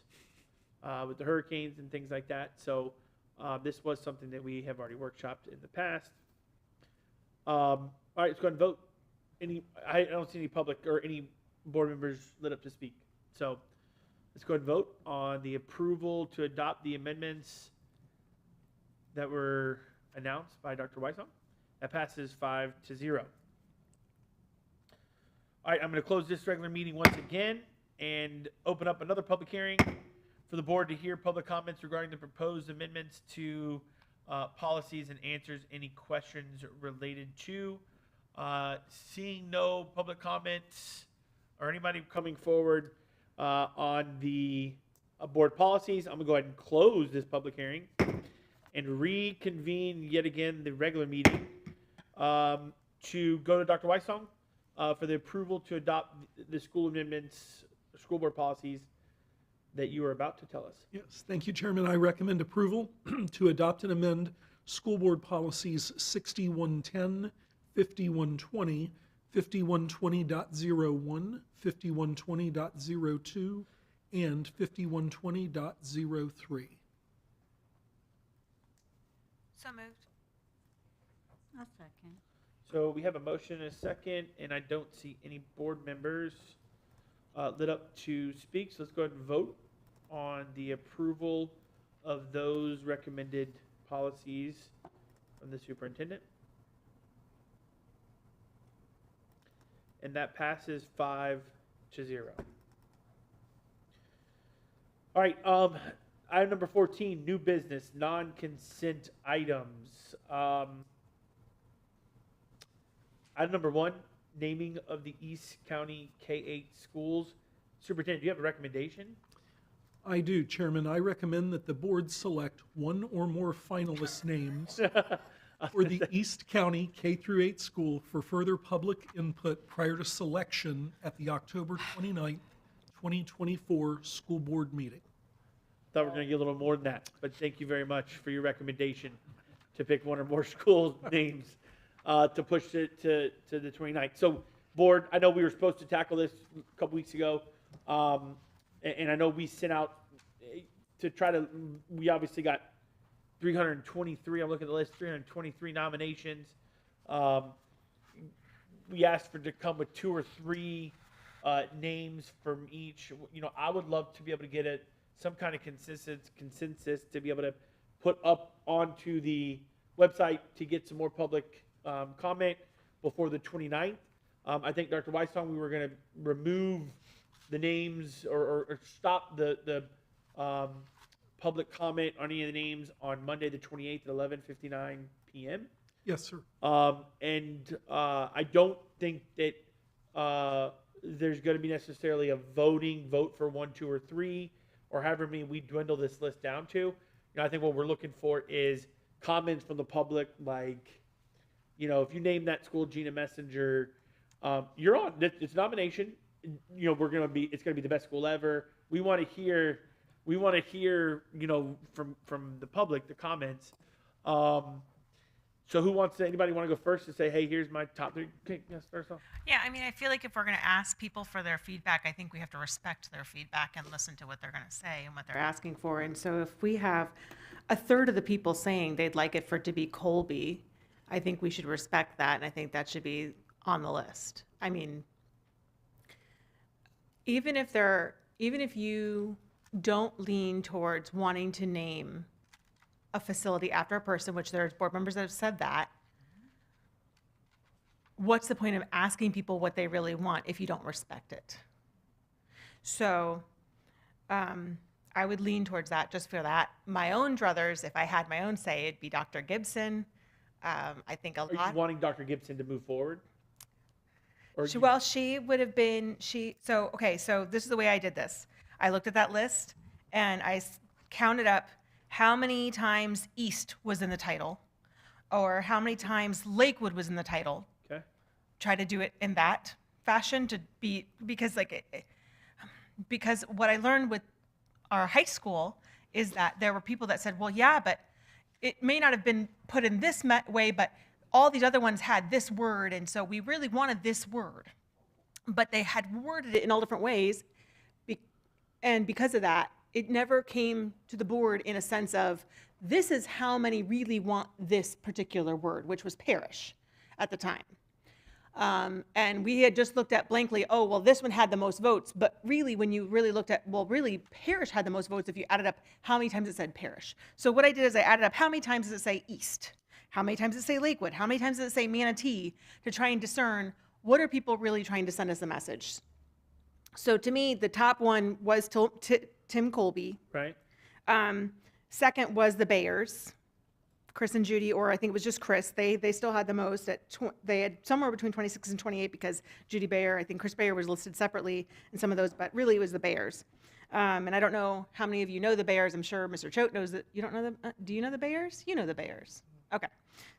with the hurricanes and things like that. So this was something that we have already workshopped in the past. All right, let's go ahead and vote. I don't see any public or any board members lit up to speak. So let's go ahead and vote on the approval to adopt the amendments that were announced by Dr. Weissong. That passes 5-0. All right, I'm going to close this regular meeting once again and open up another public hearing for the board to hear public comments regarding the proposed amendments to policies and answers any questions related to. Seeing no public comments or anybody coming forward on the board policies, I'm going to go ahead and close this public hearing and reconvene yet again the regular meeting to go to Dr. Weissong for the approval to adopt the school amendments, school board policies that you are about to tell us. Yes, thank you, Chairman. I recommend approval to adopt and amend school board policies 6110, 5120, 5120.01, 5120.02, and 5120.03. So moved. I'll second. So we have a motion and a second, and I don't see any board members lit up to speak. So let's go ahead and vote on the approval of those recommended policies from the superintendent. And that passes 5-0. All right, item number 14, new business, non-consent items. Item number 1, naming of the East County K-8 schools. Superintendent, do you have a recommendation? I do, Chairman. I recommend that the board select one or more finalist names for the East County K-8 school for further public input prior to selection at the October 29th, 2024 school board meeting. Thought we were going to get a little more than that, but thank you very much for your recommendation to pick one or more school names to push it to the 29th. So, board, I know we were supposed to tackle this a couple weeks ago, and I know we sent out to try to, we obviously got 323, I'm looking at the list, 323 nominations. We asked to come with 2 or 3 names from each. You know, I would love to be able to get some kind of consensus to be able to put up onto the website to get some more public comment before the 29th. I think Dr. Weissong, we were going to remove the names or stop the public comment on any of the names on Monday the 28th at 11:59 p.m. Yes, sir. I don't think that there's going to be necessarily a vote for 1, 2, or 3, or however many we dwindle this list down to. You know, I think what we're looking for is comments from the public, like, you know, if you name that school Gina Messenger, you're on. It's nomination. You know, it's going to be the best school ever. We want to hear, you know, from the public, the comments. So anybody want to go first and say, hey, here's my top 3? Okay, yes, first off. Yeah, I mean, I feel like if we're going to ask people for their feedback, I think we have to respect their feedback and listen to what they're going to say and what they're asking for. And so if we have a third of the people saying they'd like it for it to be Colby, I think we should respect that, and I think that should be on the list. I mean, even if you don't lean towards wanting to name a facility after a person, which there's board members that have said that, what's the point of asking people what they really want if you don't respect it? So I would lean towards that just for that. My own druthers, if I had my own say, it'd be Dr. Gibson. I think Are you wanting Dr. Gibson to move forward? She would have been, so this is the way I did this. I looked at that list and I counted up how many times East was in the title or how many times Lakewood was in the title. Okay. Try to do it in that fashion because what I learned with our high school is that there were people that said, well, yeah, but it may not have been put in this way, but all these other ones had this word, and so we really wanted this word. but they had worded it in all different ways. And because of that, it never came to the board in a sense of, this is how many really want this particular word, which was parish at the time. And we had just looked at blankly, oh, well, this one had the most votes. But really, when you really looked at, well, really, parish had the most votes if you added up how many times it said parish. So what I did is I added up how many times does it say east? How many times does it say Lakewood? How many times does it say Manatee? To try and discern, what are people really trying to send us a message? So to me, the top one was Tim Colby. Right. Second was the Bayers, Chris and Judy, or I think it was just Chris. They still had the most. They had somewhere between 26 and 28 because Judy Bayer, I think Chris Bayer was listed separately in some of those, but really it was the Bayers. And I don't know how many of you know the Bayers. I'm sure Mr. Choate knows that. You don't know them? Do you know the Bayers? You know the Bayers. Okay.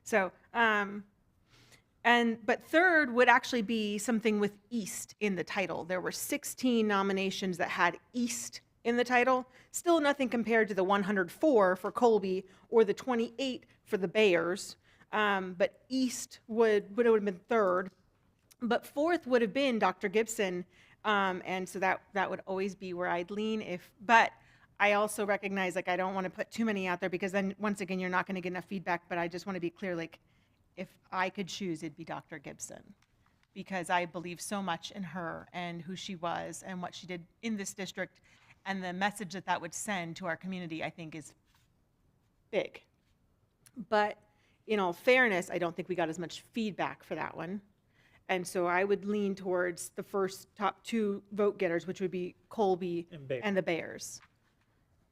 So, but third would actually be something with East in the title. There were 16 nominations that had East in the title. Still nothing compared to the 104 for Colby or the 28 for the Bayers. But East would have been third. But fourth would have been Dr. Gibson. And so that would always be where I'd lean but I also recognize, like, I don't want to put too many out there because then once again, you're not going to get enough feedback, but I just want to be clear, like, if I could choose, it'd be Dr. Gibson because I believe so much in her and who she was and what she did in this district, and the message that would send to our community, I think, is big. But in all fairness, I don't think we got as much feedback for that one. And so I would lean towards the first top two vote getters, which would be Colby and the Bayers.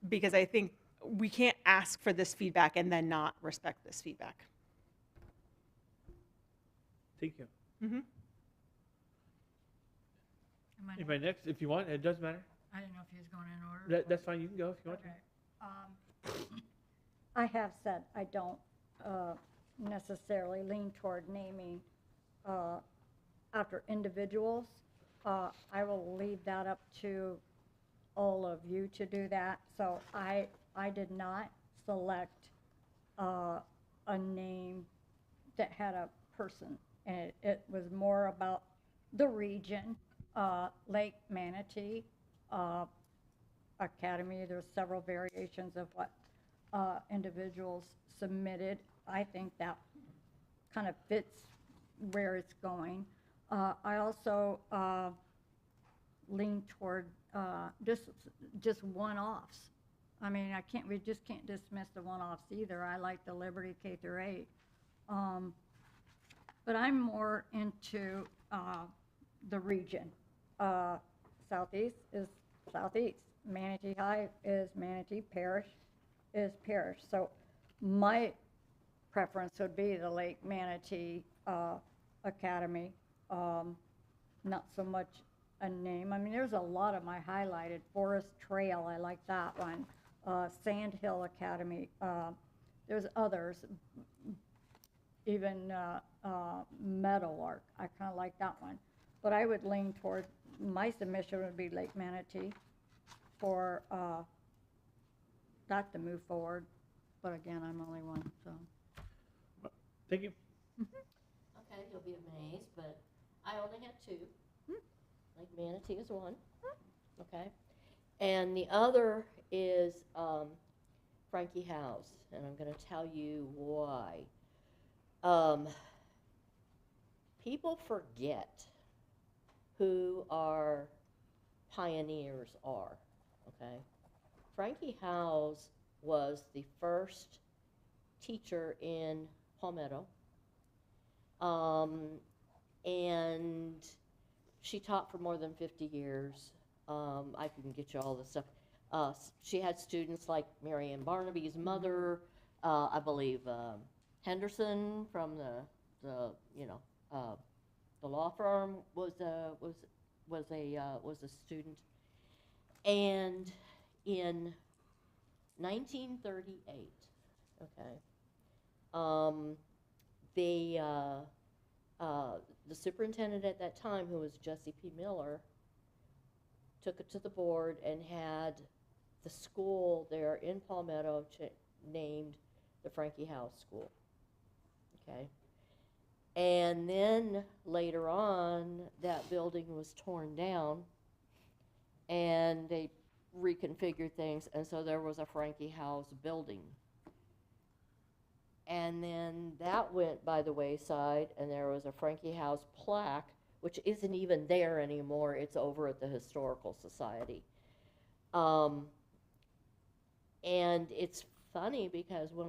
Because I think we can't ask for this feedback and then not respect this feedback. Thank you. Mm-hmm. Anybody next? If you want, it doesn't matter. I didn't know if he was going in order. That's fine. You can go if you want Okay. I have said I don't necessarily lean toward naming after individuals. I will leave that up to all of you to do that. So I did not select a name that had a person, and it was more about the region, Lake Manatee Academy. There's several variations of what individuals submitted. I think that kind of fits where it's going. I also lean toward just one-offs. I mean, we just can't dismiss the one-offs either. I like the Liberty K through 8. But I'm more into the region. Southeast is Southeast. Manatee High is Manatee. Parish is Parish. So my preference would be the Lake Manatee Academy. Not so much a name. I mean, there's a lot of my highlighted. Forest Trail, I like that one. Sand Hill Academy. There's others. Even Meadowlark, I kind of like that one. But I would lean toward, my submission would be Lake Manatee for that to move forward. But again, I'm only one, so. Thank you. Okay, you'll be amazed, but I only had two. Lake Manatee is one. Okay. And the other is Frankie House, and I'm going to tell you why. People forget who our pioneers are, okay? Frankie Howes was the first teacher in Palmetto, and she taught for more than 50 years. I can get you all the stuff. She had students like Mary Ann Barnaby's mother, I believe Henderson from the law firm was a student, and in 1938, okay, the superintendent at that time, who was Jesse P. Miller, took it to the board and had the school there in Palmetto named the Frankie House School. Okay. And then later on, that building was torn down and they reconfigured things, and so there was a Frankie House building. And then that went by the wayside, and there was a Frankie House plaque, which isn't even there anymore. It's over at the Historical Society. And it's funny because when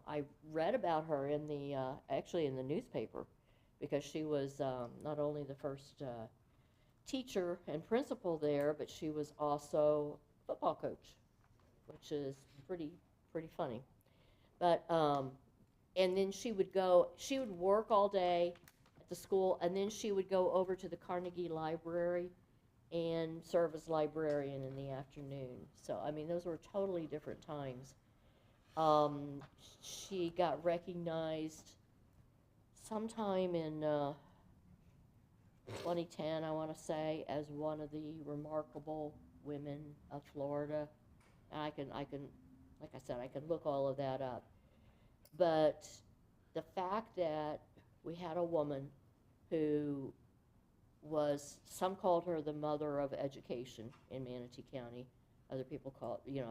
I read about her in the, actually in the newspaper, because she was not only the first teacher and principal there, but she was also football coach, which is pretty funny. But and then she would work all day at the school, and then she would go over to the Carnegie Library and serve as librarian in the afternoon. So I mean, those were totally different times. She got recognized sometime in 2010, I want to say, as one of the remarkable women of Florida. And I can, like I said, I can look all of that up. But the fact that we had a woman who some called her the mother of education in Manatee County. Other people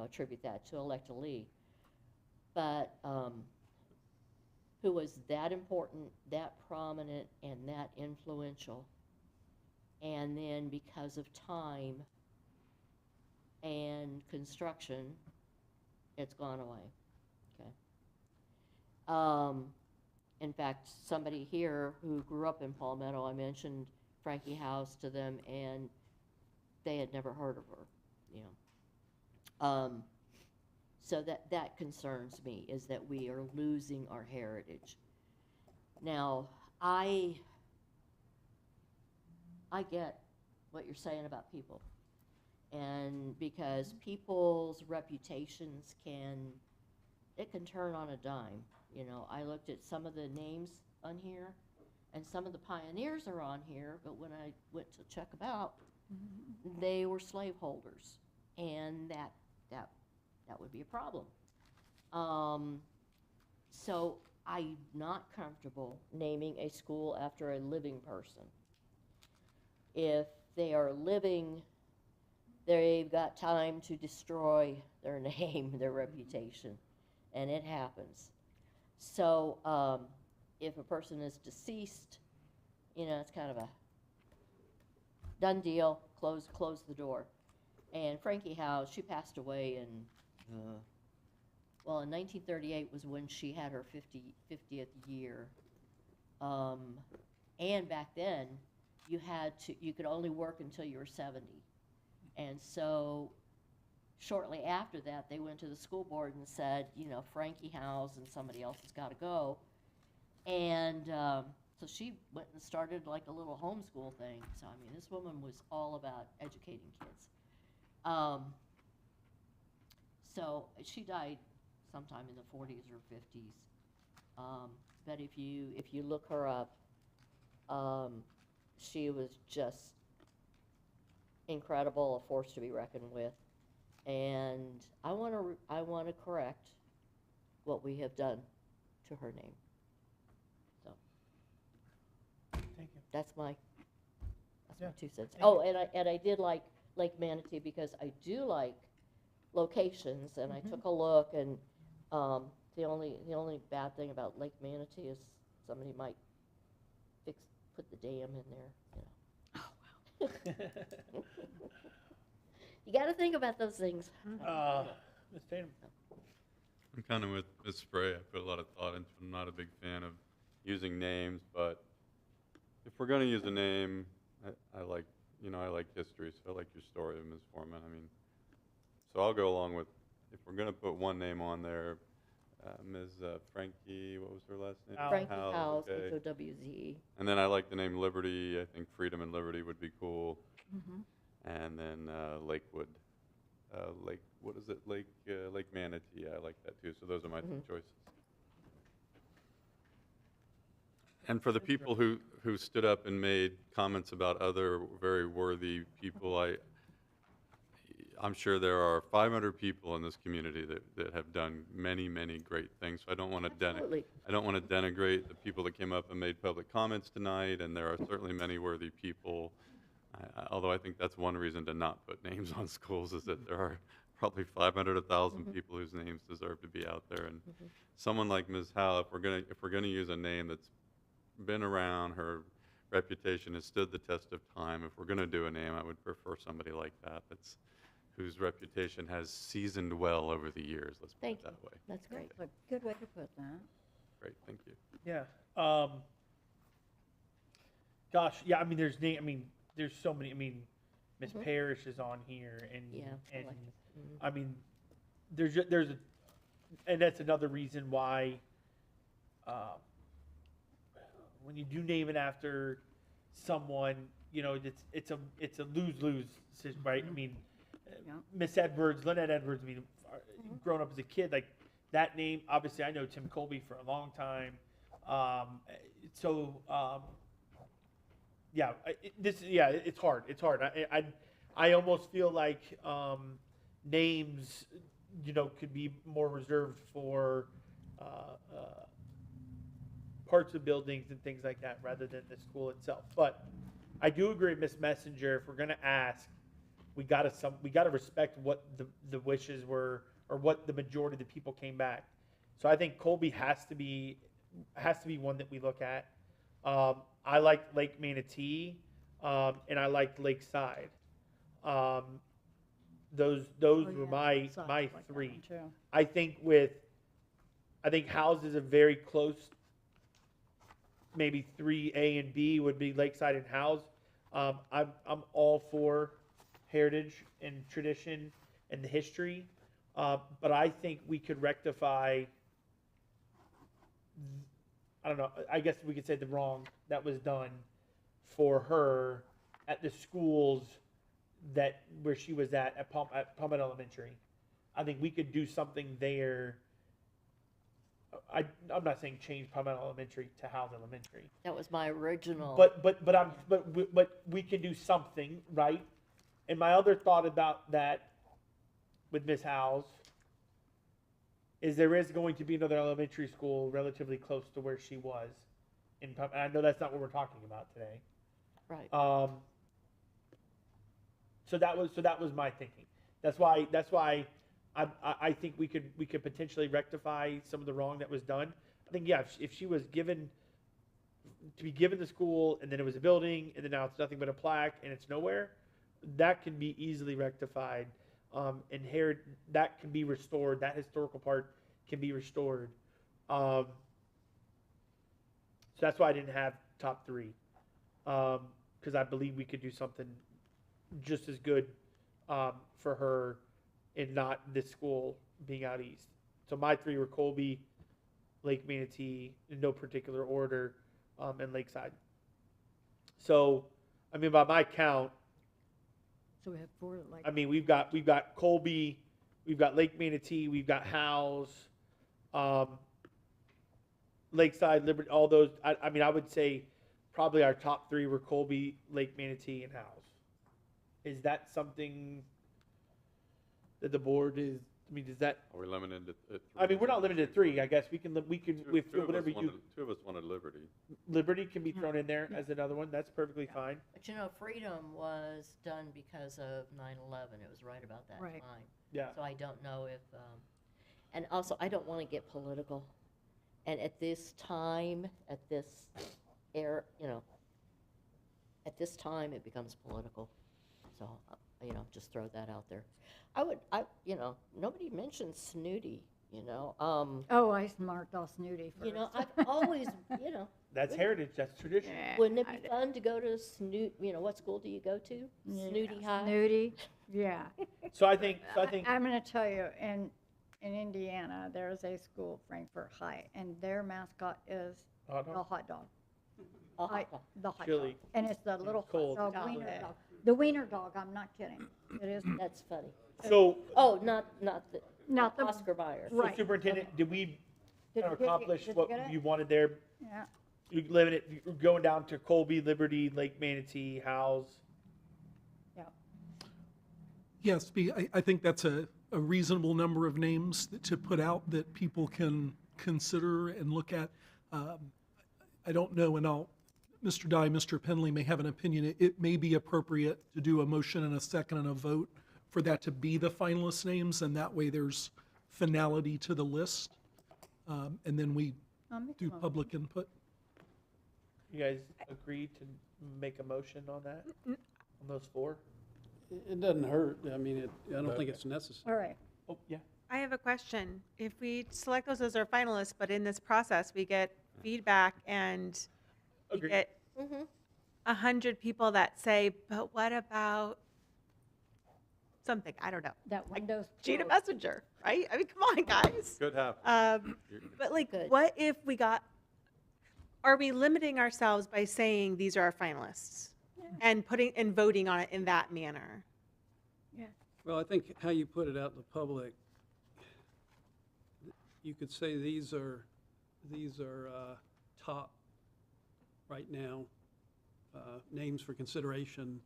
attribute that to Electa Lee. But who was that important, that prominent, and that influential. And then because of time and construction, it's gone away. Okay. In fact, somebody here who grew up in Palmetto, I mentioned Frankie House to them, and they had never heard of her. So that concerns me, is that we are losing our heritage. Now, I get what you're saying about people, and because people's reputations can turn on a dime. I looked at some of the names on here, and some of the pioneers are on here, but when I went to check them out, they were slaveholders, and that would be a problem. So I'm not comfortable naming a school after a living person. If they are living, they've got time to destroy their name, their reputation, and it happens. So if a person is deceased, it's kind of a done deal, close the door. And Frankie House, she passed away in 1938 was when she had her 50th year. And back then, you could only work until you were 70. And so shortly after that, they went to the school board and said, Frankie House and somebody else has got to go. And so she went and started like a little homeschool thing. So, I mean, this woman was all about educating kids. So she died sometime in the 40s or 50s. But if you look her up, she was just incredible, a force to be reckoned with. And I want to correct what we have done to her name. So Thank you. that's my 2 cents. Thank Oh, and I did like Lake Manatee because I do like locations, and I took a look, and the only bad thing about Lake Manatee is somebody might put the dam in there. Oh wow. You got to think about those things. Ms. Tatum. I'm kind of with Spray. I put a lot of thought into it. I'm not a big fan of using names, but if we're going to use a name, I like history, so I like your story, Ms. Foreman. I mean, so I'll go along with, if we're going to put one name on there, Ms. Frankie, what was her last name? Frankie House, okay. H-O-W-Z. And then I like the name Liberty. I think Freedom and Liberty would be cool. Mm-hmm. And then Lakewood. What is it? Lake Manatee. I like that too. So those are my two choices. And for the people who stood up and made comments about other very worthy people, I'm sure there are 500 people in this community that have done many, many great things. So I don't want to Absolutely. I don't want to denigrate the people that came up and made public comments tonight, and there are certainly many worthy people. Although I think that's one reason to not put names on schools is that there are probably 500, 1,000 people whose names deserve to be out there. And someone like Ms. Howe, if we're gonna use a name that's been around, her reputation has stood the test of time. If we're gonna do a name, I would prefer somebody like that whose reputation has seasoned well over the years. Let's put Thank it that way. That's great. That's a good way to put that. Great, thank you. Yeah. Gosh, yeah, I mean, there's so many, I mean, Miss Parrish is on here, and, Yeah, I and, like this. I mean, and that's another reason why, when you do name it after someone, you know, it's a lose-lose, right? I mean, Miss Edwards, Lynette Edwards, I mean, growing up as a kid, like, that name, obviously, I know Tim Colby for a long time. Yeah, it's hard. It's hard. I almost feel like names, you know, could be more reserved for parts of buildings and things like that rather than the school itself. But I do agree, Miss Messenger. If we're gonna ask, we gotta respect what the wishes were or what the majority of the people came back. So I think Colby has to be one that we look at. I like Lake Manatee, and I liked Lakeside. Those were my three. I think House is a very close, maybe 3A and B would be Lakeside and House. I'm all for heritage and tradition and the history, but I think we could rectify. I don't know, I guess we could say the wrong that was done for her at the schools where she was at Palmet Elementary. I think we could do something there. I'm not saying change Palmet Elementary to Howes Elementary. That was my original. But we can do something, right? And my other thought about that with Miss Howes is there is going to be another elementary school relatively close to where she was. And I know that's not what we're talking about today. Right. So that was my thinking. That's why I think we could potentially rectify some of the wrong that was done. I think if she was given the school and then it was a building and then now it's nothing but a plaque and it's nowhere, that can be easily rectified. That can be restored. That historical part can be restored. So that's why I didn't have top three, because I believe we could do something just as good for her, and not this school being out east. So my three were Colby, Lake Manatee, in no particular order, and Lakeside. So, I mean, by my count. So we have four. I mean, we've got Colby, we've got Lake Manatee, we've got Howes, Lakeside, Liberty, all those. I mean, I would say probably our top three were Colby, Lake Manatee, and Howes. Is that something that the board is? I mean, does that? Are we limited to three? I mean, we're not limited to three. I guess we can whatever you. Two of us wanted Liberty. Liberty can be thrown in there as another one. That's perfectly fine. But you know, Freedom was done because of 9/11. It was right about that Right. time. Yeah. So I don't know if, and also I don't want to get political. And at this time, at this era, you know, at this time it becomes political. So, you know, just throw that out there. You know, nobody mentioned Snooty, you know. Oh, I marked off Snooty first. You know, I've always, you know. That's heritage, that's tradition. Wouldn't it be fun to go to Snoot, you know, what school do you go to? Snooty High? Snooty, yeah. So I think. I'm going to tell you, in Indiana, there's a school, Frankfurt High, and their mascot is a hot dog. A hot dog. The hot Chili. dog. And it's the little Cold. hot dog, Oh, wiener yeah. dog. The wiener dog, I'm not kidding. It is. That's funny. So. Oh, not the. Not the. Oscar Mayer. Right. So Superintendent, did we Did kind of you get- accomplish did you what get it? you wanted there? Yeah. You living it, you're going down to Colby, Liberty, Lake Manatee, Howes. Yeah. Yes, I think that's a reasonable number of names to put out that people can consider and look at. I don't know, and Mr. Dye, Mr. Penley may have an opinion. It may be appropriate to do a motion and a second and a vote for that to be the finalist names, and that way there's finality to the list. And then we I'll make a do motion. public input. You guys agree to make a motion on that, on those four? It doesn't hurt. I mean, I don't think it's necessary. All right. Oh, yeah. I have a question. If we select those as our finalists, but in this process, we get feedback and we Agreed. get 100 people that say, but what about something? I don't know. That Windows. Gina Pro. Messenger, right? I mean, come on, guys. Could happen. But like, Good. what if we got, are we limiting ourselves by saying these are our finalists? And putting, and voting on it in that manner? Well, I think how you put it out in the public, you could say these are top right now, names for consideration.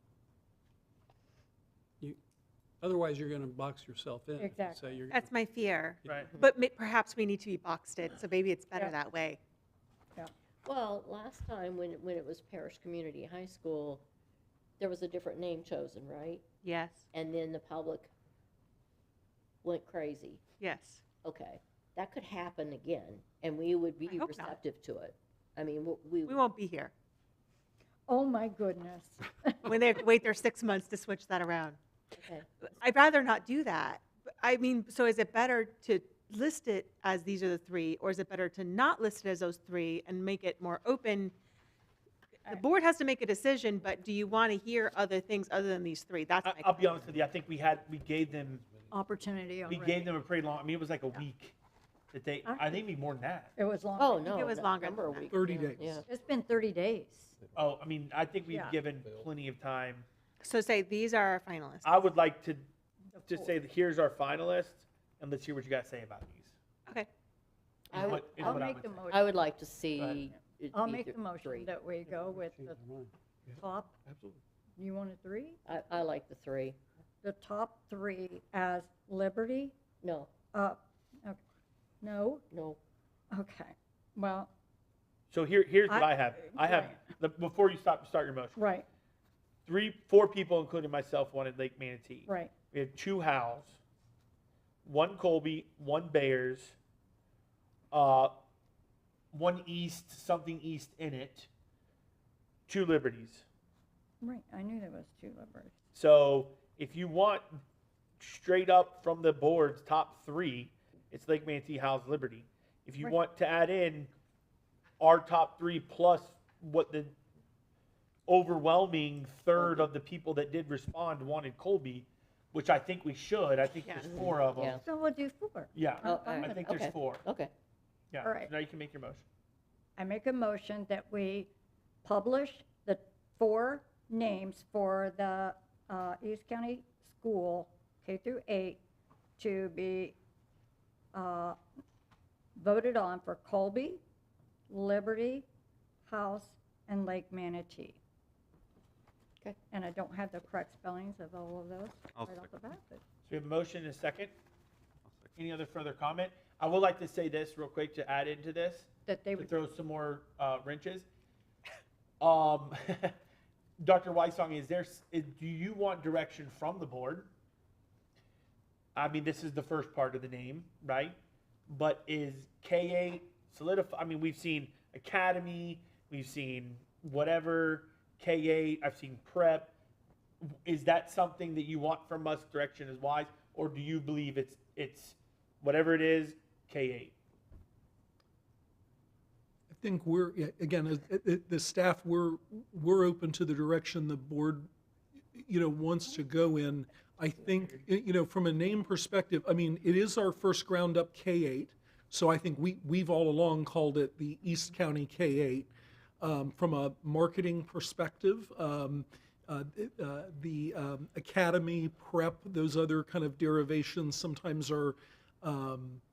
Otherwise, you're going to box yourself in. Exactly. Say you're, That's my fear. Right. But perhaps we need to be boxed in, so maybe it's better Yeah. that way. Well, last time when it was Parish Community High School, there was a different name chosen, right? Yes, And then the public went crazy. yes. Okay, that could happen again, and we would be I hope not. receptive to it. I mean, we We won't be here. Oh, my goodness. When they have to wait their 6 months to switch that around. okay. I'd rather not do that. I mean, so is it better to list it as these are the three, or is it better to not list it as those three and make it more open? The board has to make a decision, but do you want to hear other things other than these three? That's my I'll be honest with you, I think we gave them, Opportunity we already. gave them a pretty long, I mean, it was like a week that they, I think maybe more than that. It was long. Oh, think no. it was a longer number than of that. weeks. 30 yeah, days. Yeah. It's been 30 days. Oh, I mean, I think we've Yeah. given plenty of time. So say these are our finalists. I would like to say that here's our finalists, and let's hear what you guys say about these. Okay. I would- Is I'll what I make would the say. motion. I would like to Go see. it I'll be make the motion three. that we go with the top. absolutely. You want a three? I like the three. The top three as Liberty? No, Okay. No? no. Okay. Well, So here's what I- I have. I have, before you start your motion, right, 4 people, including myself, wanted Lake Manatee. right. We have 2 Howes, 1 Colby, 1 Bears, 1 East, something East in it, 2 Liberties. Right, I knew there was 2 Liberties. So if you want straight up from the board's top 3, it's Lake Manatee, Howes, Liberty. If you Right. want to add in our top 3 plus what the overwhelming third of the people that did respond wanted Colby, which I think we should. I think there's 4 of them. Yeah. So we'll do 4. Yeah, Oh, I alright, think there's okay. 4. Okay. Yeah. All right. Now you can make your motion. I make a motion that we publish the 4 names for the East County School, K through 8, to be voted on for Colby, Liberty, House, and Lake Manatee. Okay. And I don't have the correct spellings of all of those I'll right off the bat, but So we have a motion and a second. Any other further comment? I would like to say this real quick to add into this, that they to would, throw some more wrenches. Dr. Weissong, do you want direction from the board? I mean, this is the first part of the name, right? But is K8 solidify? I mean, we've seen Academy, we've seen whatever, K8, I've seen Prep. Is that something that you want from us, direction is wise, or do you believe it's whatever it is, K8? I think we're, yeah, again, the staff, we're open to the direction the board, wants to go in. I think, from a name perspective, I mean, it is our first ground up K8. So I think we've all along called it the East County K8. From a marketing perspective, the academy, prep, those other kind of derivations sometimes are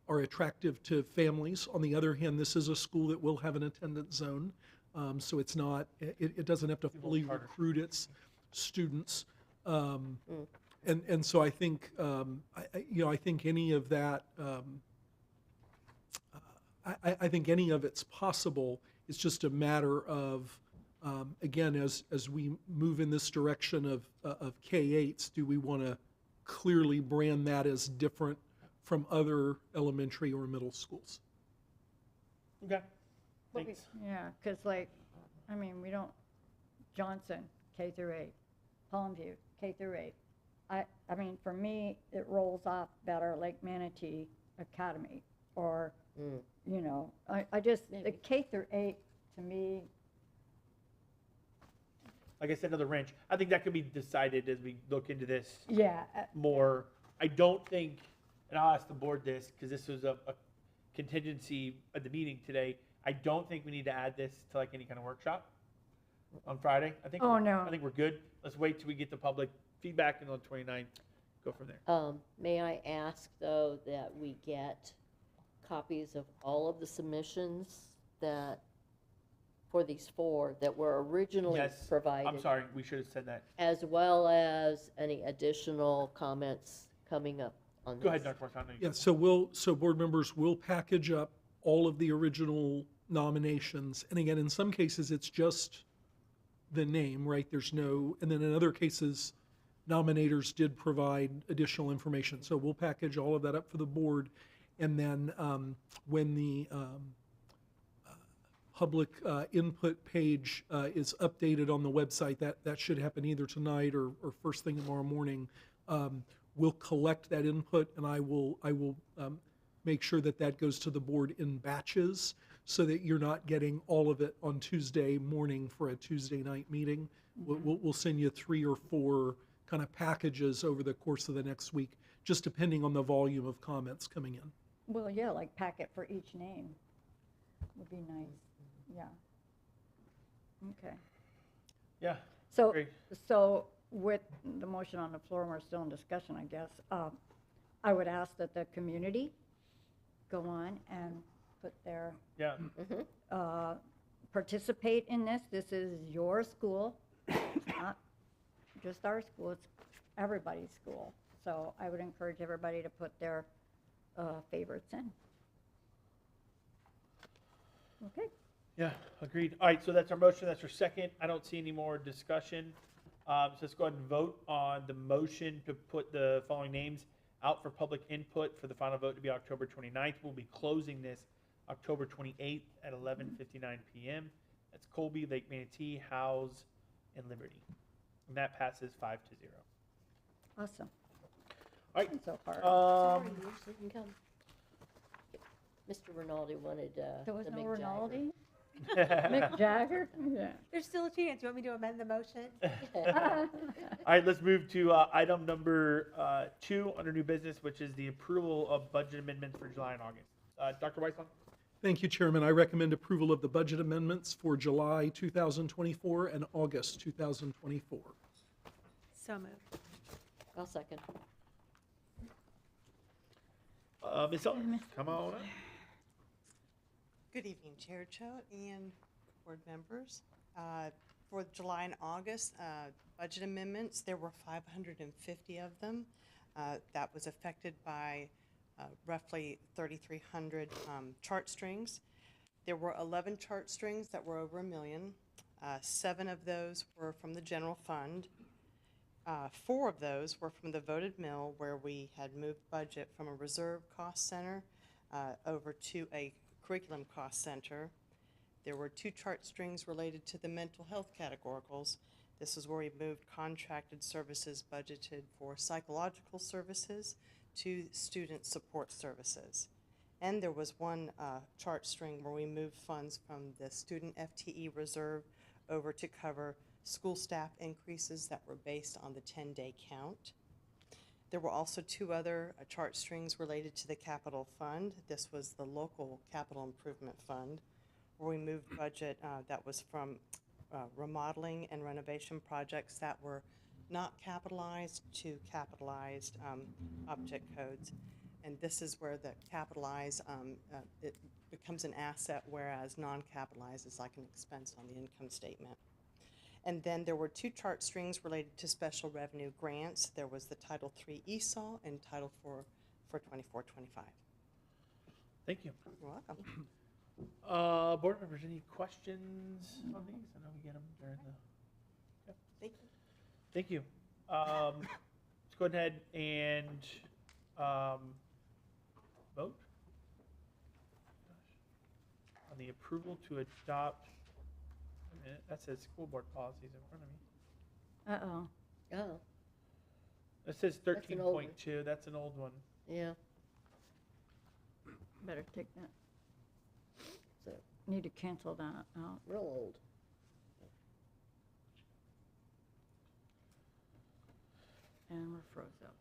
attractive to families. On the other hand, this is a school that will have an attendance zone, so it's not, it doesn't have to fully recruit its students. And so I think, I think any of that, I think any of it's possible. It's just a matter of, again, as we move in this direction of K-8s, do we want to clearly brand that as different from other elementary or middle schools? Okay. But we- Thanks. Yeah, because like, I mean, we don't, Johnson, K through 8, Palmview, K through 8. I mean, for me, it rolls off better like Manatee Academy, or, I just, the K through 8, to me, Like I said, another wrench. I think that could be decided as we look into this yeah, more. I don't think, and I'll ask the board this, because this was a contingency at the meeting today. I don't think we need to add this to like any kind of workshop on Friday. I think. Oh, no. I think we're good. Let's wait till we get the public feedback, and on the 29th, go from there. May I ask, though, that we get copies of all of the submissions that, for these 4 that were originally Yes. provided? I'm sorry. We should have said that. As well as any additional comments coming up on this? Go ahead, Dr. Martin. Yeah, so board members will package up all of the original nominations. And again, in some cases, it's just the name, right? There's no, and then in other cases, nominators did provide additional information. So we'll package all of that up for the board. And then when the public input page is updated on the website, that should happen either tonight or first thing tomorrow morning. We'll collect that input, and I will make sure that goes to the board in batches, so that you're not getting all of it on Tuesday morning for a Tuesday night meeting. We'll send you 3 or 4 kind of packages over the course of the next week, just depending on the volume of comments coming in. well, yeah, like packet for each name would be nice, yeah. Okay. Yeah. So, Great. so with the motion on the floor, and we're still in discussion, I guess, I would ask that the community go on and put their, Yeah. participate in this. This is your school. It's not just our school, it's everybody's school. So I would encourage everybody to put their favorites in. Okay. Yeah, agreed. All right, so that's our motion, that's our second. I don't see any more discussion. So let's go ahead and vote on the motion to put the following names out for public input for the final vote to be October 29th. We'll be closing this October 28th at 11:59 p.m. That's Colby, Lake Manatee, Howes, and Liberty. And that passes 5-0. Awesome. All right. So far. Sorry, you can come. Mr. Rinaldi wanted There was the no Mick Jagger. Rinaldi? Mick Jagger? Yeah. There's still a chance. You want me to amend the motion? All right, let's move to item number 2 under new business, which is the approval of budget amendments for July and August. Dr. Weissong? Thank you, Chairman. I recommend approval of the budget amendments for July 2024 and August 2024. So moved. I'll second. Ms. Sullivan, come on up. Good evening, Chair Cho and board members. For July and August budget amendments, there were 550 of them. That was affected by roughly 3,300 chart strings. There were 11 chart strings that were over $1 million. 7 of those were from the general fund. 4 of those were from the voted mill, where we had moved budget from a reserve cost center over to a curriculum cost center. There were 2 chart strings related to the mental health categoricals. This is where we moved contracted services budgeted for psychological services to student support services. And there was 1 chart string where we moved funds from the student FTE reserve over to cover school staff increases that were based on the 10-day count. There were also 2 other chart strings related to the capital fund. This was the local capital improvement fund, where we moved budget that was from remodeling and renovation projects that were not capitalized to capitalized object codes. And this is where the capitalized, it becomes an asset, whereas non-capitalized is like an expense on the income statement. And then there were 2 chart strings related to special revenue grants. There was the Title III ESOL and Title IV for 24-25. Thank you. You're welcome. Board members, any questions on these? I know we get them during the. Okay. Thank you. Thank you. Let's go ahead and vote on the approval to adopt. Wait a minute, that says school board policies in front of me. Uh-oh. Oh, It says That's an old one. 13.2. That's an old one. yeah. Better take that. So, need to cancel that out. Real old. And we're froze up.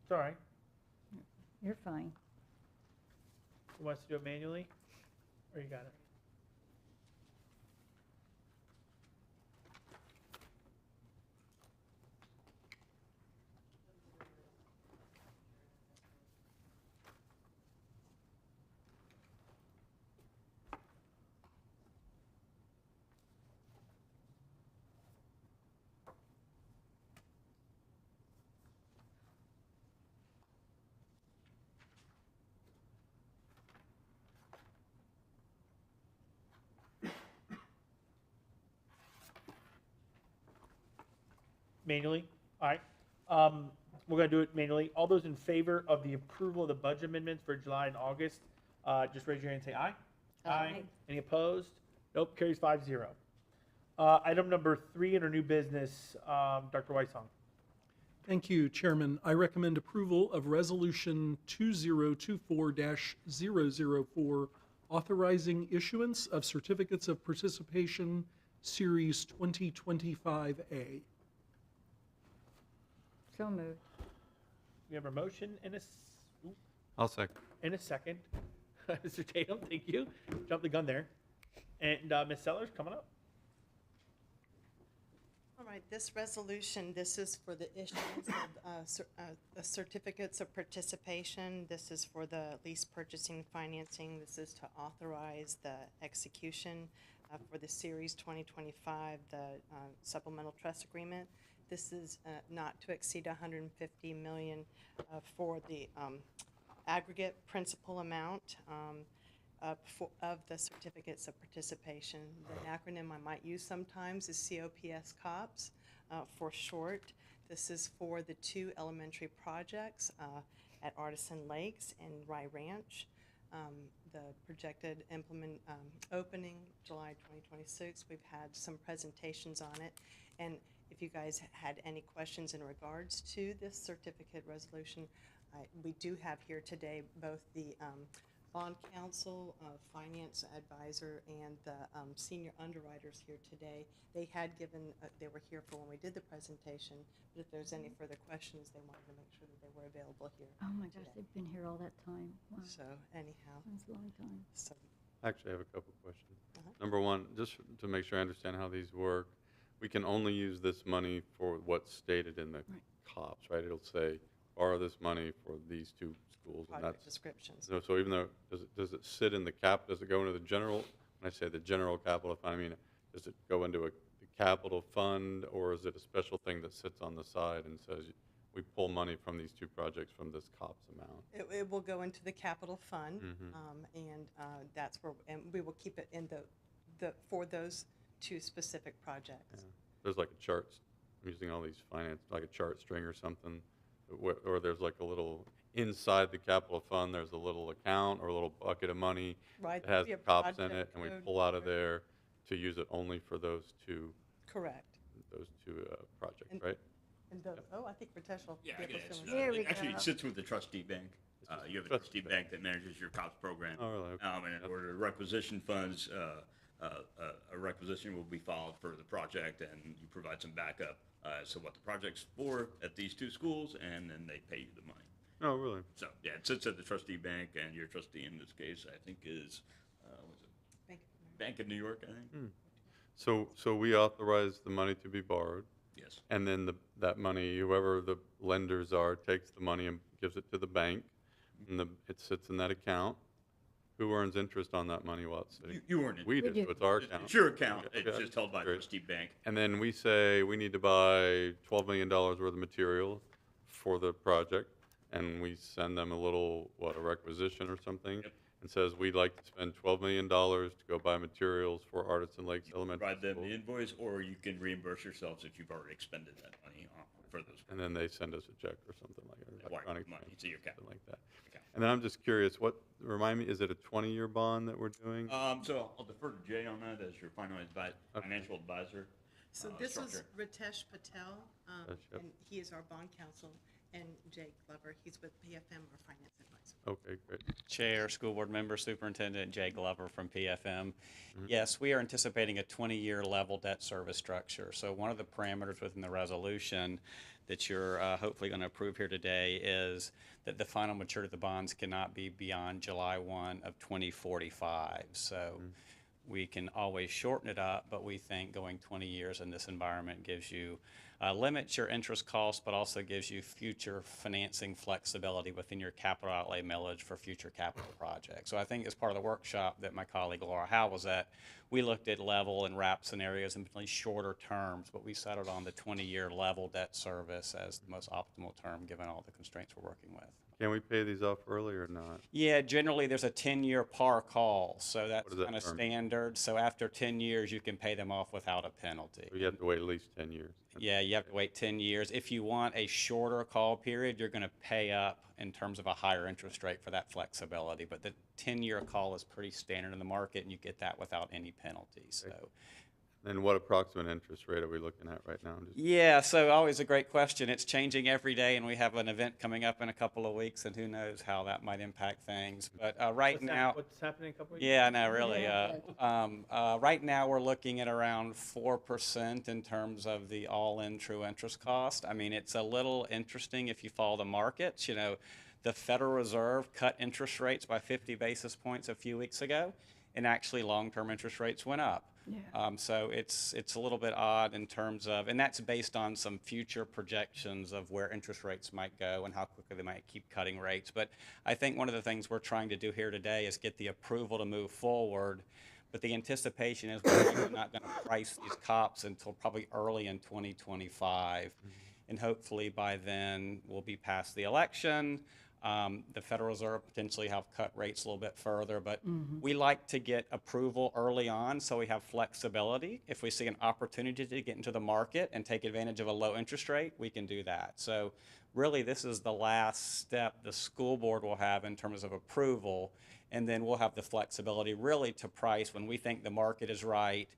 It's all right. You're fine. Who wants to do it manually? Or you got it? Manually? All right. We're going to do it manually. All those in favor of the approval of the budget amendments for July and August, just raise your hand and say aye. Aye. Any opposed? Nope, carries 5-0. Item number 3 in our new business, Dr. Weissong. Thank you, Chairman. I recommend approval of Resolution 2024-004, authorizing issuance of certificates of participation, Series 2025A. So moved. We have a motion and I'll second. a second. Mr. Tatum, thank you. Jump the gun there. And Ms. Sellers, coming up. All right, this resolution, this is for the issuance of the certificates of participation. This is for the lease purchasing financing. This is to authorize the execution for the Series 2025, the supplemental trust agreement. This is not to exceed $150 million for the aggregate principal amount of the certificates of participation. The acronym I might use sometimes is COPS COPS for short. This is for the 2 elementary projects at Artisan Lakes and Rye Ranch. The projected opening July 2026. We've had some presentations on it, and if you guys had any questions in regards to this certificate resolution, we do have here today both the bond counsel, finance advisor, and the senior underwriters here today. They had given, they were here for when we did the presentation, but if there's any further questions, they wanted to make sure that they were available here. Oh my gosh, today. they've been here all that time. Wow. So anyhow. That's a long time. So, Actually, I have a couple questions. Uh-huh. Number one, just to make sure I understand how these work, we can only use this money for what's stated in the COPS, right? It'll say, borrow this money for these 2 schools. And project that's, descriptions. so even though, does it sit in the cap, does it go into the general, when I say the general capital fund, I mean, does it go into the capital fund, or is it a special thing that sits on the side and says, we pull money from these 2 projects from this COPS amount? It will go into the capital fund, Mhm. and that's where, and we will keep it in the for those 2 specific projects. Yeah. There's like a chart, I'm using all these finance, like a chart string or something, or there's like a little, inside the capital fund, there's a little account or a little bucket of money Right, that has there'll be a COPS in it, project and we code pull out of for it. there to use it only for those 2. Correct. Those 2 projects, And- right? And those, oh, I think Ritesh will. Yeah, be I able guess. to- There we Actually, go. it sits with the trustee bank. You have a trustee bank that manages your COPS program. Oh, really? Okay. And in order to requisition funds, a requisition will be filed for the project, and you provide some backup. So what the project's for at these 2 schools, and then they pay you the money. Oh, really? So, yeah, it sits at the trustee bank, and your trustee in this case, I think, is, was it Bank Bank of New York, I think? So we authorize the money to be borrowed, Yes. And then that money, whoever the lenders are, takes the money and gives it to the bank, and it sits in that account. Who earns interest on that money while it's sitting? You earn it. We do, so it's our account. It's your account. Okay, It's just held by great. Trustee Bank. And then we say we need to buy $12 million worth of material for the project, and we send them a little, a requisition or something, and says, we'd like to spend $12 million to go buy materials for Artisan Lakes Elementary Provide them School. the invoice, or you can reimburse yourselves if you've already expended that money for those. And then they send us a check or something like that. Wire Electronic money thing, to your account. something like that. Okay. And then I'm just curious, remind me, is it a 20-year bond that we're doing? So I'll defer to Jay on that as your financial advisor. So this was structure. Ritesh Patel, Ritesh, yep. and he is our bond counsel, and Jay Glover, he's with PFM, our finance advisor. Okay, great. Chair, school board member, Superintendent Jay Glover from PFM. Yes, we are anticipating a 20-year level debt service structure. So one of the parameters within the resolution that you're hopefully going to approve here today is that the final maturity of the bonds cannot be beyond July 1 of 2045. So we can always shorten it up, but we think going 20 years in this environment gives you limits your interest costs, but also gives you future financing flexibility within your capital outlay millage for future capital projects. So I think as part of the workshop that my colleague Laura Howe was at, we looked at level and wrap scenarios and potentially shorter terms, but we settled on the 20-year level debt service as the most optimal term given all the constraints we're working with. Can we pay these off early or not? Yeah, generally there's a 10-year par call, so that's does that kind of term? standard. So after 10 years, you can pay them off without a penalty. So you have to wait at least 10 years. Yeah, you have to wait 10 years. If you want a shorter call period, you're going to pay up in terms of a higher interest rate for that flexibility. But the 10-year call is pretty standard in the market, and you get that without any penalties. So. And what approximate interest rate are we looking at right now? Yeah, so always a great question. It's changing every day, and we have an event coming up in a couple of weeks, and who knows how that might impact things. But right now, what's happening in a couple of weeks? yeah, no, really. Right now, we're looking at around 4% in terms of the all-in true interest cost. I mean, it's a little interesting if you follow the markets. You know, the Federal Reserve cut interest rates by 50 basis points a few weeks ago, and actually long-term interest rates went up. Yeah. So it's a little bit odd in terms of, and that's based on some future projections of where interest rates might go and how quickly they might keep cutting rates. But I think one of the things we're trying to do here today is get the approval to move forward. But the anticipation is we're probably not going to price these COPs until probably early in 2025. And hopefully by then we'll be past the election. The Federal Reserve potentially have cut rates a little bit further, but we like to get approval early on so we have flexibility. If we see an opportunity to get into the market and take advantage of a low interest rate, we can do that. So really this is the last step the school board will have in terms of approval, and then we'll have the flexibility really to price when we think the market is right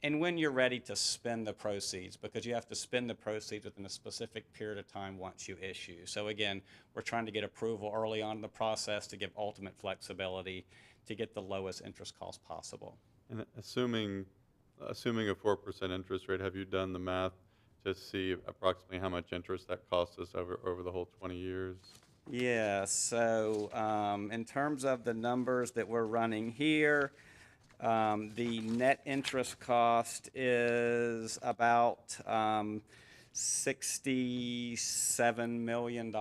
and when you're ready to spend the proceeds, because you have to spend the proceeds within a specific period of time once you issue. So again, we're trying to get approval early on in the process to give ultimate flexibility to get the lowest interest cost possible. And assuming a 4% interest rate, have you done the math to see approximately how much interest that costs us over the whole 20 years? Yeah, so in terms of the numbers that we're running here, the net interest cost is about $67 million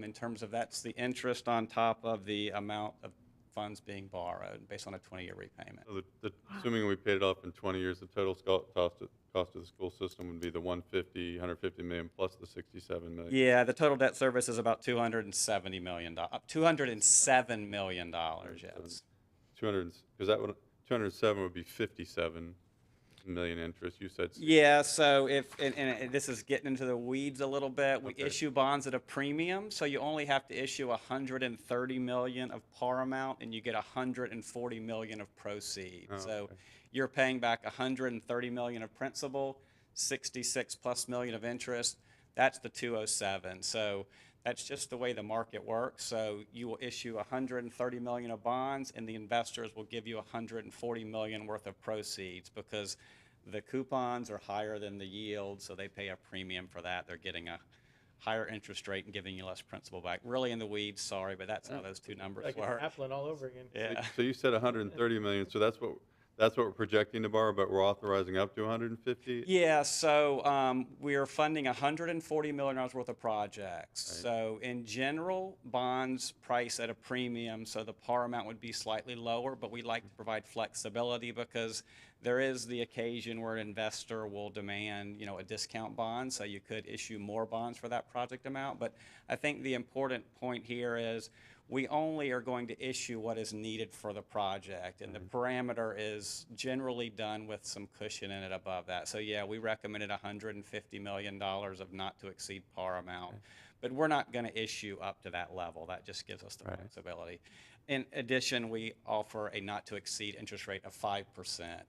in terms of that's the interest on top of the amount of funds being borrowed based on a 20-year repayment. So assuming we paid it off in 20 years, the total cost of the school system would be the 150 million plus the 67 million. Yeah, the total debt service is about $270 million. $207 million, yes. 200, because that would 207 would be 57 million interest. You said 60. Yeah. So if and this is getting into the weeds a little bit, we Okay. issue bonds at a premium, so you only have to issue 130 million of par amount, and you get 140 million of proceeds. Oh, so okay. you're paying back 130 million of principal, 66 plus million of interest. That's the 207. So that's just the way the market works. So you will issue 130 million of bonds, and the investors will give you 140 million worth of proceeds because the coupons are higher than the yield, so they pay a premium for that. They're getting a higher interest rate and giving you less principal back. Really in the weeds, sorry, but that's how those two numbers Like work. it's Applin all over again. Yeah. So you said 130 million. So that's that's what we're projecting to borrow, but we're authorizing up to 150? Yeah, so we are funding $140 million worth of projects. Right. So in general, bonds price at a premium, so the par amount would be slightly lower, but we like to provide flexibility because there is the occasion where an investor will demand, a discount bond, so you could issue more bonds for that project amount. But I think the important point here is we only are going to issue what is needed for the project, and the parameter is generally done with some cushion in it above that. So yeah, we recommended $150 million of not to exceed par amount, but we're not going to issue up to that level. That just gives us the flexibility. In addition, we offer a not to exceed interest rate of 5%.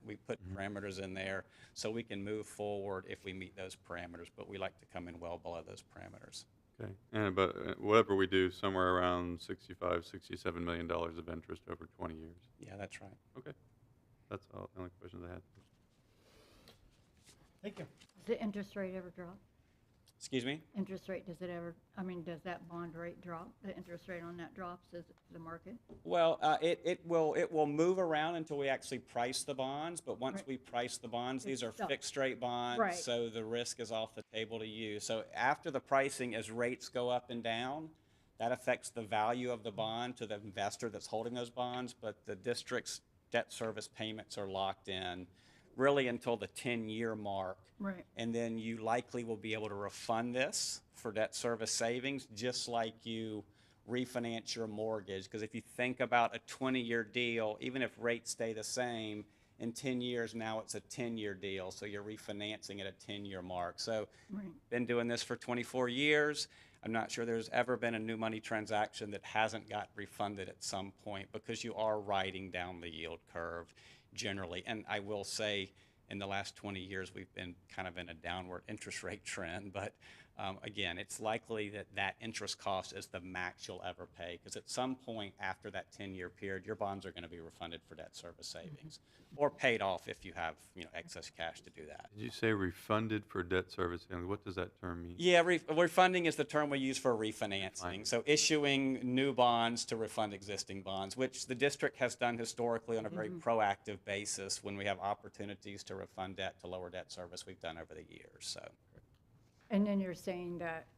We put parameters in there so we can move forward if we meet those parameters, but we like to come in well below those parameters. Okay. But whatever we do, somewhere around $65-67 million of interest over 20 years. Yeah, that's right. Okay. That's all the only questions I had. Thank you. Does the interest rate ever drop? Excuse me? Interest rate, does does that bond rate drop? The interest rate on that drops as the market? Well, it will move around until we actually price the bonds, but once we price the bonds, these are stuck. fixed rate bonds, Right. so the risk is off the table to you. So after the pricing, as rates go up and down, that affects the value of the bond to the investor that's holding those bonds, but the district's debt service payments are locked in really until the 10-year mark. Right. And then you likely will be able to refund this for debt service savings, just like you refinance your mortgage. Because if you think about a 20-year deal, even if rates stay the same, in 10 years now it's a 10-year deal, so you're refinancing at a 10-year mark. So Right. been doing this for 24 years. I'm not sure there's ever been a new money transaction that hasn't got refunded at some point because you are riding down the yield curve generally. And I will say in the last 20 years, we've been kind of in a downward interest rate trend. But again, it's likely that that interest cost is the max you'll ever pay because at some point after that 10-year period, your bonds are going to be refunded for debt service savings or paid off if you have excess cash to do that. Did you say refunded for debt service? And what does that term mean? Yeah, refunding is the term we use for refinancing. So issuing new bonds to refund existing bonds, which the district has done historically on a very proactive basis when we have opportunities to refund debt to lower debt service. We've done over the years. So. And then you're saying that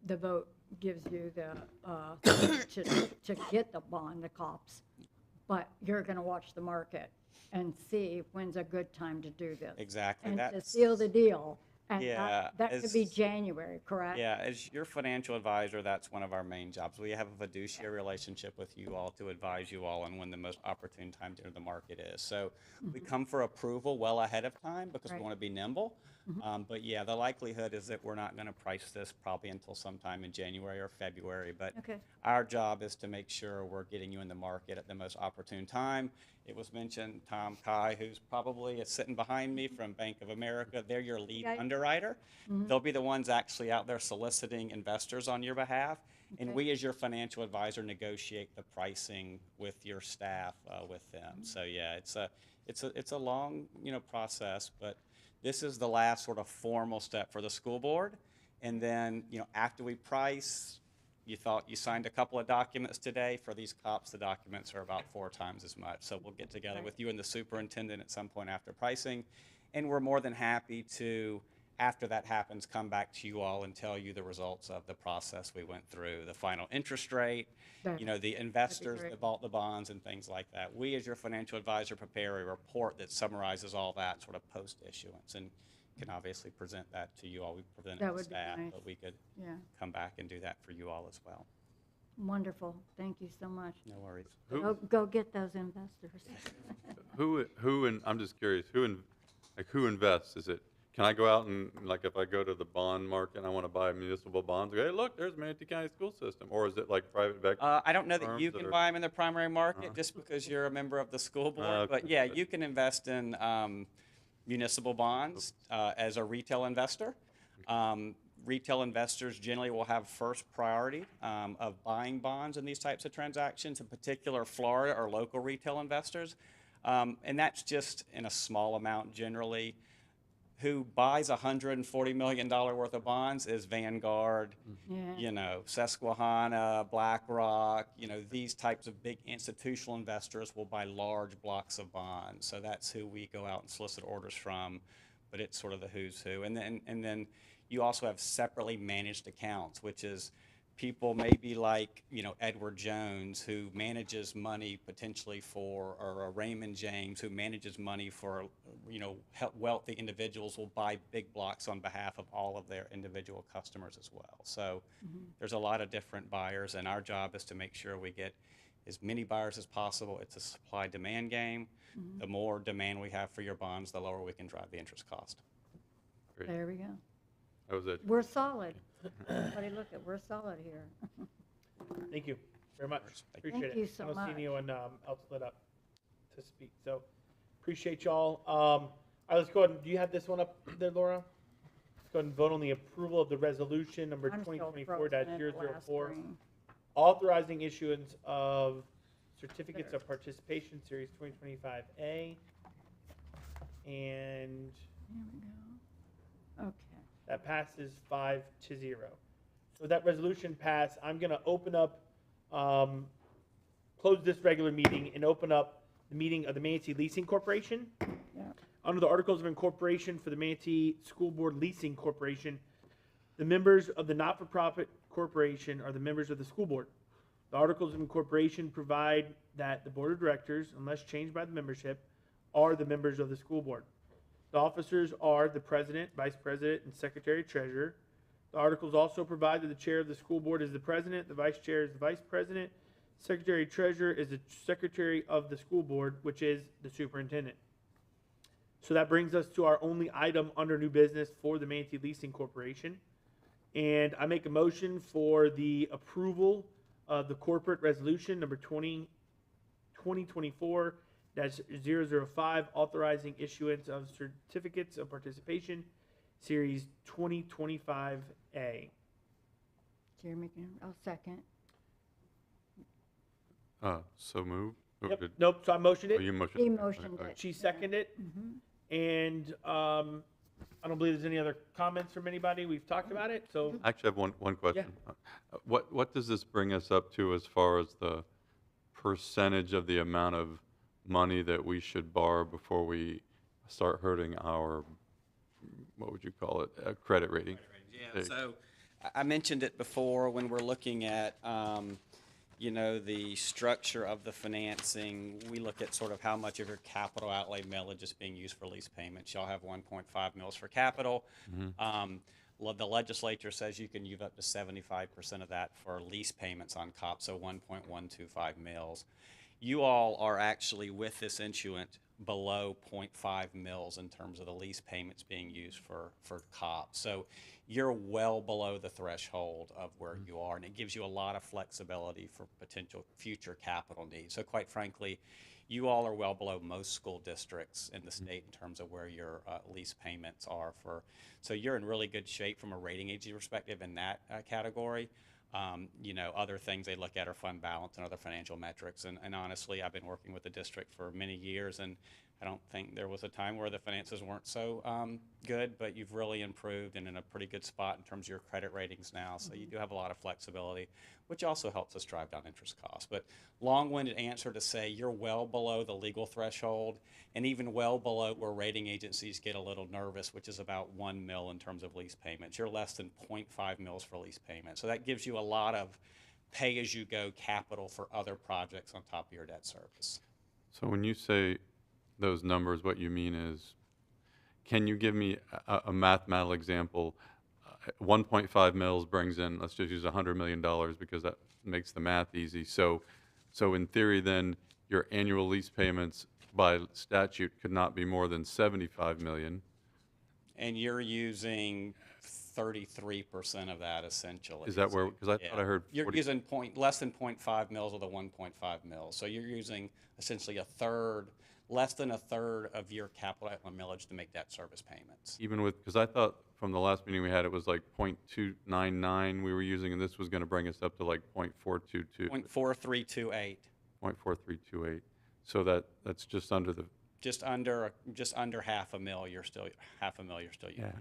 the vote gives you the, to get the bond, the cops, but you're gonna watch the market and see when's a good time to do this. Exactly. And to That's- seal the deal. And Yeah, that could as- be January, correct? Yeah, as your financial advisor, that's one of our main jobs. We have a fiduciary relationship with you all to advise you all on when the most opportune time to enter the market is. So we come for approval well ahead of time because we Right. want to be nimble. But yeah, the likelihood is that we're not going to price this probably until sometime in January or February. But Okay. our job is to make sure we're getting you in the market at the most opportune time. It was mentioned Tom Kai, who's probably sitting behind me from Bank of America. They're your lead Okay. underwriter. They'll be the ones actually out there soliciting investors on your behalf. And Okay. we, as your financial advisor, negotiate the pricing with your staff with them. So yeah, it's a long process, but this is the last sort of formal step for the school board. And then after we price. You thought you signed a couple of documents today. For these cops, the documents are about 4 times as much. So we'll get together with you and the superintendent at some point after pricing. And we're more than happy to, after that happens, come back to you all and tell you the results of the process we went through, the final interest rate, the investors great. that bought the bonds and things like that. We, as your financial advisor, prepare a report that summarizes all that sort of post-issuance and can obviously present that to you all. We present it That to would be staff, nice. but we could Yeah. come back and do that for you all as well. Wonderful. Thank you so much. No worries. Go get those investors. And I'm just curious, who invests? Is it, can I go out and, like, if I go to the bond market and I want to buy municipal bonds, hey, look, there's Manatee County School System, or is it like private equity? I don't know that firms you can are- buy them in the primary market just because you're a member of the school board. But yeah, you can invest in municipal bonds as a retail investor. Retail investors generally will have first priority of buying bonds in these types of transactions, in particular Florida or local retail investors. And that's just in a small amount generally. who buys $140 million worth of bonds is Vanguard, Yeah. you know, Susquehanna, BlackRock, you know, these types of big institutional investors will buy large blocks of bonds. So that's who we go out and solicit orders from, but it's sort of the who's who. And then you also have separately managed accounts, which is people maybe like, you know, Edward Jones, who manages money potentially for, or a Raymond James, who manages money for, you know, wealthy individuals will buy big blocks on behalf of all of their individual customers as well. So there's a lot of different buyers, and our job is to make sure we get as many buyers as possible. It's a supply-demand game. The more demand we have for your bonds, the lower we can drive the interest cost. Great. There we go. That was it. We're solid. Everybody look at, we're solid here. Thank you very much. Appreciate Thank it. you so I know much. anyone else lit up to speak, so appreciate y'all. All right, let's go ahead. Do you have this one up there, Laura? Let's go ahead and vote on the approval of the resolution number I'm still 2024-004, frozen at the last screen. authorizing issuance of certificates of participation, Series 2025A, and There we go. Okay. that passes 5-0. So that resolution passed. I'm going to open up, close this regular meeting and open up the meeting of the Manatee Leasing Corporation. Yeah. Under the Articles of Incorporation for the Manatee School Board Leasing Corporation, the members of the not-for-profit corporation are the members of the school board. The Articles of Incorporation provide that the board of directors, unless changed by the membership, are the members of the school board. The officers are the president, vice president, and secretary treasurer. The articles also provide that the chair of the school board is the president, the vice chair is the vice president, secretary treasurer is the secretary of the school board, which is the superintendent. So that brings us to our only item under new business for the Manatee Leasing Corporation. And I make a motion for the approval of the corporate resolution number 2024-005, authorizing issuance of certificates of participation, Series 2025A. Chair making, I'll second. So move. Yep. Nope, so I motioned it. Oh, you motioned. He Okay, motioned okay. it. She seconded it. And I don't believe there's any other comments from anybody. We've talked about it, so. I actually have one question. What does this bring us up to as far as the percentage of the amount of money that we should borrow before we start hurting our, what would you call it, credit rating? Yeah, so I mentioned it before when we're looking at, you know, the structure of the financing. We look at sort of how much of your capital outlay millage is being used for lease payments. Y'all have 1.5 mils for capital. The legislature says you can use up to 75% of that for lease payments on COP, so 1.125 mils. You all are actually, with this issuance, below 0.5 mils in terms of the lease payments being used for COP. So you're well below the threshold of where you are, and it gives you a lot of flexibility for potential future capital needs. So quite frankly, you all are well below most school districts in the state in terms of where your lease payments are for. So you're in really good shape from a rating agency perspective in that category. You know, other things they look at are fund balance and other financial metrics. And honestly, I've been working with the district for many years, and I don't think there was a time where the finances weren't so good, but you've really improved and in a pretty good spot in terms of your credit ratings now. So you do have a lot of flexibility, which also helps us drive down interest costs. But long-winded answer to say you're well below the legal threshold and even well below where rating agencies get a little nervous, which is about 1 mil in terms of lease payments. You're less than 0.5 mils for lease payments. So that gives you a lot of pay-as-you-go capital for other projects on top of your debt service. So when you say those numbers, what you mean is, can you give me a mathematical example? 1.5 mils brings in, let's just use $100 million because that makes the math easy. So in theory, then your annual lease payments by statute could not be more than 75 million. And you're using 33% of that essentially. Is that where? Because I thought I heard. You're using less than 0.5 mils of the 1.5 mils. So you're using essentially less than a third of your capital outlay millage to make debt service payments. Even with, because I thought from the last meeting we had, it was like 0.299 we were using, and this was going to bring us up to like 0.422. 0.4328. 0.4328. So that's just under the just under $500,000. You're still using. Yeah,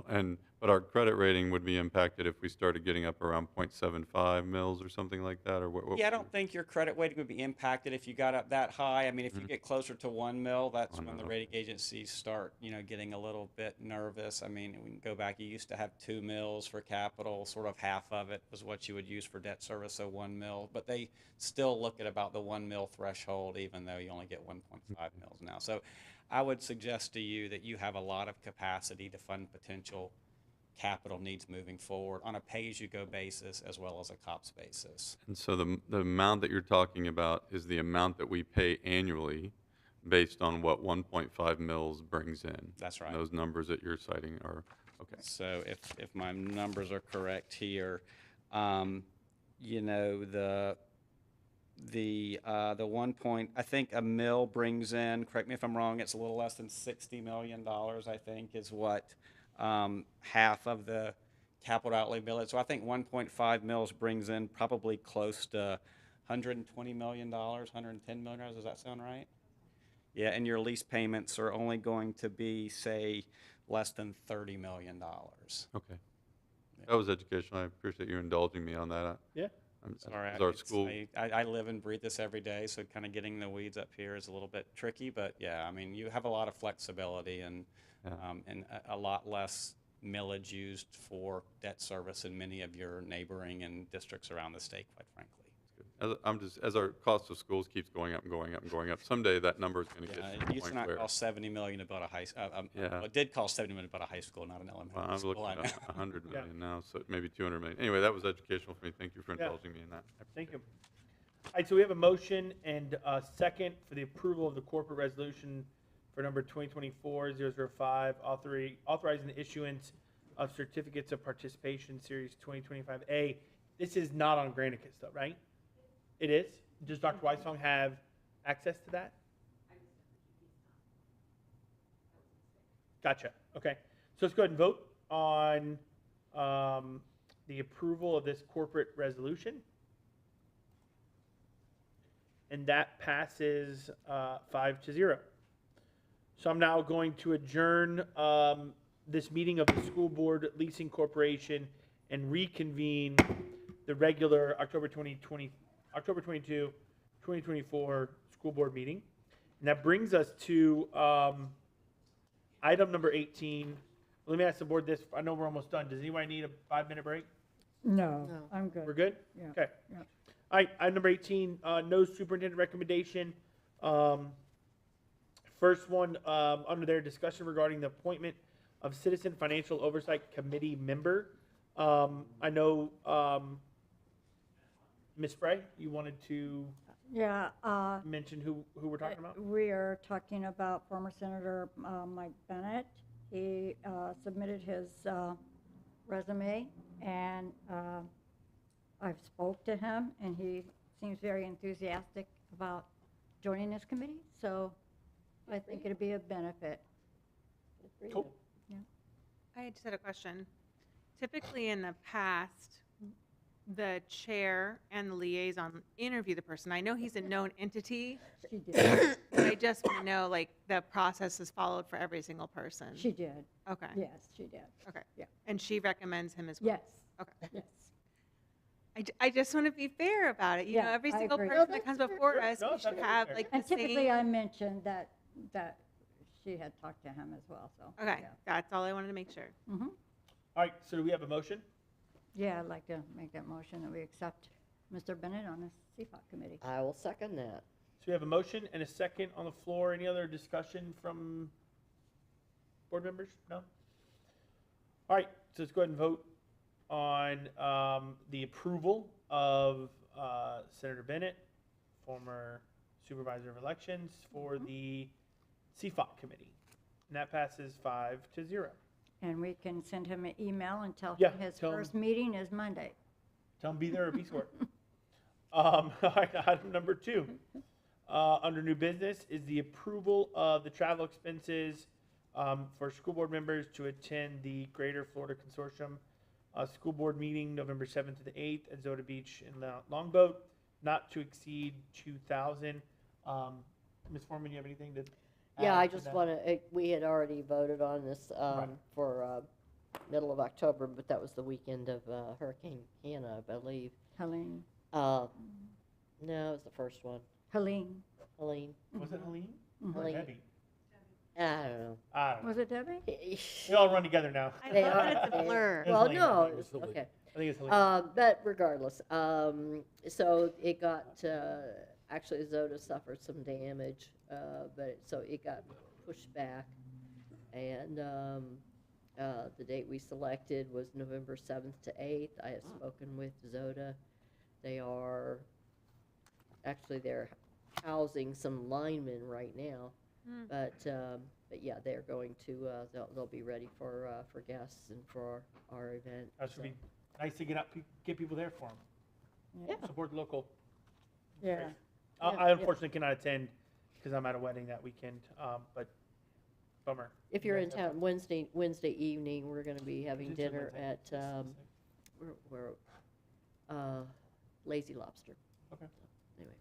and $500,000. But our credit rating would be impacted if we started getting up around 0.75 mils or something like that, or what? Yeah, I don't think your credit rating would be impacted if you got up that high. I mean, if you get closer to 1 mil, that's when the rating agencies start, getting a little bit nervous. I mean, we can go back. You used to have 2 mils for capital, sort of half of it was what you would use for debt service, so 1 mil. But they still look at about the 1 mil threshold, even though you only get 1.5 mils now. So I would suggest to you that you have a lot of capacity to fund potential capital needs moving forward on a pay-as-you-go basis as well as a COPS basis. And so the amount that you're talking about is the amount that we pay annually based on what 1.5 mils brings in. That's right. And those numbers that you're citing are, okay. So if my numbers are correct here, the 1 point, I think a mil brings in, correct me if I'm wrong, it's a little less than $60 million, I think, is what half of the capital outlay bill is. So I think 1.5 mils brings in probably close to $120 million, $110 million. Does that sound right? Yeah, and your lease payments are only going to be, say, less than $30 million. Okay. That was educational. I appreciate you indulging me on that. Yeah. Sorry, Our school. I live and breathe this every day, so kind of getting the weeds up here is a little bit tricky. But yeah, I mean, you have a lot of flexibility and a lot less millage used for debt service in many of your neighboring and districts around the state, quite frankly. As our cost of schools keeps going up and going up and going up, someday that number is going to get to It the used to point not where. cost $70 million to build a high school. Yeah. It did cost $70 million to build a high school, not an elementary Well, I'm school. looking at 100 million now, so maybe 200 million. Anyway, that was educational for me. Thank you for indulging me in that. Thank you. All right, so we have a motion and a second for the approval of the corporate resolution for number 2024-005, authorizing the issuance of certificates of participation, series 2025A. This is not on Granicus, though, right? It is? Does Dr. Weissong have access to that? Gotcha. Okay. So let's go ahead and vote on the approval of this corporate resolution. And that passes 5-0. So I'm now going to adjourn this meeting of the School Board Leasing Corporation and reconvene the regular October 22, 2024 school board meeting. And that brings us to item number 18. Let me ask the board this. I know we're almost done. Does anybody need a 5-minute break? No, I'm good. We're good? Yeah. Okay. Yeah. All right, item number 18, no superintendent recommendation. First one, under their discussion regarding the appointment of Citizen Financial Oversight Committee member. I know, Ms. Frey, you wanted to mention who we're talking about? We are talking about former Senator Mike Bennett. He submitted his resume, and I've spoke to him, and he seems very enthusiastic about joining this committee, so I think it'd be a benefit. Cool. Yeah. I just had a question. Typically in the past, the chair and the liaison interview the person. I know he's a known entity. She did. But I just want to know, like, the process is followed for every single person. She did. Okay. Yes, she did. Okay. Yeah. And she recommends him as well? Yes. Okay. Yes. I just want to be fair about it. You know, every I single agree. person that comes before us, No, we should that's have, fair. like, And the typically I same. mentioned that she had talked to him as well, so. Okay, yeah. that's all I wanted to make sure. Mm-hmm. All right, so do we have a motion? Yeah, I'd like to make that motion that we accept Mr. Bennett on the CFOC committee. I will second that. So we have a motion and a second on the floor. Any other discussion from board members? No? All right, so let's go ahead and vote on the approval of Senator Bennett, former supervisor of elections, for the CFOC committee. And that passes 5-0. And we can send him an email and tell Yeah, him his tell him. first meeting is Monday. Tell them be there or be square. All right, item number 2, under new business, is the approval of the travel expenses for school board members to attend the Greater Florida Consortium school board meeting November 7th to the 8th at Zota Beach in Longboat, not to exceed $2,000. Ms. Foreman, you have anything to Yeah, add I to just that? want to, we had already voted on this for middle of October, but that was the weekend of Hurricane Hannah, I believe. Helene. No, it was the first one. Helene. Helene. Was it Helene? Mhm. Or Helene. Debbie? I don't know. I don't know. Was it Debbie? They all run together now. They are. It's a blur. Well, Helene. no, I think it's, Helene. okay. I think it's Helene. But regardless, so it got, actually Zoda suffered some damage, so it got pushed back. And the date we selected was November 7th to 8th. I have spoken with Zoda. They're housing some linemen right now. Hmm. But yeah, they're going to, they'll be ready for guests and for our event. That should be nice to get people there for them. Yeah. Support the local. Yeah. Great. Yeah, I yeah. unfortunately cannot attend because I'm at a wedding that weekend, but bummer. If you're You in guys have town Wednesday evening, we're gonna be having Tuesday, dinner Wednesday. at, Lazy Lobster. Okay. Anyway,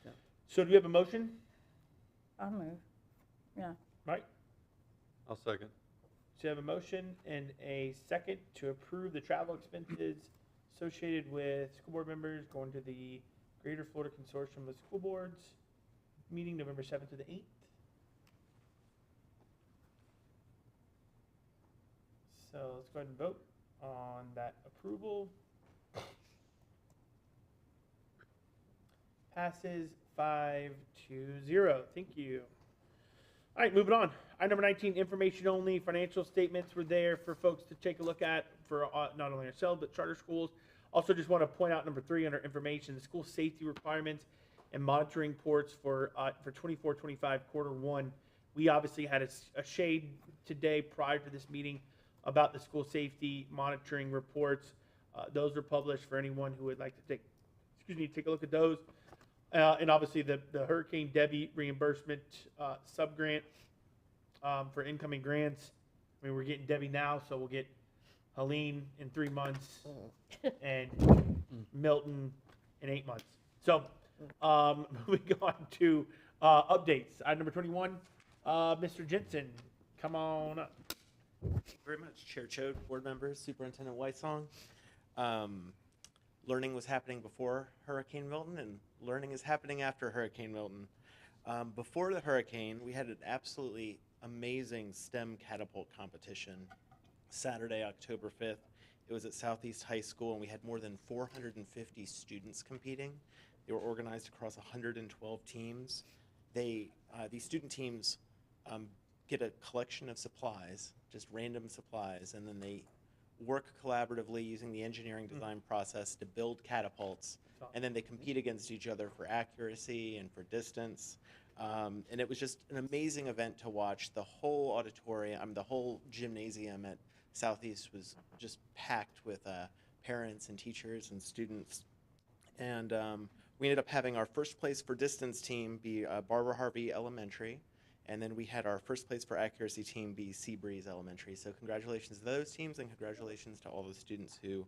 so. So do we have a motion? I'll move. Yeah. Right? I'll second. So you have a motion and a second to approve the travel expenses associated with school board members going to the Greater Florida Consortium of School Boards meeting November 7th to the 8th. So let's go ahead and vote on that approval. Passes 5-0. Thank you. All right, moving on. Item number 19, information only. Financial statements were there for folks to take a look at for not only ourselves, but charter schools. Also just want to point out number 3 under information, the school safety requirements and monitoring ports for 24-25 quarter 1. We obviously had a shade today prior to this meeting about the school safety monitoring reports. Those are published for anyone who would like to take a look at those. And obviously the Hurricane Debbie reimbursement sub-grant for incoming grants. I mean, we're getting Debbie now, so we'll get Helene in 3 months and Milton in 8 months. So moving on to updates. Item number 21, Mr. Jensen, come on up. Thank you very much, Chair Choate, board members, Superintendent Whitesong. Learning was happening before Hurricane Milton, and learning is happening after Hurricane Milton. Before the hurricane, we had an absolutely amazing STEM catapult competition Saturday, October 5th. It was at Southeast High School, and we had more than 450 students competing. They were organized across 112 teams. These student teams get a collection of supplies, just random supplies, and then they work collaboratively using the engineering design process to build catapults, and then they compete against each other for accuracy and for distance. And it was just an amazing event to watch. The whole auditorium, the whole gymnasium at Southeast was just packed with parents and teachers and students. And we ended up having our first place for distance team be Barbara Harvey Elementary. And then we had our first place for accuracy team be Seabreeze Elementary. So congratulations to those teams, and congratulations to all the students who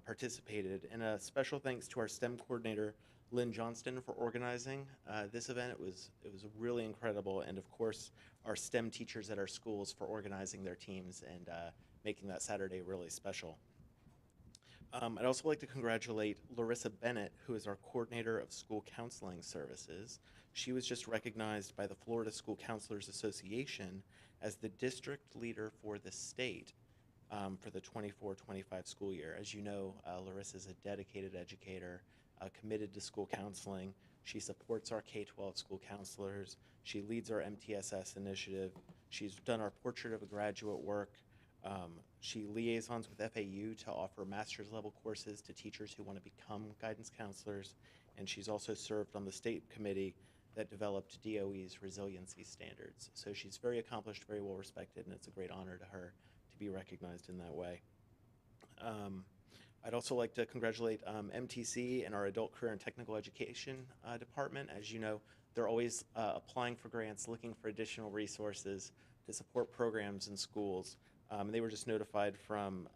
participated. And a special thanks to our STEM coordinator, Lynn Johnston, for organizing this event. It was really incredible. And of course, our STEM teachers at our schools for organizing their teams and making that Saturday really special. I'd also like to congratulate Larissa Bennett, who is our coordinator of school counseling services. She was just recognized by the Florida School Counselors Association as the district leader for the state for the 24-25 school year. As you know, Larissa is a dedicated educator, committed to school counseling. She supports our K-12 school counselors. She leads our MTSS initiative. She's done our Portrait of a Graduate work. She liaisons with FAU to offer master's level courses to teachers who want to become guidance counselors. And she's also served on the state committee that developed DOE's resiliency standards. So she's very accomplished, very well respected, and it's a great honor to her to be recognized in that way. I'd also like to congratulate MTC and our Adult Career and Technical Education Department. As you know, they're always applying for grants, looking for additional resources to support programs in schools. They were just notified from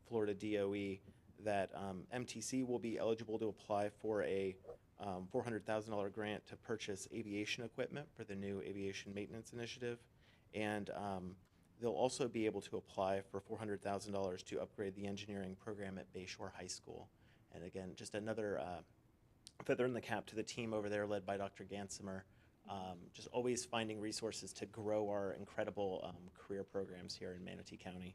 Florida DOE that MTC will be eligible to apply for a $400,000 grant to purchase aviation equipment for the new aviation maintenance initiative. And they'll also be able to apply for $400,000 to upgrade the engineering program at Bayshore High School. And again, just another feather in the cap to the team over there led by Dr. Gansimer. Just always finding resources to grow our incredible career programs here in Manatee County.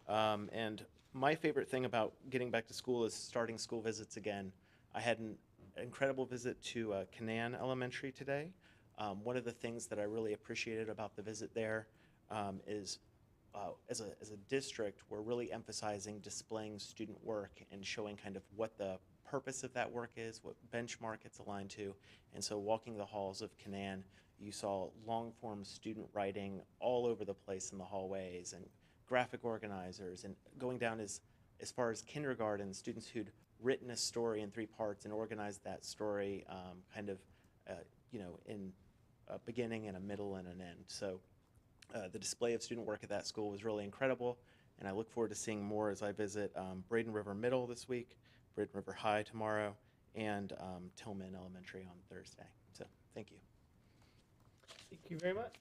And my favorite thing about getting back to school is starting school visits again. I had an incredible visit to Canaan Elementary today. One of the things that I really appreciated about the visit there is as a district, we're really emphasizing displaying student work and showing kind of what the purpose of that work is, what benchmark it's aligned to. And so walking the halls of Canaan, you saw long-form student writing all over the place in the hallways, and graphic organizers, and going down as far as kindergarten, students who'd written a story in 3 parts and organized that story in a beginning and a middle and an end. So the display of student work at that school was really incredible, and I look forward to seeing more as I visit Braden River Middle this week, Braden River High tomorrow, and Tillman Elementary on Thursday. So thank you. Thank you very much.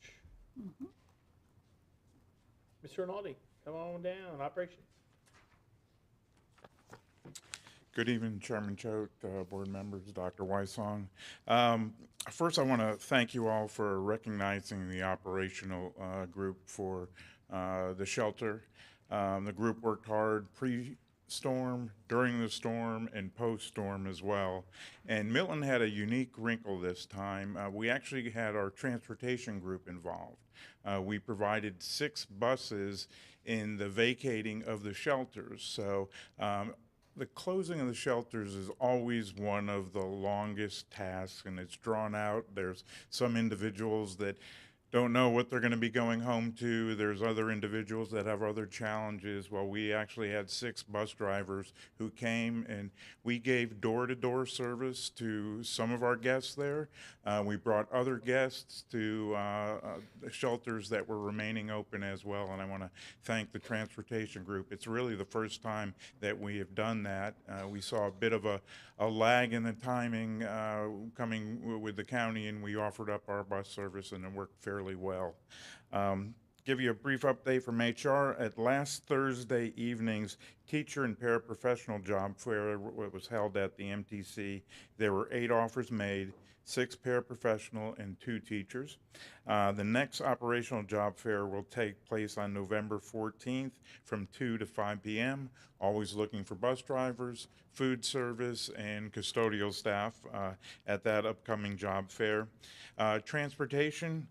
Mr. Rinaldi, come on down, operations. Good evening, Chairman Choate, board members, Dr. Weissong. First, I want to thank you all for recognizing the operational group for the shelter. The group worked hard pre-storm, during the storm, and post-storm as well. And Milton had a unique wrinkle this time. We actually had our transportation group involved. We provided 6 buses in the vacating of the shelters. So the closing of the shelters is always one of the longest tasks, and it's drawn out. There's some individuals that don't know what they're going to be going home to. There's other individuals that have other challenges. Well, we actually had 6 bus drivers who came, and we gave door-to-door service to some of our guests there. We brought other guests to the shelters that were remaining open as well, and I want to thank the transportation group. It's really the first time that we have done that. We saw a bit of a lag in the timing coming with the county, and we offered up our bus service, and it worked fairly well. Give you a brief update from HR. At last Thursday evening's teacher and paraprofessional job fair was held at the MTC. There were 8 offers made, 6 paraprofessional and 2 teachers. The next operational job fair will take place on November 14th from 2 to 5 p.m. Always looking for bus drivers, food service, and custodial staff at that upcoming job fair. Transportation,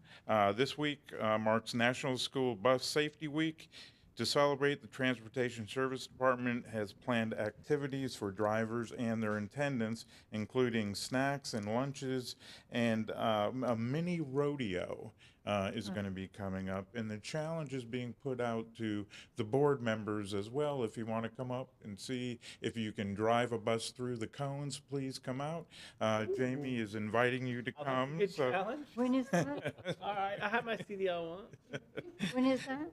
this week marks National School Bus Safety Week. To celebrate, the Transportation Service Department has planned activities for drivers and their attendants, including snacks and lunches, and a mini rodeo is going to be coming up. And the challenge is being put out to the board members as well. If you want to come up and see if you can drive a bus through the cones, please come out. Jamie is inviting you to come. Good challenge. When is that? All right, I have my CDL on. When is that?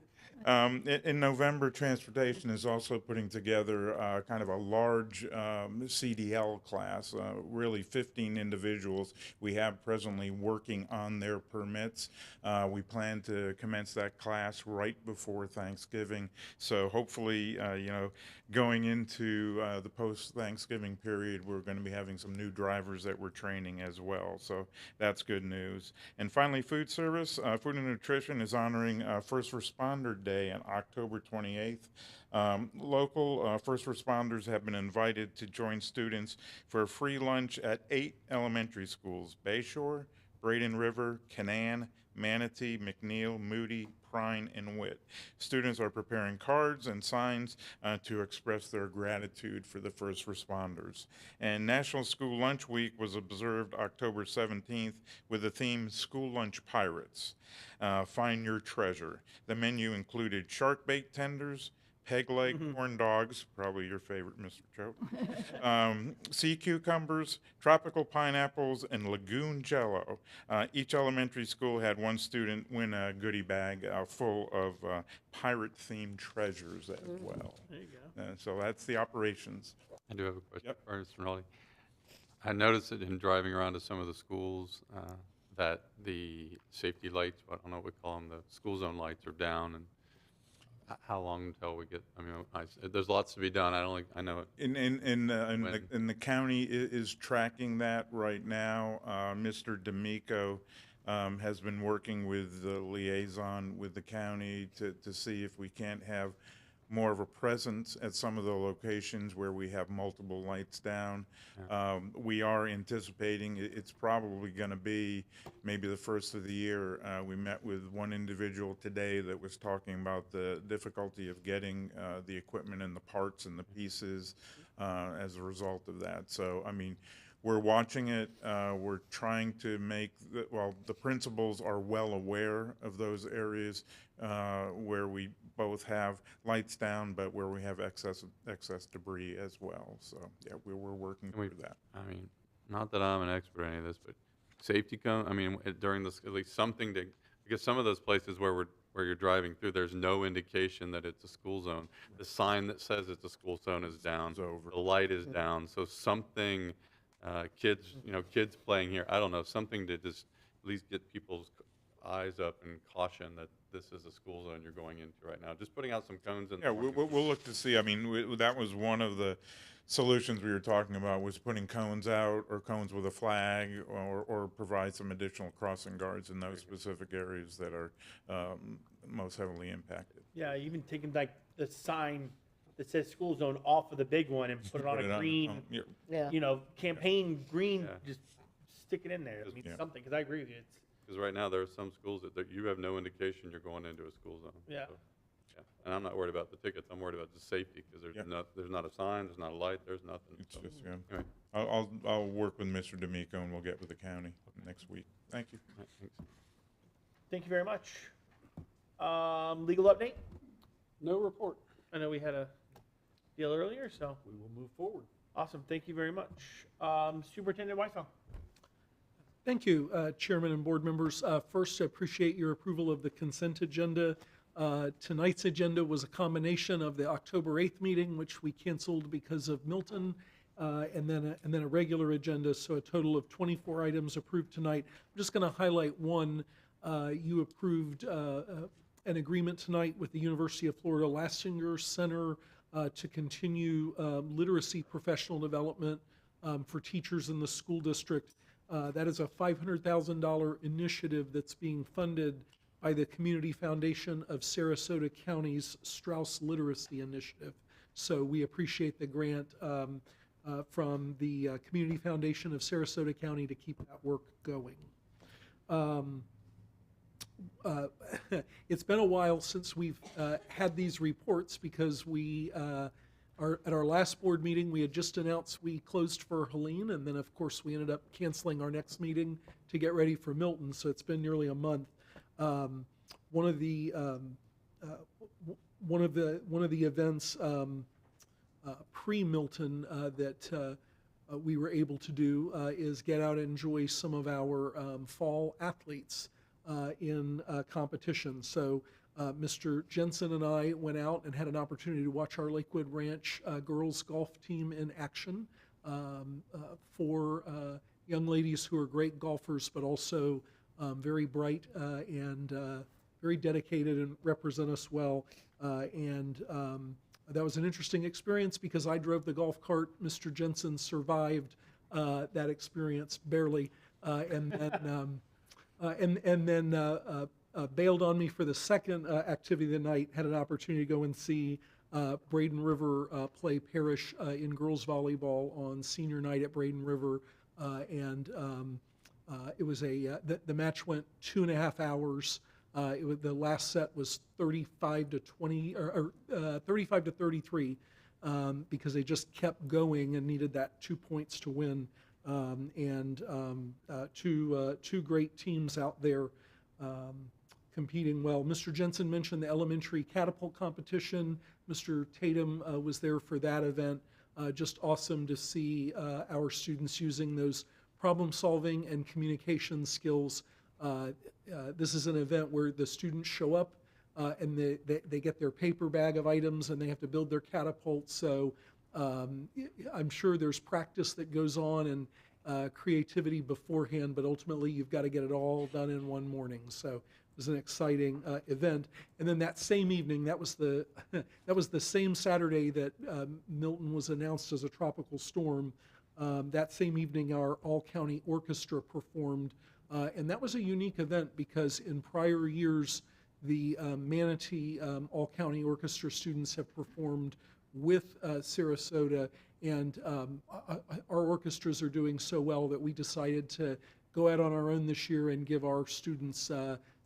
In November, Transportation is also putting together kind of a large CDL class, really 15 individuals we have presently working on their permits. We plan to commence that class right before Thanksgiving. So hopefully, going into the post-Thanksgiving period, we're going to be having some new drivers that we're training as well. So that's good news. And finally, food service. Food and Nutrition is honoring First Responder Day on October 28th. Local first responders have been invited to join students for a free lunch at 8 elementary schools: Bayshore, Braden River, Canaan, Manatee, McNeil, Moody, Prine, and Witt. Students are preparing cards and signs to express their gratitude for the first responders. And National School Lunch Week was observed October 17th with the theme School Lunch Pirates. Find your treasure. The menu included shark bait tenders, peg leg corn dogs, probably your favorite, Mr. Choate, sea cucumbers, tropical pineapples, and lagoon jello. Each elementary school had one student win a goodie bag full of pirate-themed treasures as well. There you go. So that's the operations. I do have a question for Mr. Rinaldi. I noticed it in driving around to some of the schools, that the safety lights, I don't know what we call them, the school zone lights are down, and how long until we get, I mean, there's lots to be done. I don't think, I know it. In the county is tracking that right now. Mr. D'Amico has been working with the liaison with the county to see if we can't have more of a presence at some of the locations where we have multiple lights down. We are anticipating it's probably going to be maybe the first of the year. We met with one individual today that was talking about the difficulty of getting the equipment and the parts and the pieces as a result of that. So, I mean, we're watching it. We're trying to make, the principals are well aware of those areas where we both have lights down, but where we have excess debris as well. So, yeah, we're working through that. I mean, not that I'm an expert in any of this, but safety cone, I mean, during this, at least something to, because some of those places where you're driving through, there's no indication that it's a school zone. The sign that says it's a school zone is down. The light is down. So something, kids playing here, I don't know, something to just at least get people's eyes up and caution that this is a school zone you're going into right now. Just putting out some cones. Yeah, we'll look to see. I mean, that was one of the solutions we were talking about, was putting cones out, or cones with a flag, or provide some additional crossing guards in those specific areas that are most heavily impacted. Yeah, even taking like the sign that says school zone off of the big one and put it on a green, campaign green, just stick it in there. I mean, something, because I agree with you. Because right now there are some schools that you have no indication you're going into a school zone. Yeah. So, yeah. And I'm not worried about the tickets. I'm worried about the safety, because there's not a sign, there's not a light, there's nothing. So, anyway. I'll work with Mr. D'Amico, and we'll get with the county next week. Thank you. Thanks. Thank you very much. Legal update? No report. I know we had a deal earlier, so We will move forward. awesome. Thank you very much. Superintendent Weissong. Thank you, Chairman and board members. First, I appreciate your approval of the consent agenda. Tonight's agenda was a combination of the October 8th meeting, which we canceled because of Milton, and then a regular agenda, so a total of 24 items approved tonight. I'm just going to highlight one. You approved an agreement tonight with the University of Florida Lastinger Center to continue literacy professional development for teachers in the school district. That is a $500,000 initiative that's being funded by the Community Foundation of Sarasota County's Strauss Literacy Initiative. So we appreciate the grant from the Community Foundation of Sarasota County to keep that work going. It's been a while since we've had these reports, because we at our last board meeting, we had just announced we closed for Helene, and then of course we ended up canceling our next meeting to get ready for Milton. So it's been nearly a month. One of the events pre-Milton that we were able to do is get out and enjoy some of our fall athletes in competition. So Mr. Jensen and I went out and had an opportunity to watch our Lakewood Ranch girls golf team in action. Four young ladies who are great golfers, but also very bright and very dedicated and represent us well. That was an interesting experience, because I drove the golf cart. Mr. Jensen survived that experience barely, and then bailed on me for the second activity of the night. Had an opportunity to go and see Braden River play Parrish in girls volleyball on senior night at Braden River, it was the match went 2.5 hours. The last set was 35 to 20 or 35 to 33 because they just kept going and needed that 2 points to win. Two great teams out there competing well. Mr. Jensen mentioned the elementary catapult competition. Mr. Tatum was there for that event. Just awesome to see our students using those problem-solving and communication skills. This is an event where the students show up and they get their paper bag of items and they have to build their catapult. So I'm sure there's practice that goes on, creativity beforehand, but ultimately you've got to get it all done in one morning. So it was an exciting event. And then that same evening, that was the that was the same Saturday that Milton was announced as a tropical storm. That same evening, our all-county orchestra performed, and that was a unique event because in prior years, the Manatee all-county orchestra students have performed with Sarasota, and our orchestras are doing so well that we decided to go out on our own this year and give our students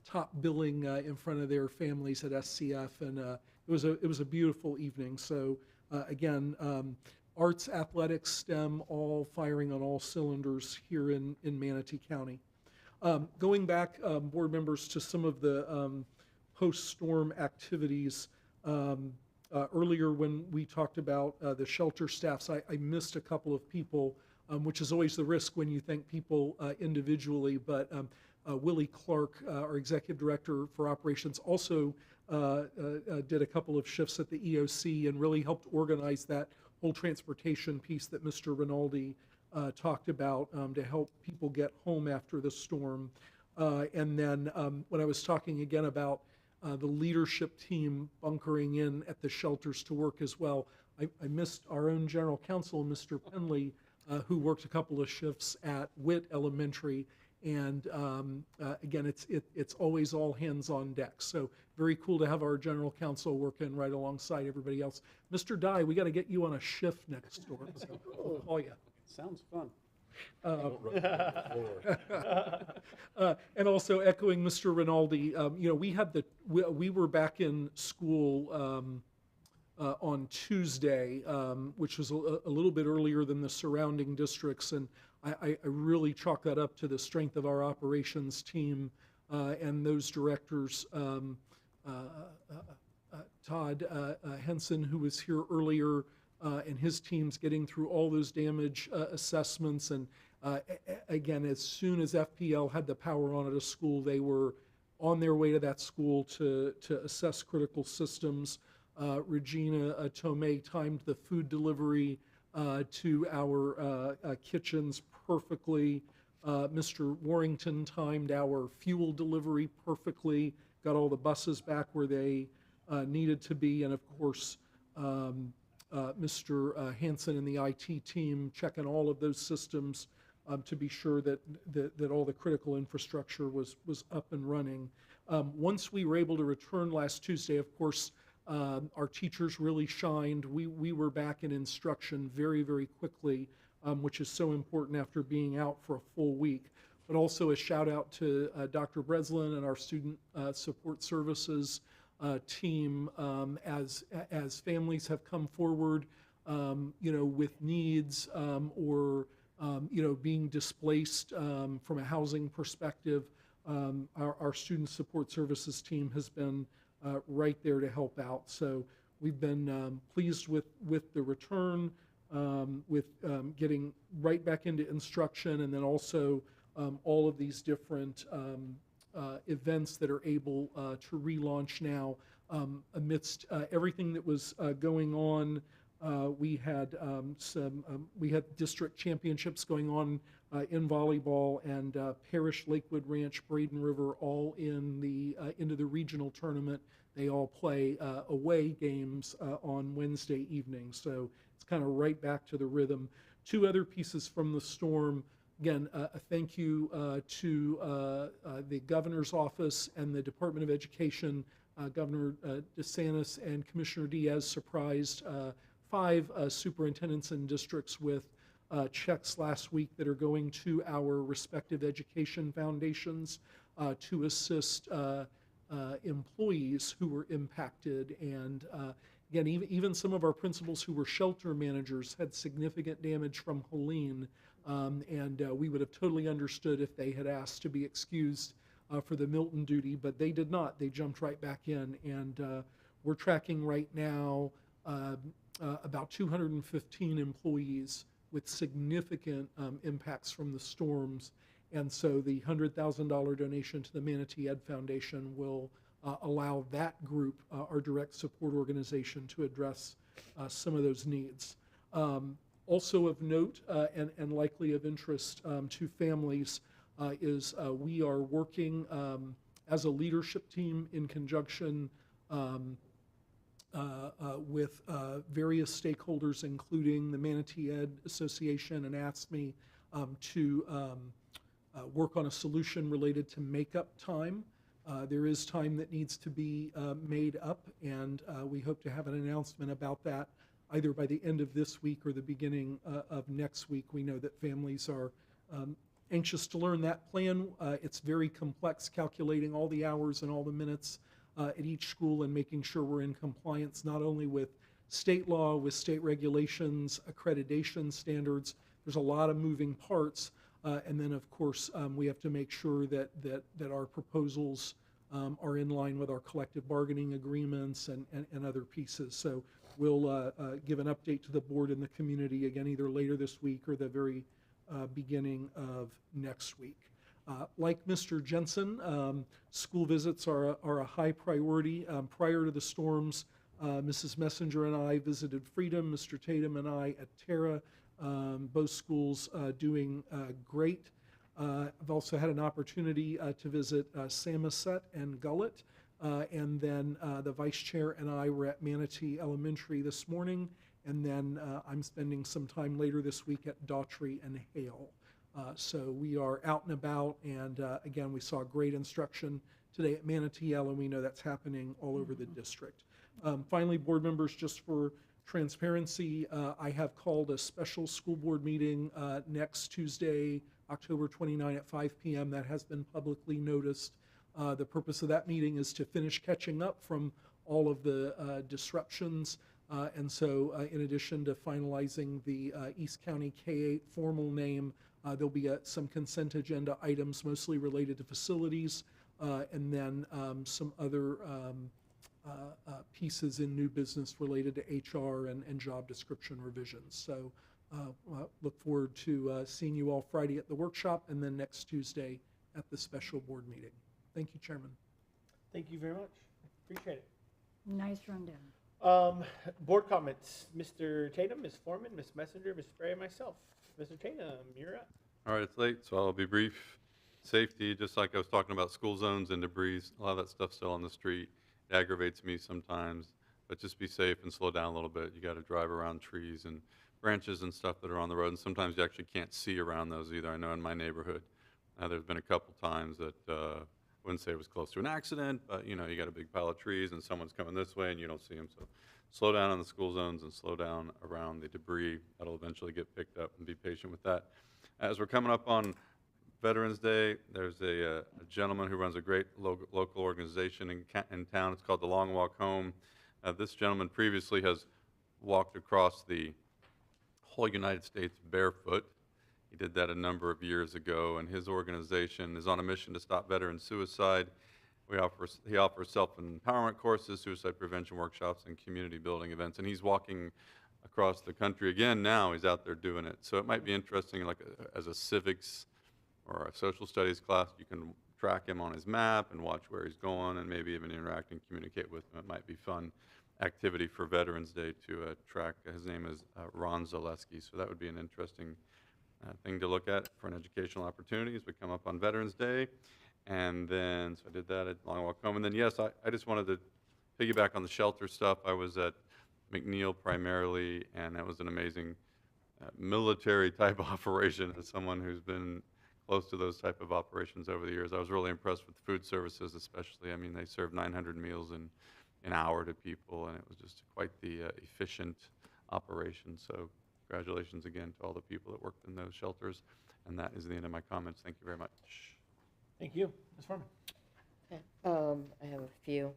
top billing in front of their families at SCF, and it was a beautiful evening. So again, arts, athletics, STEM, all firing on all cylinders here in Manatee County. Going back, board members, to some of the post-storm activities. Earlier when we talked about the shelter staffs, I missed a couple of people, which is always the risk when you thank people individually, but Willie Clark, our executive director for operations, also did a couple of shifts at the EOC and really helped organize that whole transportation piece that Mr. Rinaldi talked about to help people get home after the storm. And then when I was talking again about the leadership team bunkering in at the shelters to work as well, I missed our own general counsel, Mr. Penley, who worked a couple of shifts at Witt Elementary. And again, it's always all hands on deck. So very cool to have our general counsel working right alongside everybody else. Mr. Dye, we got to get you on a shift next storm. So we'll call you. Sounds fun. And also echoing Mr. Rinaldi, we were back in school on Tuesday, which was a little bit earlier than the surrounding districts, and I really chalk that up to the strength of our operations team and those directors. Todd Henson, who was here earlier, and his team's getting through all those damage assessments. And again, as soon as FPL had the power on at a school, they were on their way to that school to assess critical systems. Regina Tomei timed the food delivery to our kitchens perfectly. Mr. Warrington timed our fuel delivery perfectly, got all the buses back where they needed to be, and of course, Mr. Hanson and the IT team checking all of those systems to be sure that all the critical infrastructure was up and running. Once we were able to return last Tuesday, of course, our teachers really shined. We were back in instruction very, very quickly, which is so important after being out for a full week. But also a shout out to Dr. Breslin and our student support services team as families have come forward, with needs or being displaced from a housing perspective. Our student support services team has been right there to help out. So we've been pleased with the return, with getting right back into instruction, and then also all of these different events that are able to relaunch now. Amidst everything that was going on, we had we had district championships going on in volleyball, and Parish, Lakewood Ranch, Braden River, all in the into the regional tournament. They all play away games on Wednesday evening, so it's kind of right back to the rhythm. Two other pieces from the storm. Again, a thank you to the governor's office and the Department of Education. Governor DeSantis and Commissioner Diaz surprised 5 superintendents and districts with checks last week that are going to our respective education foundations to assist employees who were impacted. And again, even some of our principals who were shelter managers had significant damage from Helene. And we would have totally understood if they had asked to be excused for the Milton duty, but they did not. They jumped right back in, and we're tracking right now about 215 employees with significant impacts from the storms. And so the $100,000 donation to the Manatee Ed Foundation will allow that group, our direct support organization, to address some of those needs. Also of note and likely of interest to families is we are working as a leadership team in conjunction with various stakeholders, including the Manatee Ed Association and ASME, to work on a solution related to makeup time. There is time that needs to be made up, and we hope to have an announcement about that either by the end of this week or the beginning of next week. We know that families are anxious to learn that plan. It's very complex, calculating all the hours and all the minutes at each school and making sure we're in compliance not only with state law, with state regulations, accreditation standards. There's a lot of moving parts. And then, of course, we have to make sure that our proposals are in line with our collective bargaining agreements and other pieces. So we'll give an update to the board and the community again either later this week or the very beginning of next week. Like Mr. Jensen, school visits are a high priority. Prior to the storms, Mrs. Messenger and I visited Freedom, Mr. Tatum and I at Terra, both schools doing great. I've also had an opportunity to visit Samoset and Gullet, and then the vice chair and I were at Manatee Elementary this morning, and then I'm spending some time later this week at Daughtry and Hale. So we are out and about, and again, we saw great instruction today at Manatee L, and we know that's happening all over the district. Finally, board members, just for transparency, I have called a special school board meeting next Tuesday, October 29 at 5 p.m. That has been publicly noticed. The purpose of that meeting is to finish catching up from all of the disruptions. And so in addition to finalizing the East County K-8 formal name, there'll be some consent agenda items mostly related to facilities, and then some other pieces in new business related to HR and job description revisions. So look forward to seeing you all Friday at the workshop and then next Tuesday at the special board meeting. Thank you, Chairman. Thank you very much. Appreciate it. Nice rundown. Board comments. Mr. Tatum, Ms. Foreman, Ms. Messenger, Ms. Spray, and myself. Mr. Tatum, you're up. All right, it's late, so I'll be brief. Safety, just like I was talking about school zones and debris, a lot of that stuff's still on the street. It aggravates me sometimes, but just be safe and slow down a little bit. You got to drive around trees and branches and stuff that are on the road, and sometimes you actually can't see around those either. I know in my neighborhood, there's been a couple times that I wouldn't say it was close to an accident, but you know, you got a big pile of trees and someone's coming this way and you don't see them. So slow down on the school zones and slow down around the debris. That'll eventually get picked up, and be patient with that. As we're coming up on Veterans Day, there's a gentleman who runs a great local organization in town. It's called the Long Walk Home. This gentleman previously has walked across the whole United States barefoot. He did that a number of years ago, and his organization is on a mission to stop veteran suicide. He offers self-empowerment courses, suicide prevention workshops, and community building events, and he's walking across the country again now. He's out there doing it. So it might be interesting, like as a civics or a social studies class, you can track him on his map and watch where he's going and maybe even interact and communicate with him. It might be fun activity for Veterans Day to track. His name is Ron Zaleski, so that would be an interesting thing to look at for an educational opportunity as we come up on Veterans Day. And then, so I did that at Long Walk Home. And then, yes, I just wanted to piggyback on the shelter stuff. I was at McNeil primarily, and that was an amazing military type operation. As someone who's been close to those type of operations over the years, I was really impressed with food services, especially. I mean, they served 900 meals in an hour to people, and it was just quite the efficient operation. So congratulations again to all the people that worked in those shelters. And that is the end of my comments. Thank you very much. Thank you. Ms. Foreman. Okay. I have a few.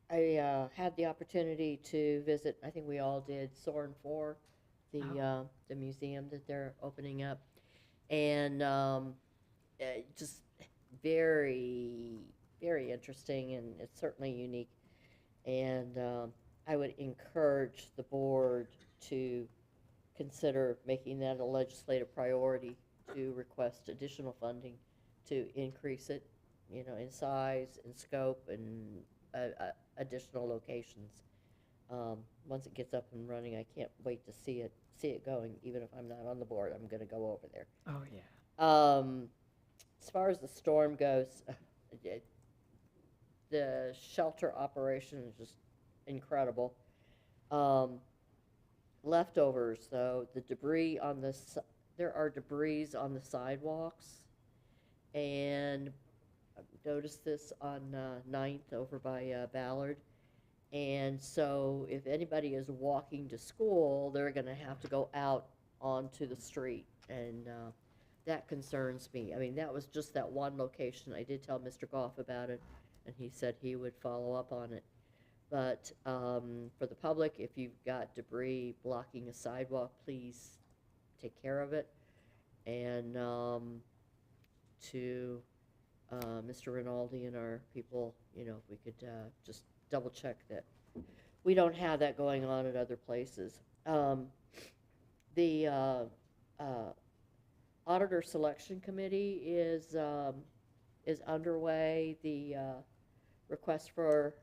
I had the opportunity to visit, I think we all did, Soren 4, the museum that they're opening up. And just very, very interesting, and it's certainly unique. And I would encourage the board to consider making that a legislative priority to request additional funding to increase it, you know, in size and scope and additional locations. Once it gets up and running, I can't wait to see it going, even if I'm not on the board, I'm gonna go over there. Oh, yeah. As far as the storm goes, the shelter operation is just incredible. Leftovers, though, the debris on there are debris on the sidewalks, and I've noticed this on 9th over by Ballard. And so if anybody is walking to school, they're going to have to go out onto the street, and that concerns me. I mean, that was just that one location. I did tell Mr. Goff about it, and he said he would follow up on it. But for the public, if you've got debris blocking a sidewalk, please take care of it. And to Mr. Rinaldi and our people, if we could just double check that we don't have that going on at other places. The auditor selection committee is underway. The request for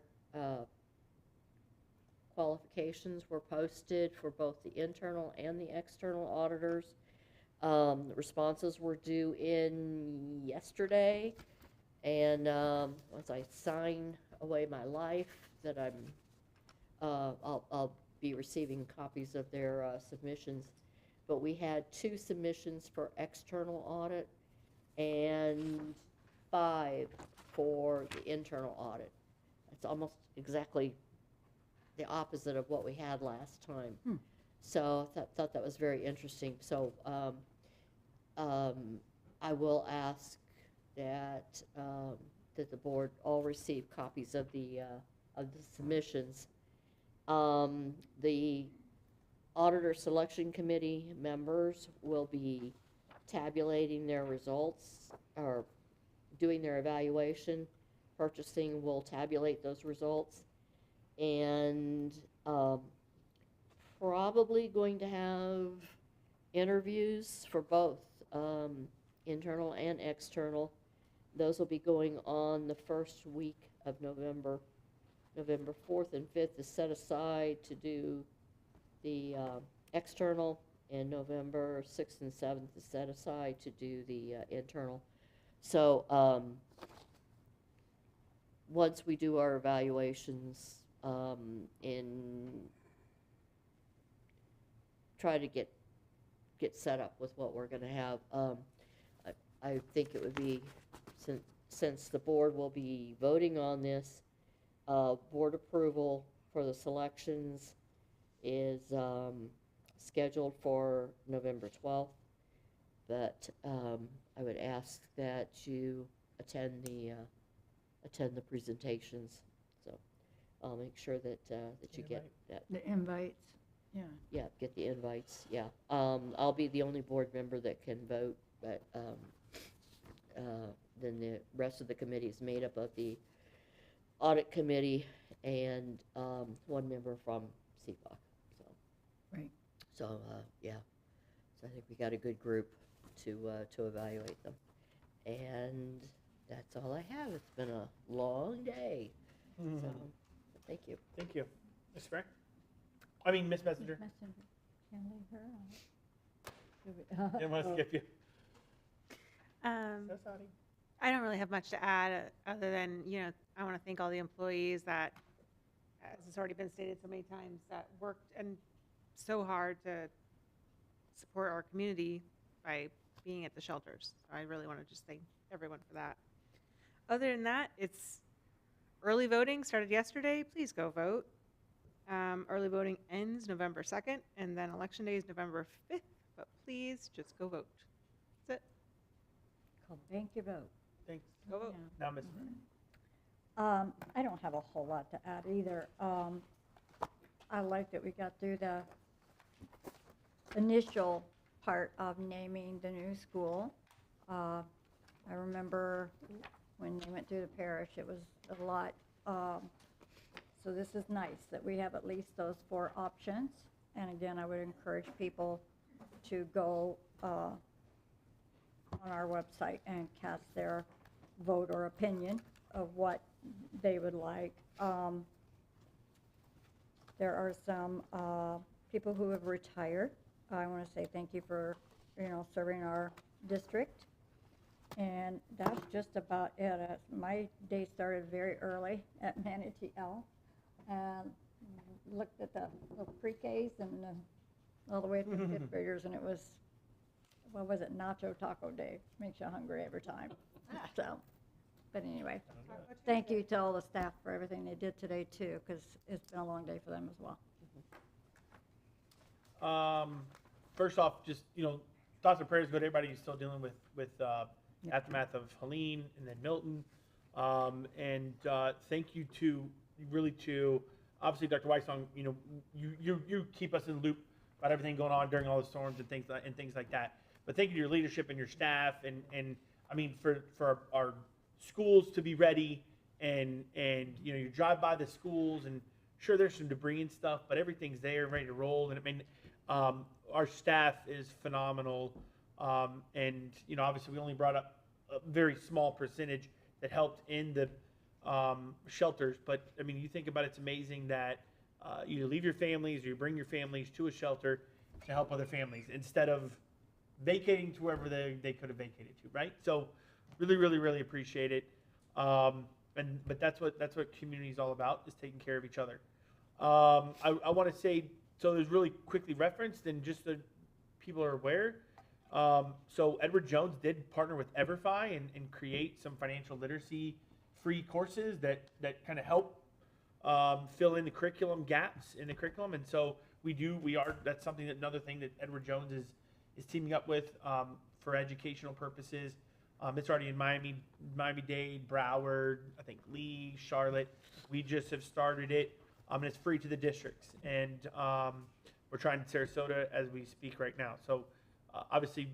qualifications were posted for both the internal and the external auditors. The responses were due in yesterday, and once I sign away my life, that I'll be receiving copies of their submissions. But we had 2 submissions for external audit and 5 for the internal audit. It's almost exactly the opposite of what we had last time. So I thought that was very interesting. So I will ask that that the board all receive copies of the submissions. The auditor selection committee members will be tabulating their results or doing their evaluation. Purchasing will tabulate those results, and probably going to have interviews for both internal and external. Those will be going on the first week of November. November 4th and 5th is set aside to do the external, and November 6th and 7th is set aside to do the internal. So once we do our evaluations try to get set up with what we're going to have. I think it would be, since the board will be voting on this, board approval for the selections is scheduled for November 12th, but I would ask that you attend the presentations. So I'll make sure that you get that. The invites, yeah. Yeah, get the invites, yeah. I'll be the only board member that can vote, but then the rest of the committee is made up of the audit committee and one member from CFOC. So. Right. So, yeah. So I think we got a good group to evaluate them. And that's all I have. It's been a long day. So, thank you. Thank you. Ms. Frank? I mean, Ms. Messenger. Can't leave her out. Didn't want to skip you. Um, So sorry. I don't really have much to add other than, I want to thank all the employees that, as has already been stated so many times, that worked and so hard to support our community by being at the shelters. So I really want to just thank everyone for that. Other than that, it's early voting started yesterday. Please go vote. Early voting ends November 2nd, and then election day is November 5th. But please just go vote. That's it. Called Bank Your Vote. Thanks. Go vote. Now, Ms. Frank. I don't have a whole lot to add either. I like that we got through the initial part of naming the new school. I remember when they went through the parish, it was a lot. So this is nice that we have at least those 4 options. And again, I would encourage people to go on our website and cast their vote or opinion of what they would like. there are some people who have retired. I want to say thank you for, serving our district. And that's just about it. My day started very early at Manatee L. And looked at the pre-Ks and all the way to the fifth graders, and it was, what was it, Nacho Taco Day. Makes you hungry every time. So, but anyway, thank you to all the staff for everything they did today too, because it's been a long day for them as well. First off, just, thoughts and prayers go to everybody who's still dealing with aftermath of Helene and then Milton. And thank you to obviously Dr. Weissong, you keep us in the loop about everything going on during all the storms and things like that. But thank you to your leadership and your staff, and I mean for our schools to be ready, and you drive by the schools, and sure there's some debris and stuff, but everything's there and ready to roll. And I mean, our staff is phenomenal, and obviously we only brought up a very small percentage that helped in the shelters, but I mean, you think about it's amazing that you leave your families or you bring your families to a shelter to help other families instead of vacating to wherever they could have vacated to, right? So really, really, really appreciate it. But that's what community is all about, is taking care of each other. I want to say, so there's really quickly referenced, and just so people are aware, so Edward Jones did partner with EverFi and create some financial literacy free courses that kind of help fill in the curriculum gaps in the curriculum. And so that's something, another thing that Edward Jones is teaming up with for educational purposes. It's already in Miami-Dade, Broward, I think Lee, Charlotte. We just have started it, and it's free to the districts. And we're trying in Sarasota as we speak right now. So obviously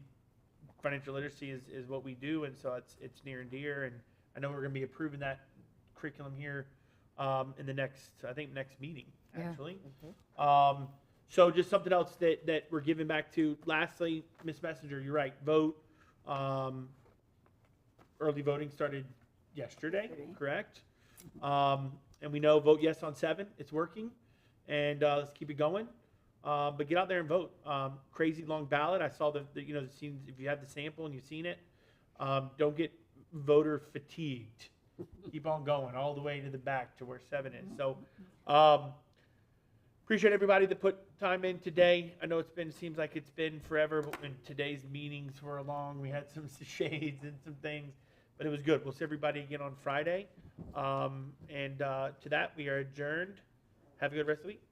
financial literacy is what we do, and so it's near and dear. And I know we're going to be approving that curriculum here in the next meeting, actually. Yeah. So just something else that we're giving back to. Lastly, Ms. Messenger, you're right. Vote. Early voting started yesterday, correct? And we know vote yes on 7. It's working, and let's keep it going. But get out there and vote. Crazy long ballot. I saw the scenes. If you have the sample and you've seen it, don't get voter fatigued. Keep on going all the way to the back to where 7 is. So appreciate everybody that put time in today. I know seems like it's been forever, but when today's meetings were long, we had some shades and some things, but it was good. We'll see everybody again on Friday. And to that, we are adjourned. Have a good rest of the week.